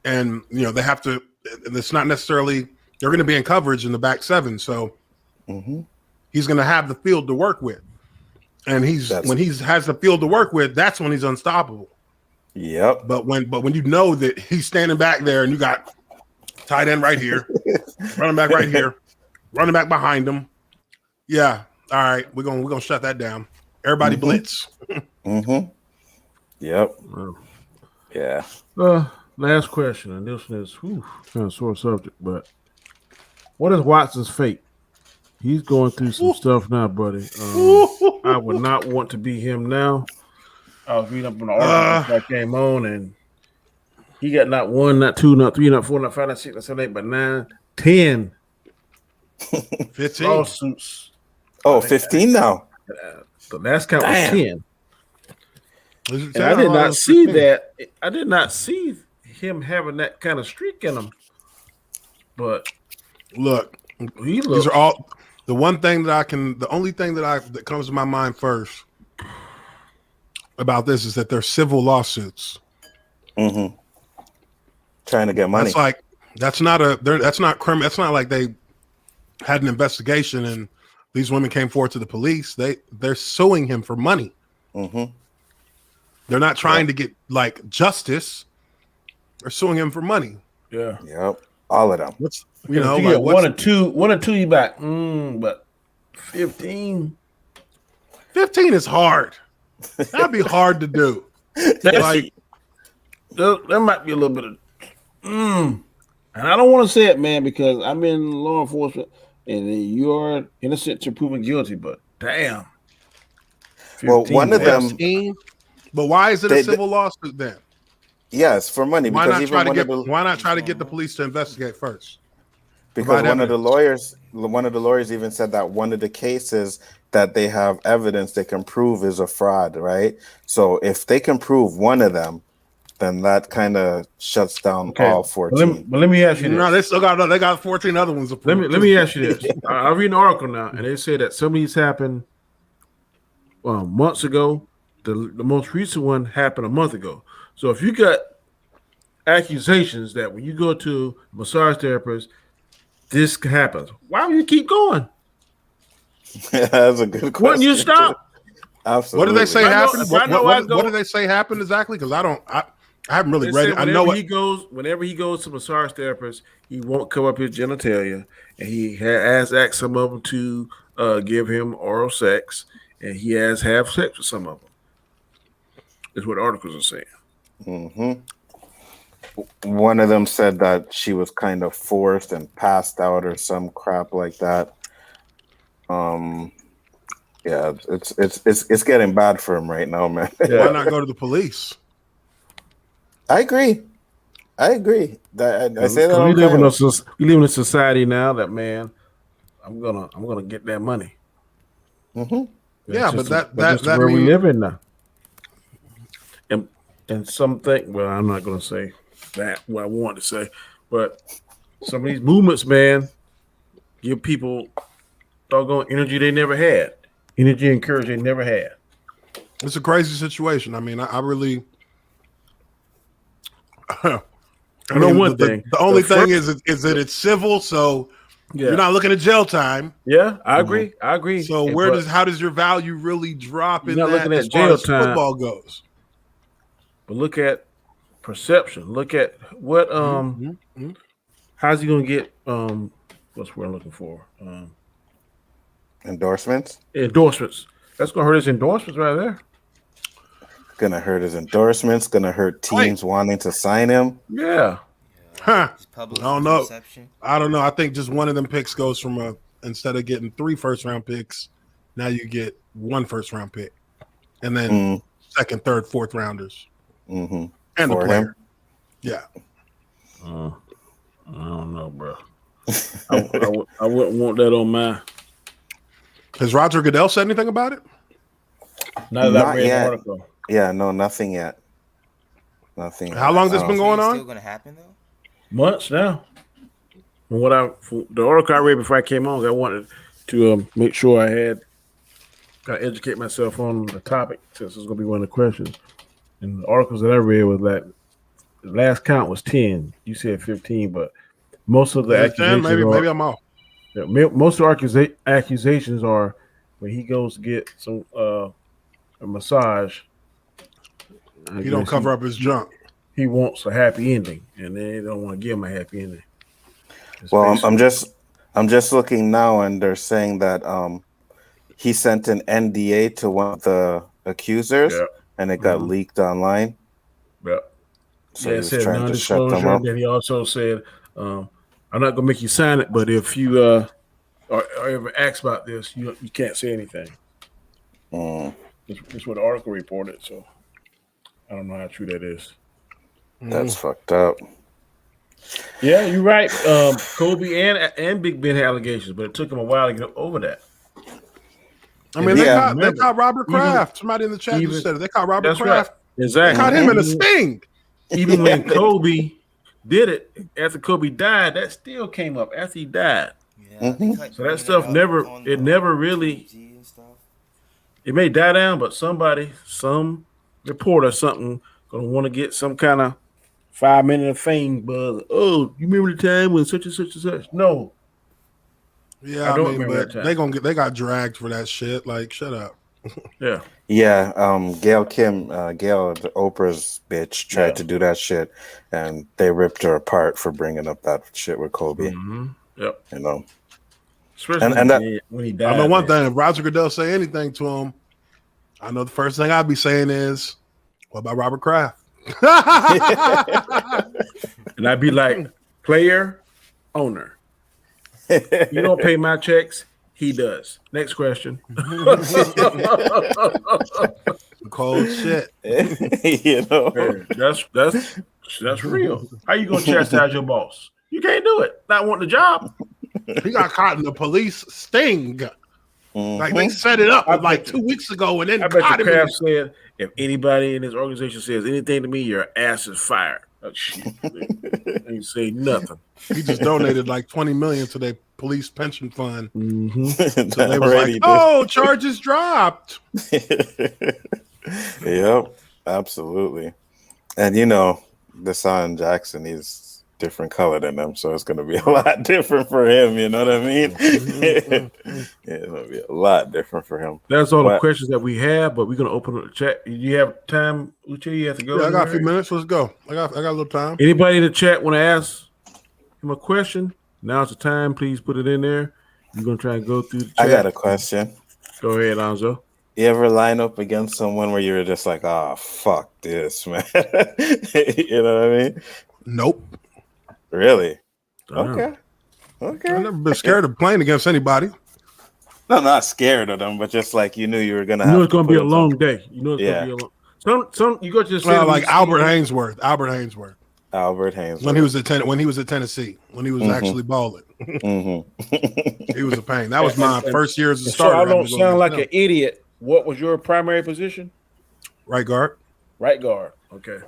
And, they have to – it's not necessarily – they're going to be in coverage in the back seven. So he's going to have the field to work with. And when he has the field to work with, that's when he's unstoppable. Yep. But when you know that he's standing back there and you got tight end right here, running back right here, running back behind him. Yeah. All right. We're gonna shut that down. Everybody blitz. Yep. Yeah. Last question, and this one is kind of sore subject, but what is Watson's fate? He's going through some stuff now, buddy. I would not want to be him now. I was reading up on the article that came on, and he got not 1, not 2, not 3, not 4, not 5, not 6, not 7, 8, but 9, 10 15 lawsuits. Oh, 15 now. The last count was 10. And I I did not see that. I did not see him having that kind of streak in him. But look, these are all the one thing that the only thing that comes to my mind first about this is that they're civil lawsuits. Trying to get money. That's not criminal. That's not like they had an investigation and these women came forward to the police. They're suing him for money. They're not trying to get justice. They're suing him for money. Yeah. Yep. All of them. You get 1 or 2, you back. But 15. 15 is hard. That'd be hard to do. There might be a little bit of and I don't want to say it, man, because I'm in law enforcement and you're innocent to proven guilty, but damn. 15, well, one of them. But why is it a civil lawsuit then? Yes, for money. Why not try to get the police to investigate first? Because one of the lawyers even said that one of the cases that they have evidence they can prove is a fraud, right? So if they can prove one of them, then that kind of shuts down all 14. But let me ask you this. No, they got 14 other ones. Let me ask you this. I read an article now, and they say that some of these happened months ago. The most recent one happened a month ago. So if you got accusations that when you go to a massage therapist, this happens, why would you keep going? That's a good question. Wouldn't you stop? Absolutely. What did they say I know- happened? if I know I go- What did they say happened exactly? Because I haven't really They read said it. I know whenever he goes to massage therapist, he won't cover up his genitalia, and he has asked some of them to give him oral sex, and he has have sex with some of them. Is what articles are saying. One of them said that she was kind of forced and passed out or some crap like that. Yeah, it's getting bad for him right now, man. why not go to the police? I agree. I say that all we the live in time. we live in a society now that, man, I'm gonna get that money. Yeah, but that's that where we means live in now. And something, well, I'm not gonna say that what I want to say, but some of these movements, man, give people doggone energy they never had, energy and courage they never had. it's a crazy situation. I mean, I really. I know one thing. The only The thing is that it's civil, so Yeah, you're not looking at jail time. yeah, I agree. I agree. So how does your value really drop in You're not that looking at as far jail as time. football goes? But look at perception. Look at what how's he gonna get what's what I'm looking for? Endorsements. Endorsements. That's gonna hurt his endorsements right there. Gonna hurt his endorsements. Gonna hurt teams wanting to sign him. Yeah. Huh. It's public I don't know. perception. I don't know. I think just one of them picks goes from instead of getting 3 first-round picks, now you get 1 first-round pick, and then second, third, fourth rounders, and the For player. him. Yeah. I don't know, bro. I wouldn't want that on my. Has Roger Goodell said anything about it? Not that Not I read yet. the article. Yeah, no, nothing yet. Nothing. How long has this been going It's on? still gonna happen though. Months now. From the article I read before I came on, I wanted to make sure I had got to educate myself on the topic since it's going to be one of the questions. And the articles that I read was that the last count was 10. You said 15, but most of the accusations Maybe I'm off. most of the accusations are when he goes to get some a massage. He don't cover up his junk. He wants a happy ending, and they don't want to give him a happy ending. It's Well, basically- I'm just looking now, and they're saying that he sent an NDA to one of the accusers, Yeah. and it got leaked online. Yeah. So Yeah, he it was said trying to shut them non-disclosure. up. Then he also said, "I'm not gonna make you sign it, but if you are ever asked about this, you can't say anything." It's what the article reported. So I don't know how true that is. That's fucked up. Yeah, you're right. Kobe and Big Ben had allegations, but it took him a while to get over that. I mean, Yeah. they caught Robert Kraft. Somebody in the chat just said it. They caught Robert That's Kraft. right. Exactly. They caught him in a sting. Even when Kobe did it, after Kobe died, that still came up after he died. Yeah, they kept So that bringing stuff it up never, on, it never really, TMZ and stuff. it may die down, but some reporter, something gonna want to get some kind of 5 minute of fame buzz. Oh, you remember the time when such and such and such? No, Yeah, I I don't mean, remember but that time. they got dragged for that shit. Like, shut up. yeah, Yeah, Gail, the Oprah's bitch, tried to do that shit, and they ripped her apart for bringing up that shit with Kobe. yep. You know, Especially And that- when he died. I know one man. thing. If Roger Goodell say anything to him, I know the first thing I'd be saying is, "What about Robert Kraft?" And I'd be like, player, owner. You don't pay my checks, he does. Next question. Cold shit. you know. That's real. How you gonna chastise your boss? You can't do it. Not wanting the job. He got caught in the police sting. Like they set it up like 2 weeks ago, and then I bet caught you him. Kraft said, if anybody in his organization says anything to me, your ass is fired. Oh, shit. Ain't say nothing. He just donated like $20 million to their police pension fund. Mm-hmm. So they was like, Already "Oh, charges dropped." Yep, absolutely. And you know, Deshaun Jackson, he's different color than them, so it's gonna be a lot different for him. You know what I mean? Yeah, it's gonna be a lot different for him. That's all the But- questions that we have, but we're gonna open up the chat. You have time, Uche? You have to go. Yeah, I got a few anywhere? minutes. Let's go. I got a little time. Anybody in the chat want to ask him a question? Now's the time. Please put it in there. We're gonna try and go through the chat. I got a question. Go ahead, Alonzo. You ever line up against someone where you were just like, "Oh, fuck this, man"? You know what I mean? Nope. Really? Damn. Okay. I've Okay. never been scared of playing against anybody. No, not scared of them, but just like you knew you were gonna. You know have it's to gonna be put a in long some- day. You know it's Yeah. gonna be a long. Some you go to the Like Albert Hainsworth. Albert Hainsworth. Albert Haynes. When he was at Tennessee, when he was actually balling, he was a pain. That was my first year as a So starter. I having don't to go sound like against an idiot. What was your primary position? right guard. Right guard. Okay.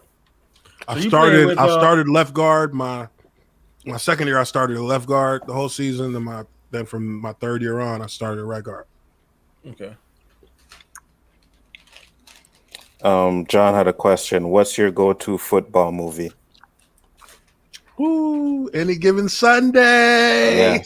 I you playing with, started left guard. My second year, I started at left guard the whole season. Then from my third year on, I started at right guard. Okay. John had a question. What's your go-to football movie? Ooh, any given Sunday.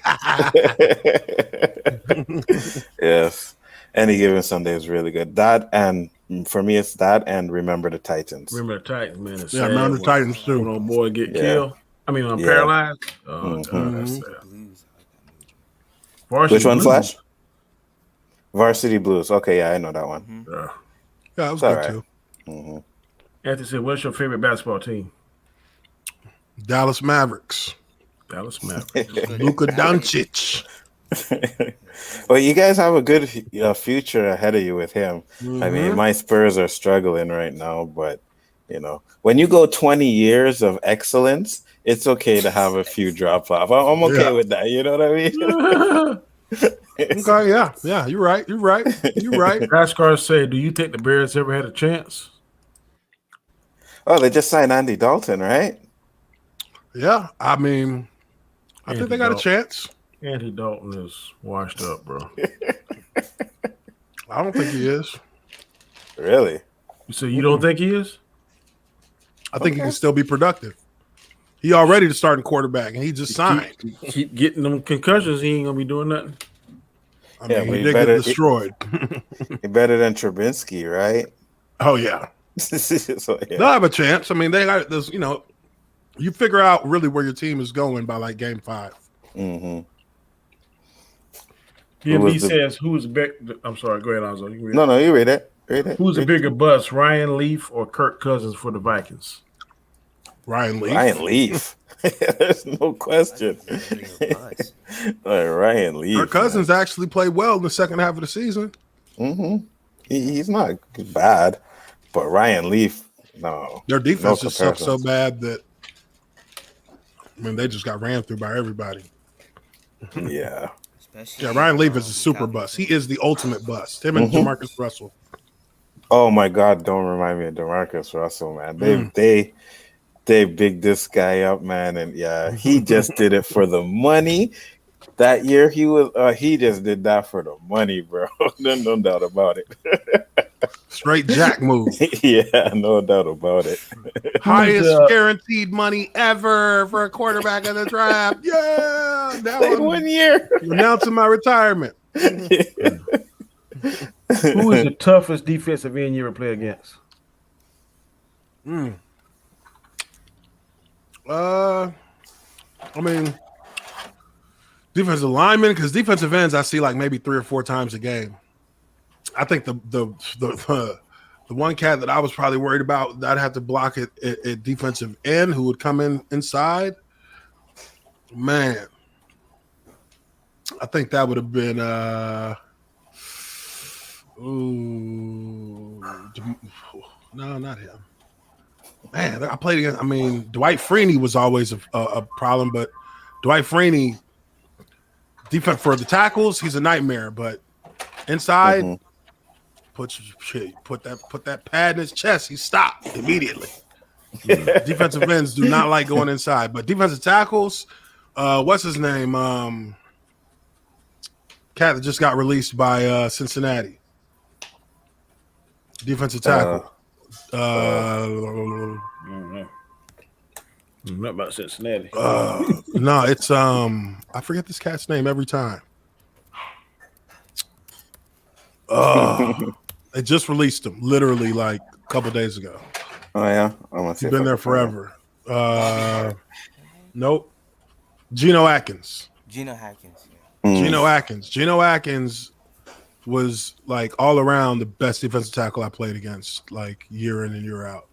Yes. Any Given Sunday is really good. That, and for me, it's that and Remember the Titans. Remember the Titans, man. It's Yeah, sad remember the when- Titans too. When old boy get Yeah. killed. I mean, Yeah. paralyzed. Oh Mhm. god, that's sad. Blues. I like that movie. Varsity Which one, Blues. Flash? Varsity Blues. Okay, yeah, I know that one. Yeah. Yeah, it was It's all good right. too. hmm Anthony said, "What's your favorite basketball team?" Dallas Mavericks. Dallas Mavericks. Luka Doncic. Well, you guys have a good future ahead of you with him. I Mm-hmm. mean, my Spurs are struggling right now, but you know, when you go 20 years of excellence, it's okay to have a few drop off. I'm okay Yeah. with that. You know what I mean? Okay, yeah, you're right. You're right. You're right. NASCAR say, "Do you think the Bears ever had a chance?" Oh, they just signed Andy Dalton, right? Yeah, I mean, I think they got a Andy chance. Andy Dalton is washed up, bro. I don't think he is. Really? So you don't think he is? I think he can still be productive. He already the starting quarterback, and he just signed. Keep getting them concussions. He ain't gonna be doing nothing. I Yeah, mean, but he he did better- get destroyed. He better than Trubinsky, right? Oh yeah, So, yeah. they'll have a chance. I mean, they got this. You know, you figure out really where your team is going by like game 5. hmm PMB was the- says, "Who's big?" I'm sorry. Go ahead, Alonzo. You can read No, you read it. Read it. Who's a Read bigger bust, Ryan Leaf or Kirk Cousins for the Vikings? Ryan Leaf. Ryan Leaf. There's no question. Buzz. Ryan Leaf. Kirk Cousins actually played well in the second half of the season. hmm He's not bad, but Ryan Leaf, no. Their defense No just sucked so comparisons. bad that they just got ran through by everybody. Yeah. Especially, Yeah, Ryan Leaf is a super Calvin bust. He Phillips. is the ultimate bust. Him and Jamarcus Russell. Oh my God! Don't remind me of DeMarcus Russell, man. They big this guy up, man, and yeah, he just did it for the money. That year he just did that for the money, bro. No doubt about it. Straight jack move. Yeah, no doubt about it. Highest guaranteed money ever for a quarterback in the draft. Yeah. Now Like I'm 1 year. announcing my retirement. Who is the toughest defensive end you ever play against? I mean, defensive linemen, because defensive ends I see like maybe 3 or 4 times a game. I think the one cat that I was probably worried about that I'd have to block at defensive end who would come inside. Man, I think that would have been no, not him. Man, I played against. I mean, Dwight Freeney was always a problem, but Dwight Freeney, defense for the tackles, he's a nightmare. But inside, put that pad in his chest, he stopped immediately. Defensive ends do not like going inside, but defensive tackles, what's his name? Cat that just got released by Cincinnati. Defensive tackle. I don't know. Not about Cincinnati. No, it's I forget this cat's name every time. They just released him literally like a couple days ago. Oh yeah, I want to. He's been there forever. Nope. Geno Atkins. Geno Hackins. Yeah. Geno Atkins. Geno Atkins was like all around the best defensive tackle I played against, like year in and year out.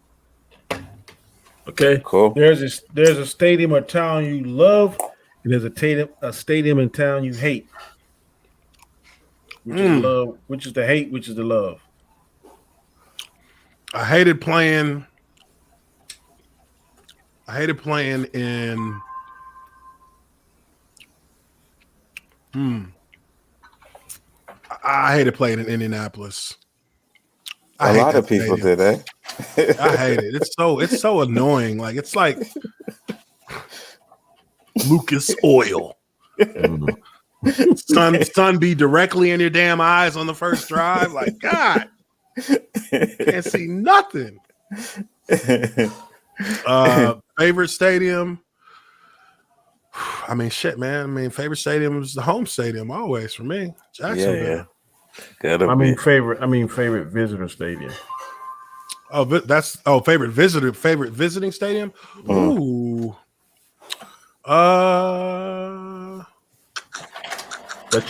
Okay, Cool. There's a stadium or town you love, and there's a stadium and town you hate. Which is love? Which is the hate? Which is the love? I hated playing in I hated playing in Indianapolis. A lot of people did, eh? I hate it. It's so annoying. Like it's like Lucas Oil. Sun be directly in your damn eyes on the first drive. Like God, can't see nothing. Favorite stadium. I mean, shit, man. I mean, favorite stadium was the home stadium always for me. Jacksonville. Yeah. Favorite visitor stadium. Favorite visiting stadium. Ooh. But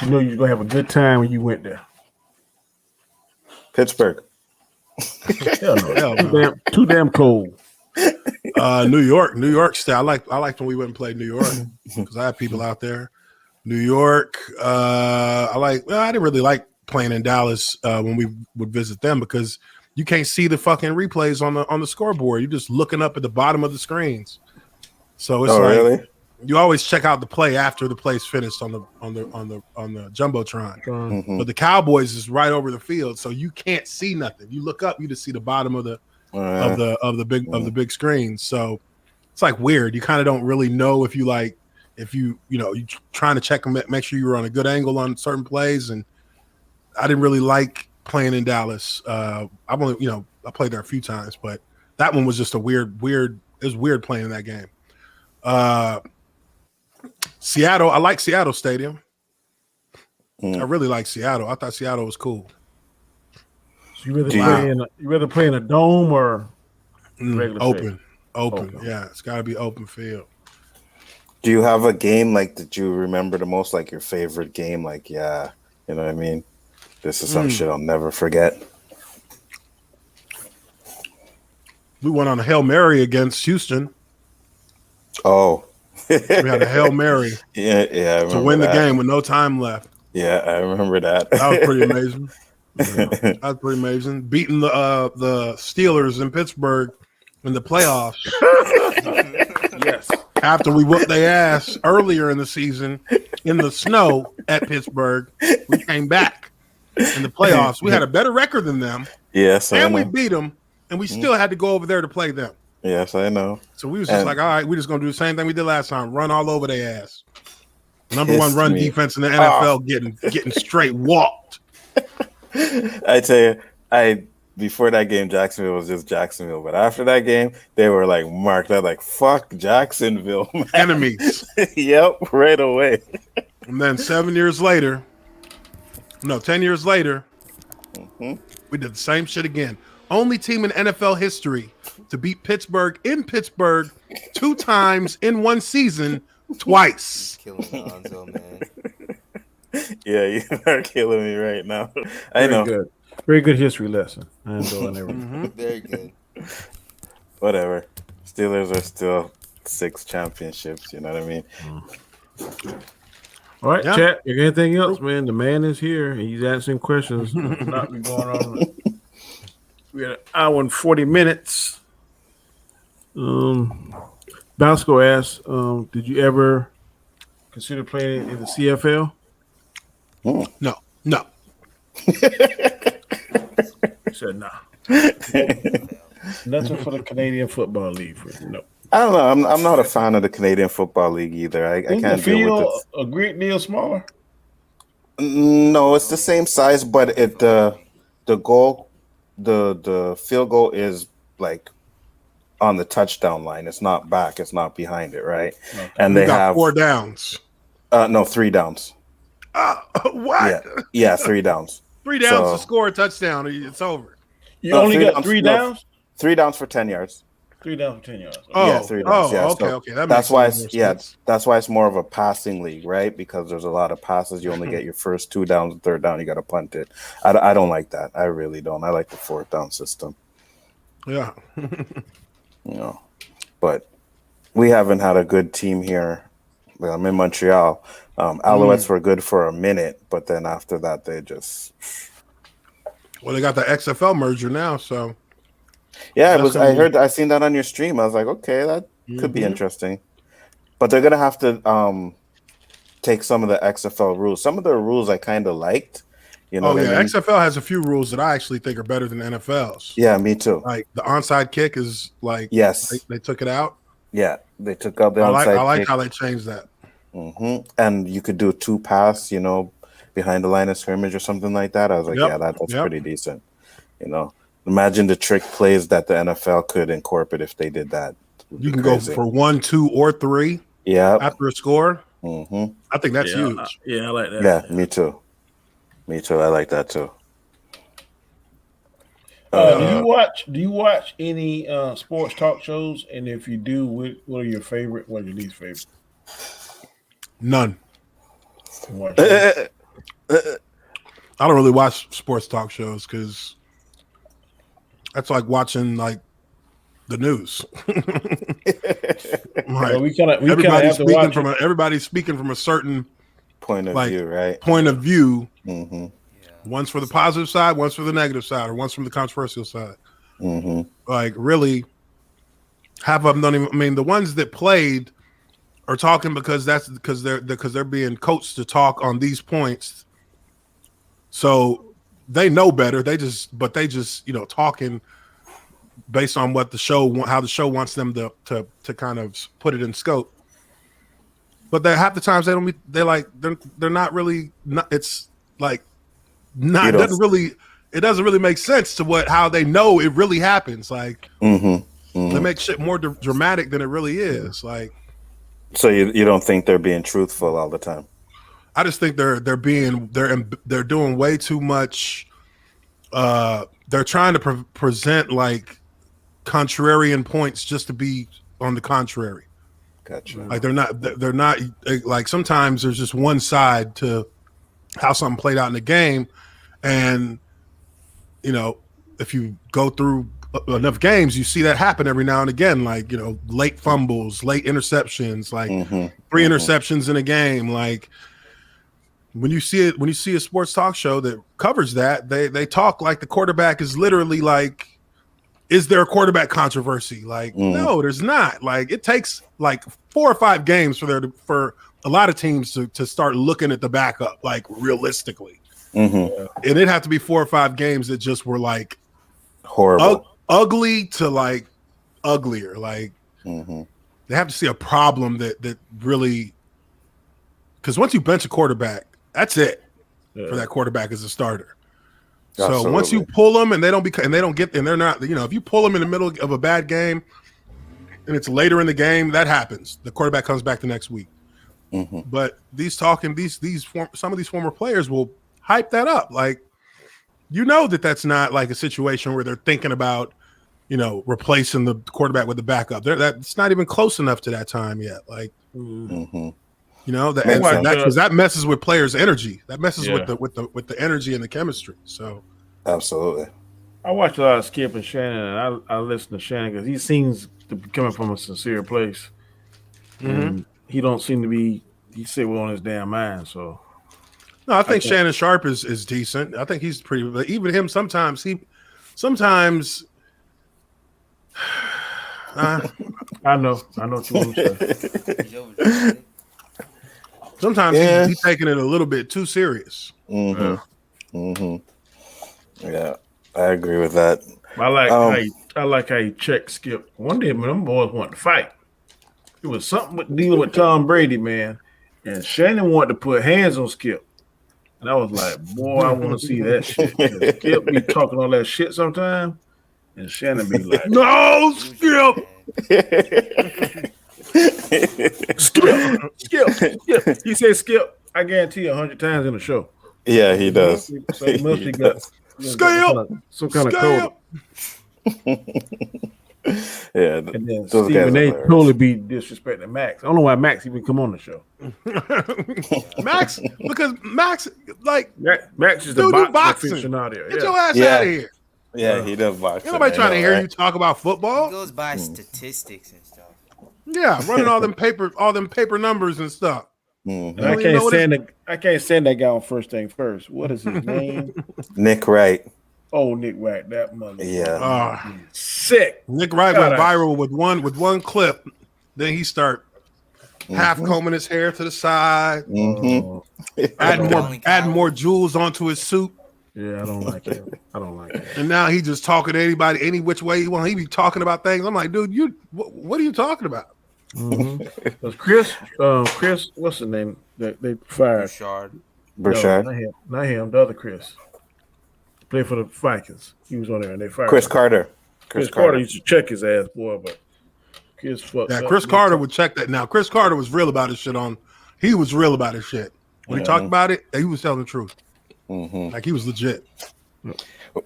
you know you're gonna have a good time when you went there. Pittsburgh. Hell no. Too damn cold. New York State. I liked when we went and played New York because I had people out there. New York. I didn't really like playing in Dallas when we would visit them because you can't see the fucking replays on the scoreboard. You're just looking up at the bottom of the screens. So it's really? You always check out the play after the play's finished on the jumbotron. Mm-hmm. But the Cowboys is right over the field, so you can't see nothing. You look up, you just see the bottom of the big screen. So it's like weird. You kind of don't really know if you trying to check them, make sure you were on a good angle on certain plays. And I didn't really like playing in Dallas. I played there a few times, but that one was just weird. It was weird playing in that game. Seattle. I like Seattle Stadium. I really like Seattle. I thought Seattle was cool. So you rather play in a dome or regular open? Open. Yeah, it's got to be open field. Do you have a game like that you remember the most, like your favorite game? Like, yeah, you know what I mean? This is some shit I'll never forget. We went on a Hail Mary against Houston. Oh. We had a Hail Mary. Yeah. To win the game with no time left. Yeah, I remember that. That was pretty amazing. That was pretty amazing. Beating the Steelers in Pittsburgh in the playoffs. Yes. After we whooped their ass earlier in the season in the snow at Pittsburgh, we came back in the playoffs. We had a better record than them. Yes, and we beat them, and we still had to go over there to play them. Yes, I know. So we was just like, all right, we're just gonna do the same thing we did last time: run all over their ass. Number one run defense in the NFL, getting straight walked. I tell you, before that game, Jacksonville was just Jacksonville, but after that game, they were like marked out like fuck Jacksonville, man. Enemies. Yep, right away. And then 10 years later, we did the same shit again. Only team in NFL history to beat Pittsburgh in Pittsburgh 2 times in one season, twice. Killing Lonzo, man. Yeah, you are killing me right now. I know. Good. Very good history lesson. I enjoyed everything. Very good. Whatever. Steelers are still 6 championships. You know what I mean? All right, Yeah. chat. If anything else, man, the man is here. He's answering questions. Not been going on. We had an hour and 40 minutes. Basco asks, did you ever consider playing in the CFL? No. He said, nah. Nothing for the Canadian Football League. No. I don't know. I'm not a fan of the Canadian Football League either. I Isn't can't the deal with field a great deal smaller? No, it's the same size, but the goal, the field goal is like on the touchdown line. It's not back. It's not behind it, right? Okay. And We they got have 4 downs. no 3 downs. What? Yeah, 3 downs. 3 downs So- to score a touchdown. It's over. You No, only 3 got downs, 3 no. downs? 3 downs for 10 yards. 3 downs for 10 yards. Oh, Yeah, 3 downs. Yeah, okay, so okay. That that's makes why more it's sense. that's why it's more of a passing league, right? Because there's a lot of passes. You only get your first 2 downs, and third down you got to punt it. I don't like that. I really don't. I like the 4th down system. Yeah. But we haven't had a good team here. Well, I'm in Montreal. Alouettes were good for a minute, but then after that they just Well, they got the XFL merger now, so yeah. That's I gonna be- I seen that on your stream. I was like, okay, that could be interesting. But they're gonna have to take some of the XFL rules. Some of the rules I kind of liked. You know, oh what yeah, I mean? XFL has a few rules that I actually think are better than NFL's. Yeah, me too. Like the onside kick is like Yes, they took it out. yeah, they took out the I onside like kick. how they changed that. And you could do 2 pass, behind the line of scrimmage or something like that. I was like, Yep, yeah, that's yep. pretty decent. Imagine the trick plays that the NFL could incorporate if they did that. Would You be can crazy. go for 1, 2, or 3 yeah, after a score. hmm I think that's huge. Yeah, I like that. yeah, me too. I like that too. Do you watch any sports talk shows? And if you do, what are your favorite? What are your least favorite? None. to watch? I don't really watch sports talk shows because that's like watching like the news. Well, we kind of everybody's have to speaking watch everybody's speaking from a certain Point of like view, right? point of view. hmm One's for the positive side, one's for the negative side, or one's from the controversial side. hmm Like really, half of them don't even. I mean, the ones that played are talking because they're being coached to talk on these points. So they know better. They just talking based on what how the show wants them to kind of put it in scope. But half the times they're not really. It's like not You don't- it doesn't really make sense to how they know it really happens. Like hmm they make shit more dramatic than it really is. Like So you don't think they're being truthful all the time? I just think they're doing way too much. They're trying to present like contrarian points just to be on the contrary. Gotcha. Like they're not like sometimes there's just one side to how something played out in the game, and if you go through enough games, you see that happen every now and again. Like late fumbles, late interceptions, like hmm 3 interceptions in a game. Like when you see a sports talk show that covers that, they talk like the quarterback is literally like. Is there a quarterback controversy? Like, no, there's not. Like, it takes like 4 or 5 games for a lot of teams to start looking at the backup, like realistically. hmm And it'd have to be 4 or 5 games that just were like Horrible. ugly to like uglier. Like, hmm they have to see a problem that really, because once you bench a quarterback, that's it for that quarterback as a starter. So once you pull them and they're not, if you pull them in the middle of a bad game and it's later in the game, that happens. The quarterback comes back the next week. hmm But some of these former players will hype that up. Like, that's not like a situation where they're thinking about, replacing the quarterback with the backup. That's not even close enough to that time yet. Like, hmm because that messes with players' energy. That messes Yeah. with the energy and the chemistry. So. Absolutely. I watch a lot of Skip and Shannon, and I listen to Shannon because he seems to be coming from a sincere place, and he don't seem to be. He sit well on his damn mind. So No, I think Shannon Sharp is decent. I think he's pretty. But even him, sometimes. I know what you want to say. Sometimes Yeah. he's taking it a little bit too serious. hmm hmm Yeah, I agree with that. I like how he checked Skip. One day, man, them boys wanted to fight. It was something with dealing with Tom Brady, man, and Shannon wanted to put hands on Skip. And I was like, boy, I want to see that shit. 'Cause Skip be talking all that shit sometime, and Shannon be like, No, He was Skip. bad. Skip. He said Skip. I guarantee 100 times in the show. Yeah, he does. So he must have got Skip. some kind of code. Yeah, And then those guys Stephen are A. hilarious. totally be disrespecting Max. I don't know why Max even come on the show. Max, because Max, like, Max is the Dude, do boxing boxing. aficionado. get Yeah. your ass Yeah. out of here. Yeah, he does box. Ain't nobody trying to hear you talk about He football. goes by statistics and stuff. Yeah, running all them paper numbers and stuff. Mhm. And I don't even know can't stand that guy on First Thing First. What is his name? Nick Wright. Oh, Nick Wright. That mother. Yeah. Sick. Nick Wright God, went viral with one clip. Then he start half combing his hair to the side, Mhm. Oh, adding more jewels onto his suit. yeah, I don't like him. I don't like him. And now he just talking to anybody, any which way he want. He be talking about things. I'm like, dude, what are you talking about? Because Chris, what's his name? They fired. Bouchard. Burchard. No, not him. The other Chris. Played for the Vikings. He was on there and they fired Chris him. Carter. Chris Carter used to check his ass, boy, but Chris fucked Yeah, up. Chris Carter would check that. Now, Chris Carter was real about his shit He was real about his shit. When he talked about it, he was telling the truth. Mhm. Like he was legit.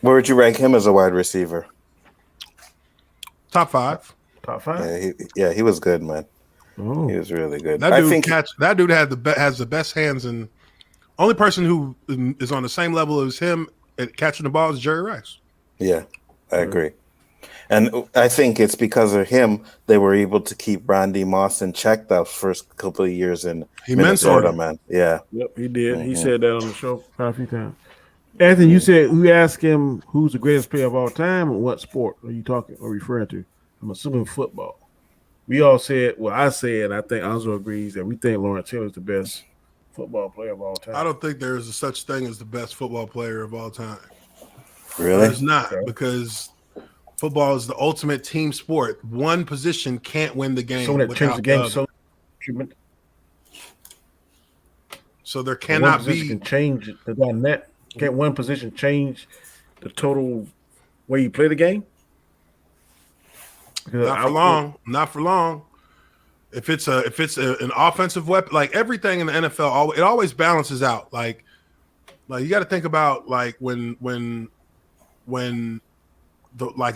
Where would you rank him as a wide receiver? Top 5. Top 5. Yeah, he was good, man. Oh. He was really good. That I dude think that dude has the best hands, and only person who is on the same level as him at catching the ball is Jerry Rice. Yeah, I agree. And I think it's because of him they were able to keep Randy Moss in check that first couple of years in He Minnesota, mentored him. man. Yeah. Yep, he did. He said that on the show quite a few times. Anthony, you said we asked him who's the greatest player of all time and what sport are you talking or referring to? I'm assuming football. We all said, well, I said, I think Anzo agrees that we think Lawrence Taylor is the best football player of all time. I don't think there is a such thing as the best football player of all time. Really? There's not, because football is the ultimate team sport. One position can't win the game. Someone that changed the game other. so So there one cannot position be. can change the net. Can't one position change the total way you play the game? Because Not for long. Not for long. If it's an offensive weapon, like everything in the NFL, it always balances out. Like you got to think about like when the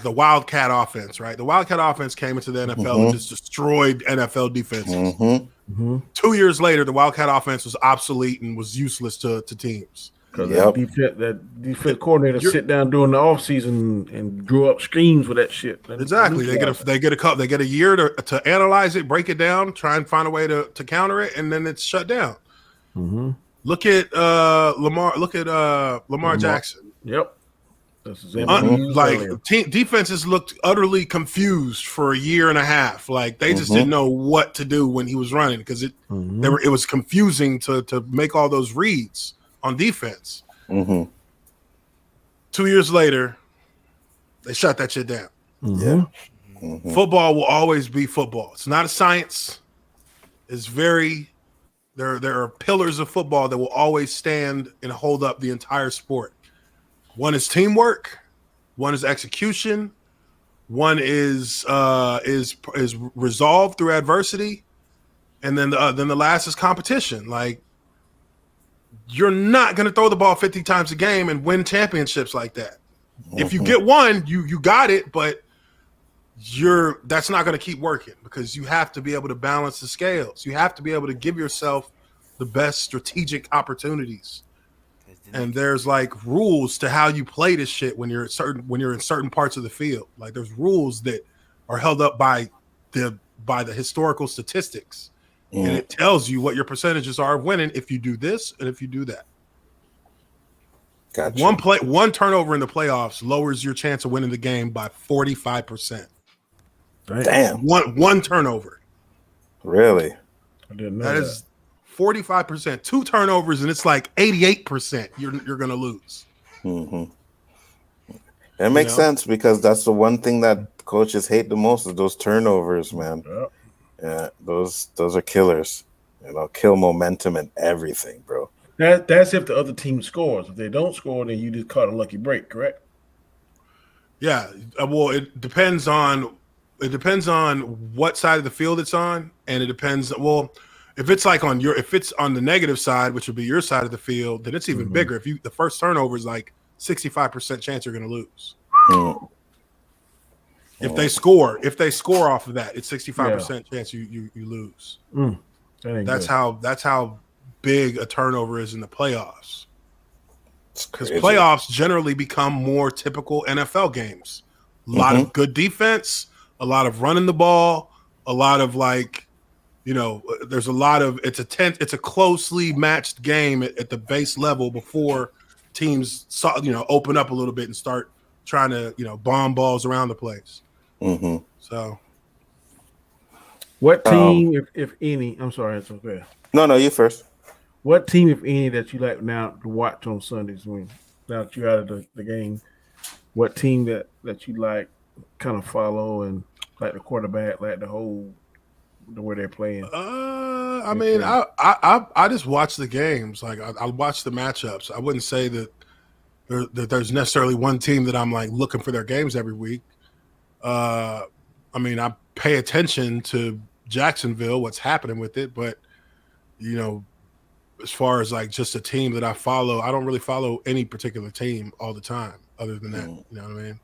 Wildcat offense, right? The Wildcat offense came into the NFL and just destroyed NFL defenses. Mm-hmm. 2 years later, the Wildcat offense was obsolete and was useless to teams. Because Yep. that defense coordinator sit down during the offseason and drew up schemes for that shit. Exactly. They get a year to analyze it, break it down, try and find a way to counter it, and then it's shut down. Mm-hmm. Look at Lamar. Look at Lamar Jackson. Yep. That's exactly Defenses looked utterly confused for a year and a half. Like they just didn't know what to do when he was running because it was confusing to make all those reads on defense. 2 years later, they shut that shit down. Yeah. Football will always be football. It's not a science. It's there are pillars of football that will always stand and hold up the entire sport. One is teamwork, one is execution, one is resolve through adversity, and then the last is competition. Like you're not going to throw the ball 50 times a game and win championships like that. If you get one, you got it, but that's not going to keep working because you have to be able to balance the scales. You have to be able to give yourself the best strategic opportunities. And there's like rules to how you play this shit when you're in certain parts of the field. Like there's rules that are held up by the historical statistics. And it tells you what your percentages are of winning if you do this and if you do that. Gotcha. One turnover in the playoffs lowers your chance of winning the game by 45%. Damn. One turnover. Really? I didn't know That is 45%. 2 turnovers and it's like 88% you're going to lose. It makes sense because that's the one thing that coaches hate the most is those turnovers, man. Yep. Yeah, those are killers. Kill momentum and everything, bro. That's if the other team scores. If they don't score, then you just caught a lucky break, correct? Yeah. Well, it depends on what side of the field it's on, and it depends. Well, if it's like if it's on the negative side, which would be your side of the field, then it's even bigger. If the first turnover is like 65% chance you're going to lose. Mm. If they score off of that, it's 65% chance you lose. That's how big a turnover is in the playoffs. Because playoffs generally become more typical NFL games. A lot of good defense, a lot of running the ball, a lot of there's a lot of it's a closely matched game at the base level before teams open up a little bit and start trying to bomb balls around the place. Mm-hmm. So, what team, if any? I'm sorry, it's okay. No, you first. What team, if any, that you like now to watch on Sundays when now that you're out of the game? What team that you like kind of follow and like the quarterback, like the way they're playing? I mean, I just watch the games. Like I watch the matchups. I wouldn't say that there's necessarily one team that I'm like looking for their games every week. I mean, I pay attention to Jacksonville, what's happening with it, but as far as like just a team that I follow, I don't really follow any particular team all the time. Other than that, you know what I mean.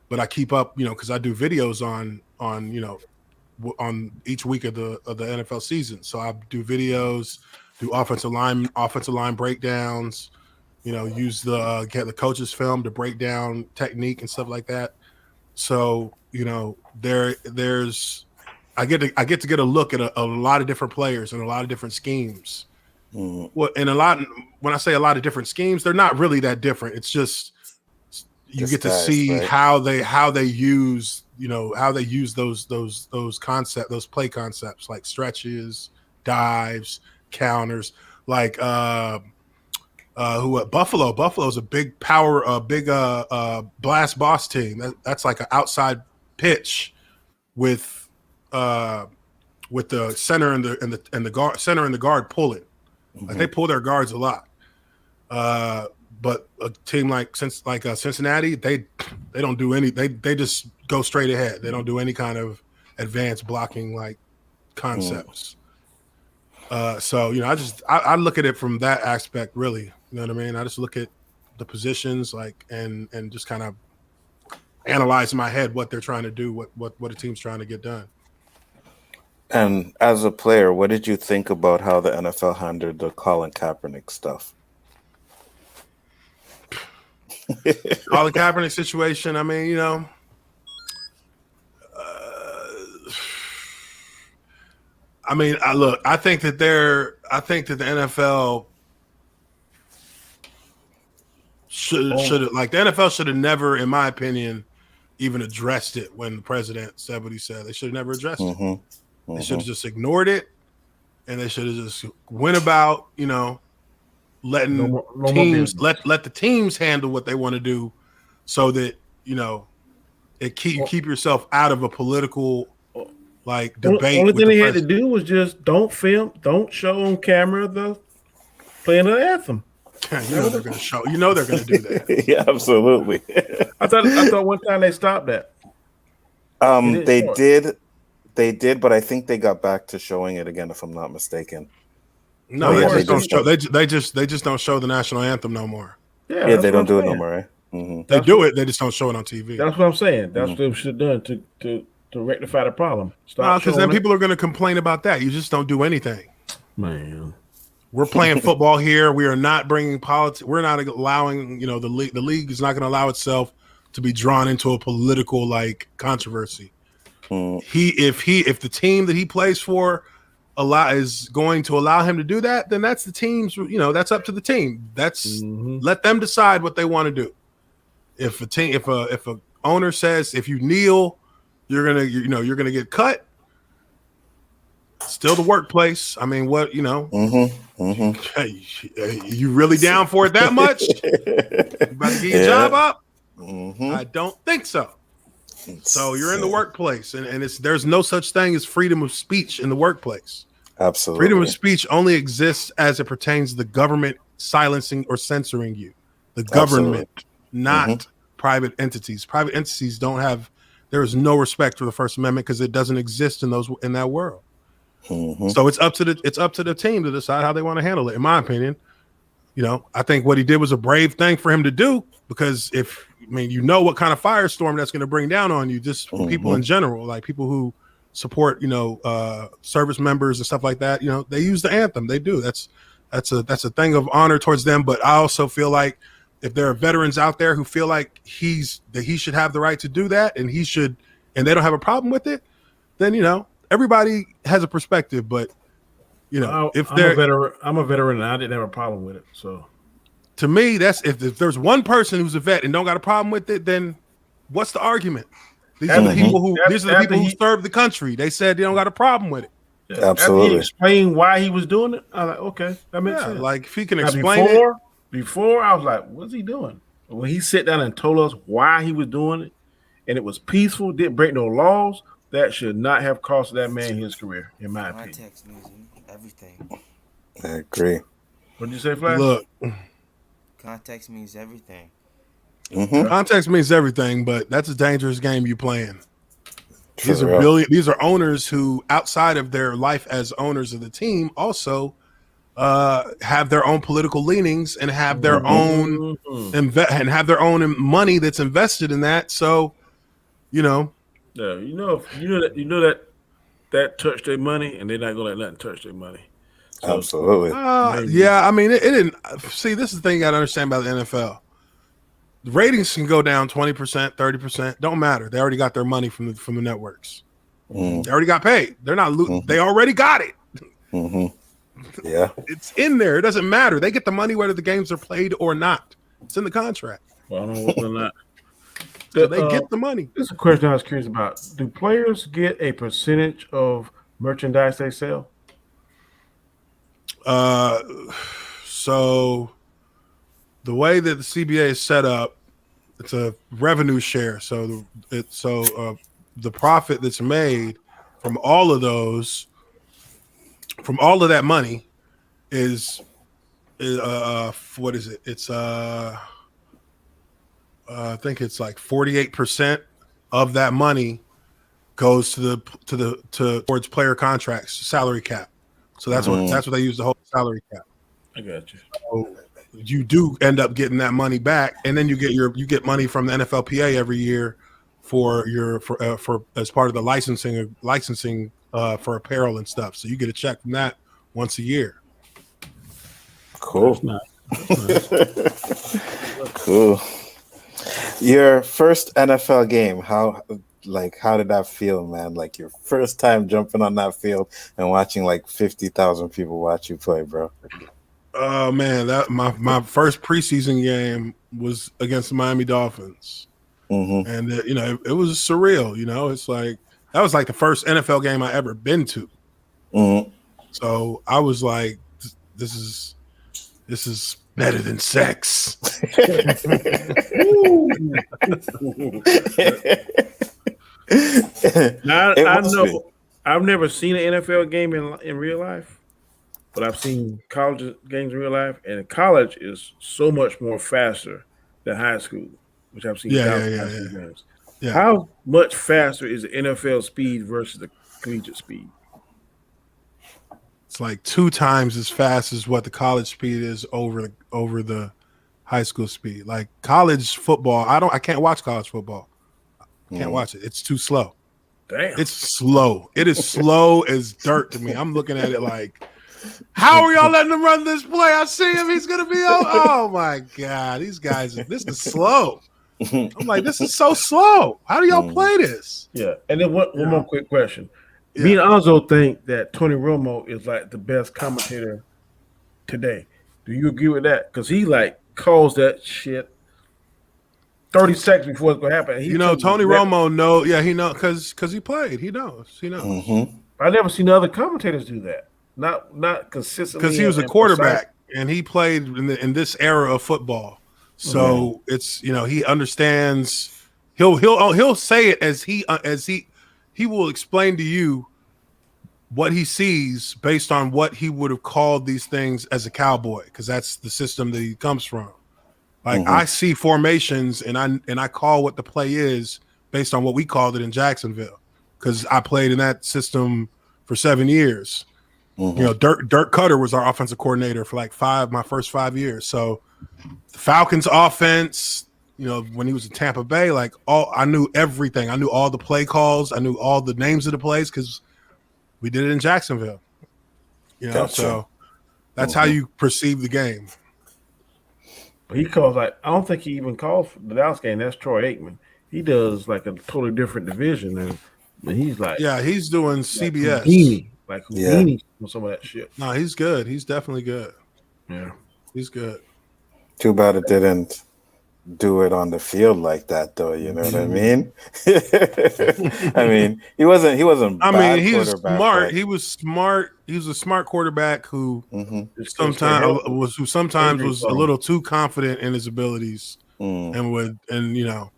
But I keep up, because I do videos on each week of the NFL season. So I do videos, do offensive line breakdowns. Use get the coaches' film to break down technique and stuff like that. So there's I get to get a look at a lot of different players and a lot of different schemes. Well, and when I say a lot of different schemes, they're not really that different. It's just you get to see how they use those concepts, those play concepts like stretches, dives, counters, like Buffalo's a big power, blast boss team. That's like an outside pitch with the center and the guard pulling. Like they pull their guards a lot. But a team like Cincinnati, they don't do any. They just go straight ahead. They don't do any kind of advanced blocking like concepts. So I look at it from that aspect really. You know what I mean? I just look at the positions and just kind of analyze in my head what they're trying to do, what a team's trying to get done. And as a player, what did you think about how the NFL handled the Colin Kaepernick stuff? Colin Kaepernick situation. I mean, I think that the NFL should the NFL should have never, in my opinion, even addressed it when the president said what he said. They should have never addressed it. They should have just ignored it, and they should have just went about, letting let the teams handle what they want to do, so that keep yourself out of a political debate. The only thing they had to do was just don't show on camera the playing the anthem. They're going to show. They're going to do that. Yeah, absolutely. I thought one time they stopped that. They did, but I think they got back to showing it again, if I'm not mistaken. No, they just don't show. They just don't show the national anthem no more. Yeah, they don't do it no more, right? Mm-hmm. They do it. They just don't show it on TV. That's what I'm saying. That's what they should have done to rectify the problem. Because then people are going to complain about that. You just don't do anything, man. We're playing football here. We are not bringing politics. We're not allowing. The league is not going to allow itself to be drawn into a political controversy. If the team that he plays for is going to allow him to do that, then that's the team's. That's up to the team. That's let them decide what they want to do. If a owner says if you kneel, you're gonna get cut. Still the workplace. I mean, what Hey, you really down for it that much? You about to get your job up? I don't think so. So you're in the workplace, and there's no such thing as freedom of speech in the workplace. Absolutely. Freedom of speech only exists as it pertains to the government silencing or censoring you. The Absolutely. government, not private entities. Private entities don't have. There is no respect for the First Amendment because it doesn't exist in that world. So it's up to the team to decide how they want to handle it. In my opinion, I think what he did was a brave thing for him to do, because what kind of firestorm that's going to bring down on you, just people in general, like people who support service members and stuff like that. They use the anthem. They do. That's a thing of honor towards them. But I also feel like if there are veterans out there who feel like he should have the right to do that, and they don't have a problem with it, then everybody has a perspective. But if I'm a veteran and I didn't have a problem with it. So to me, that's if there's one person who's a vet and don't got a problem with it, then what's the argument? These are the people who served the country. They said they don't got a problem with it. Yeah. Absolutely. After he explained why he was doing it, I was like, okay, that makes sense. Like if he can explain it. Before I was like, what's he doing? When he sat down and told us why he was doing it, and it was peaceful, didn't break no laws, that should not have cost that man his career, in my opinion. Context means everything. I agree. What did you say, Flash? Look, Context means everything. context means everything, but that's a dangerous game you playing. These are owners who, outside of their life as owners of the team, also have their own political leanings and have their own and have their own money that's invested in that. So, yeah, that touched their money, and they're not gonna let nothing touch their money. So, Absolutely. yeah, I mean, it didn't. See, this is the thing you got to understand about the NFL. The ratings can go down 20%, 30%. Don't matter. They already got their money from the networks. They already got paid. They're not losing. They already got it. Yeah, it's in there. It doesn't matter. They get the money whether the games are played or not. It's in the contract. Well, I don't know whether or not. So they get the money. This is a question I was curious about. Do players get a percentage of merchandise they sell? So the way that the CBA is set up, it's a revenue share. So the profit that's made from all of that money is what is it? It's I think it's like 48% of that money goes towards player contracts, salary cap. So that's what they use the whole salary cap. I got you. So you do end up getting that money back, and then you get money from the NFLPA every year for as part of the licensing for apparel and stuff. So you get a check from that once a year. Cool. That's nice. Cool. Your first NFL game, how did that feel, man? Like your first time jumping on that field and watching like 50,000 people watch you play, bro. Oh man, that my first preseason game was against the Miami Dolphins, and it was surreal. It's like that was like the first NFL game I ever been to. So I was like, this is better than sex. Now, I know I've never seen an NFL game in real life, but I've seen college games in real life, and college is so much more faster than high school, which I've seen high school games. Yeah. How much faster is the NFL speed versus the collegiate speed? It's like 2 times as fast as what the college speed is over the high school speed. Like college football, I can't watch college football. I can't watch it. It's too slow. Damn. It's slow. It is slow as dirt to me. I'm looking at it like, how are y'all letting him run this play? I see him. He's going to be, oh my God. These guys, this is slow. I'm like, this is so slow. How do y'all play this? Yeah. And then one more quick question. Yeah. Me and Alonzo think that Tony Romo is like the best commentator today. Do you agree with that? Because he calls that shit 30 seconds before it's gonna happen. Tony Romo he knows because he played. He knows. I never seen other commentators do that. Not consistently. Because he was a quarterback and he played in this era of football. So it's he understands. He'll say it as he will explain to you what he sees based on what he would have called these things as a cowboy, because that's the system that he comes from. Like I see formations and I call what the play is based on what we called it in Jacksonville, because I played in that system for 7 years. You know, Dirk Cutter was our offensive coordinator for like my first 5 years. So the Falcons offense, you know, when he was in Tampa Bay, like I knew everything. I knew all the play calls. I knew all the names of the plays because we did it in Jacksonville. You know, Gotcha. so that's how you perceive the game. He calls I don't think he even calls for the Dallas game. That's Troy Aikman. He does like a totally different division, and he's like, Yeah, he's doing CBS. Like Houdini or some of that shit. No, he's good. He's definitely good. Yeah, he's good. Too bad it didn't do it on the field like that, though. You know what I mean? I mean, he wasn't. I mean, he was quarterback, smart. but- He was smart. He was a smart quarterback who Sometimes sometimes was a little too confident in his abilities and you know,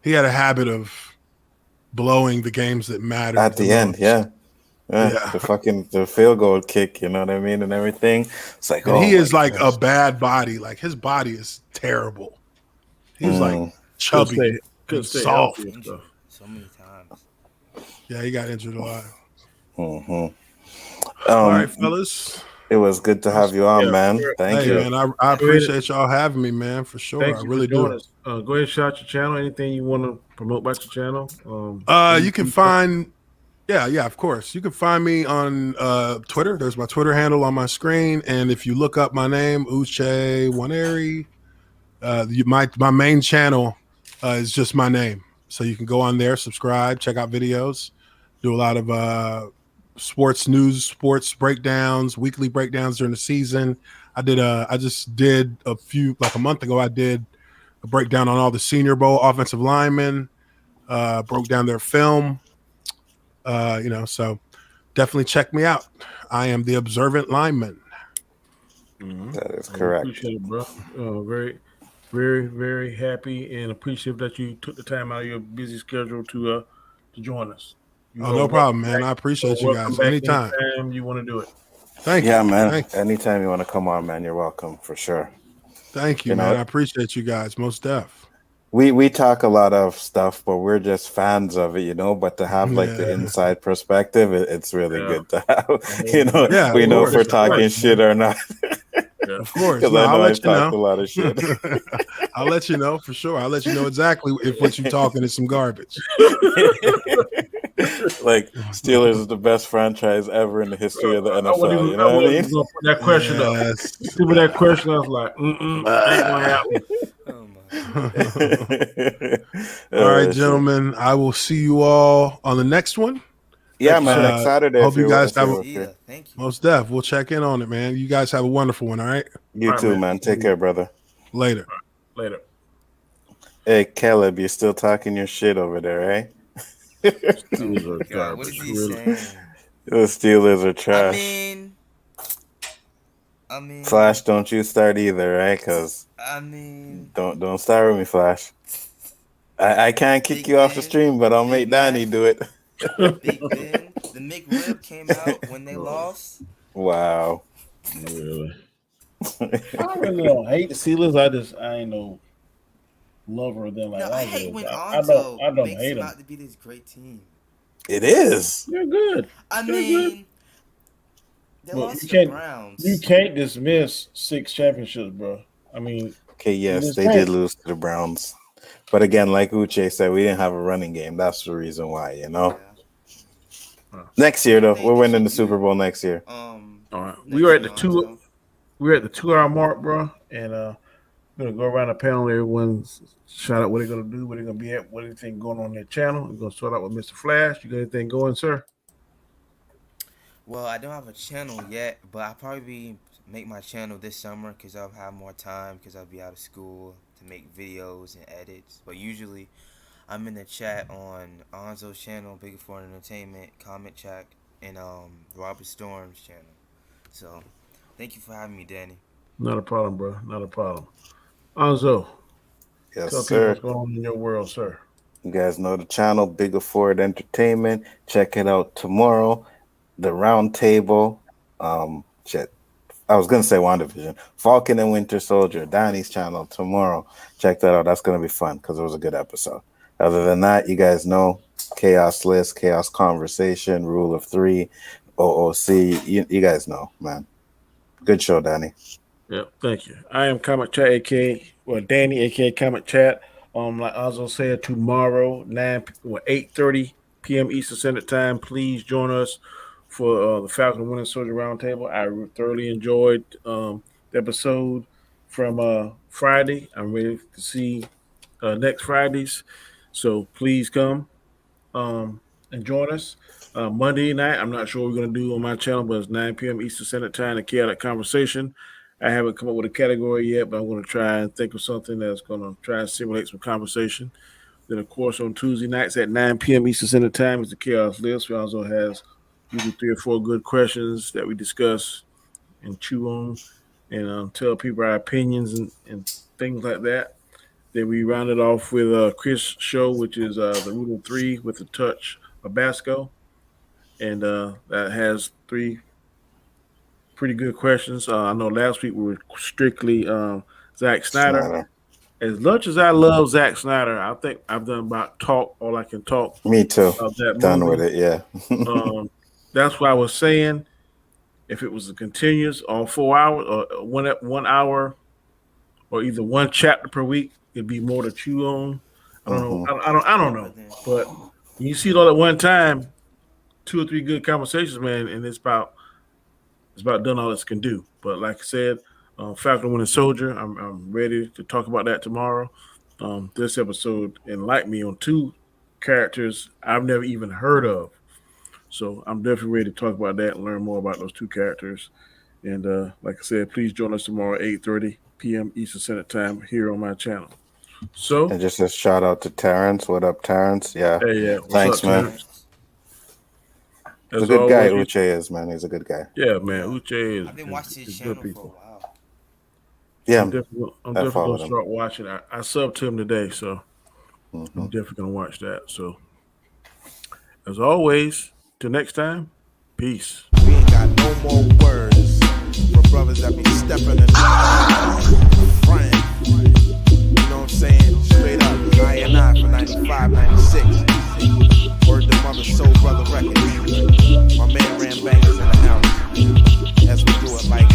he had a habit of blowing the games that mattered at the end. most. Yeah. Yeah. The field goal kick, you know what I mean, and everything. It's like, And he is my like gosh. a bad body. Like his body is terrible. He's like chubby, couldn't stay soft. healthy and stuff. So many times. Yeah, he got injured a lot. All right, fellas. It was good to have you on, man. Thank Hey, you. man, I appreciate y'all having me, man, for sure. Thanks I really for joining do. us. Go ahead and shout your channel. Anything you want to promote about your channel? You can find, yeah, of course. You can find me on Twitter. There's my Twitter handle on my screen, and if you look up my name, Uche Waneri, my main channel is just my name, so you can go on there, subscribe, check out videos, do a lot of sports news, sports breakdowns, weekly breakdowns during the season. I just did a month ago. I did a breakdown on all the Senior Bowl offensive linemen. Broke down their film. You know, so definitely check me out. I am the Observant Lineman. That is correct. Appreciate it, bro. Very, very, very happy and appreciative that you took the time out of your busy schedule to join us. No problem, man. I appreciate you guys. Anytime you want to do it. Thank you. Yeah, man. Thank you. Anytime you want to come on, man, you're welcome for sure. Thank you, You know- man. I appreciate you guys. Most def. We talk a lot of stuff, but we're just fans of it, you know. But to have like the Yeah. inside perspective, it's really Yeah. good to have. You know, Yeah, we of know if we're course. talking shit or not. Of course. Because No, I I'll know I let you talk a know. lot of shit. I'll let you know for sure. I'll let you know exactly if what you're talking is some garbage. Like Steelers is the best franchise ever in the history of the I wasn't NFL. even- You know what I wasn't mean? even gonna put that question up. Yes. You see that question, I was like, ain't gonna happen. Oh my. All right, shit. gentlemen. I will see you all on the next one. Yeah, man. Next Uh, Saturday. hope if you you're- guys if you're have a- okay. Yeah, thank you. Most def. We'll check in on it, man. You guys have a wonderful one. All right. You All right, too, man. man. Take care, brother. Later. Later. Hey, Caleb, you're still talking your shit over there, eh? God, what is he saying? The Steelers are trash. I mean, Flash, don't you start either, right? Because I mean, don't start with me, Flash. I can't kick Big you off the Ben, stream, but I'll Big make Danny Mac. do it. Big Ben, the McRib came out when they lost. Wow. Really? I really don't hate the Steelers. I ain't no lover of them. Like No, I I hate do. when I Onzo don't makes hate him them. out to be this great team. It is. They're good. I They're mean, they Well, lost you to the can't- Browns. You can't dismiss 6 championships, bro. I mean, Okay, yes, It is they right. did lose to the Browns. But again, like Uche said, we didn't have a running game. That's the reason why, you know. Yeah. Next year, though, They we're did winning the so Super good. Bowl next year. all right. next We were at the to 2. Lonzo. We're at the 2-hour mark, bro, and we're gonna go around the panel. Everyone's shout out what they're gonna do, where they're gonna be at, what anything going on their channel. We're gonna start out with Mr. Flash. You got anything going, sir? Well, I don't have a channel yet, but I'll probably make my channel this summer because I'll have more time because I'll be out of school to make videos and edits. But usually, I'm in the chat on Onzo's channel, Big Four Entertainment, Comment Chat, and Robert Storm's channel. So, thank you for having me, Danny. Not a problem, bro. Not a problem. Anzo, Yes, tell people sir. what's going on in your world, sir. You guys know the channel, Bigger Ford Entertainment. Check it out tomorrow. the round table. Shit. I was gonna say WandaVision. Falcon and Winter Soldier, Danny's channel tomorrow. Check that out. That's gonna be fun because it was a good episode. Other than that, you guys know Chaos List, Chaos Conversation, Rule of Three, OOC. You guys know, man. Good show, Danny. Yeah, thank you. I am Comic Chat, aka Danny, aka Comic Chat. Like Ozzo said, tomorrow 8:30 p.m. Eastern Standard Time. Please join us for the Falcon and Winter Soldier Roundtable. I thoroughly enjoyed the episode from Friday. I'm ready to see next Fridays, so please come and join us. Monday night, I'm not sure what we're going to do on my channel, but it's 9 p.m. Eastern Standard Time, a chaotic conversation. I haven't come up with a category yet, but I'm going to try and think of something that's going to try and simulate some conversation. Then, of course, on Tuesday nights at 9 p.m. Eastern Standard Time is the Chaos List. We also has usually 3 or 4 good questions that we discuss and chew on and tell people our opinions and things like that. Then we round it off with Chris' show, which is the Rule of Three with a touch of Basco. And that has 3 pretty good questions. I know last week we were strictly Zack Snyder. As much as I love Zack Snyder, I think I've done about talk all I can talk. Me too. That Done movie. with it, yeah. That's why I was saying if it was a continuous or 4 hours or 1 hour or either one chapter per week, it'd be more to chew on. I don't know. I don't know. But when you see it all at one time, 2 or 3 good conversations, man, and it's about done all it can do. But like I said, Falcon Winter Soldier, I'm ready to talk about that tomorrow. This episode enlightened me on 2 characters I've never even heard of. So I'm definitely ready to talk about that and learn more about those 2 characters. And like I said, please join us tomorrow, 8:30 p.m. Eastern Standard Time here on my channel. So, and just a shout out to Terrence. What up, Terrence? Yeah. Hey, yeah. Thanks, man. Terrence? He's a good guy. Uche is, man. He's a good guy. Yeah, man. Uche is. I've been watching his channel for a while. Yeah, I'm definitely going to start watching. I subbed to him today, so I'm definitely going to watch that. So, as always, till next time, peace. We ain't got no more words for brothers that be stepping in front. You know what I'm saying? Straight up, I for 95, 96. Word to Mother Soul Brother Records. My man Ram Bangers in the house. As we do it like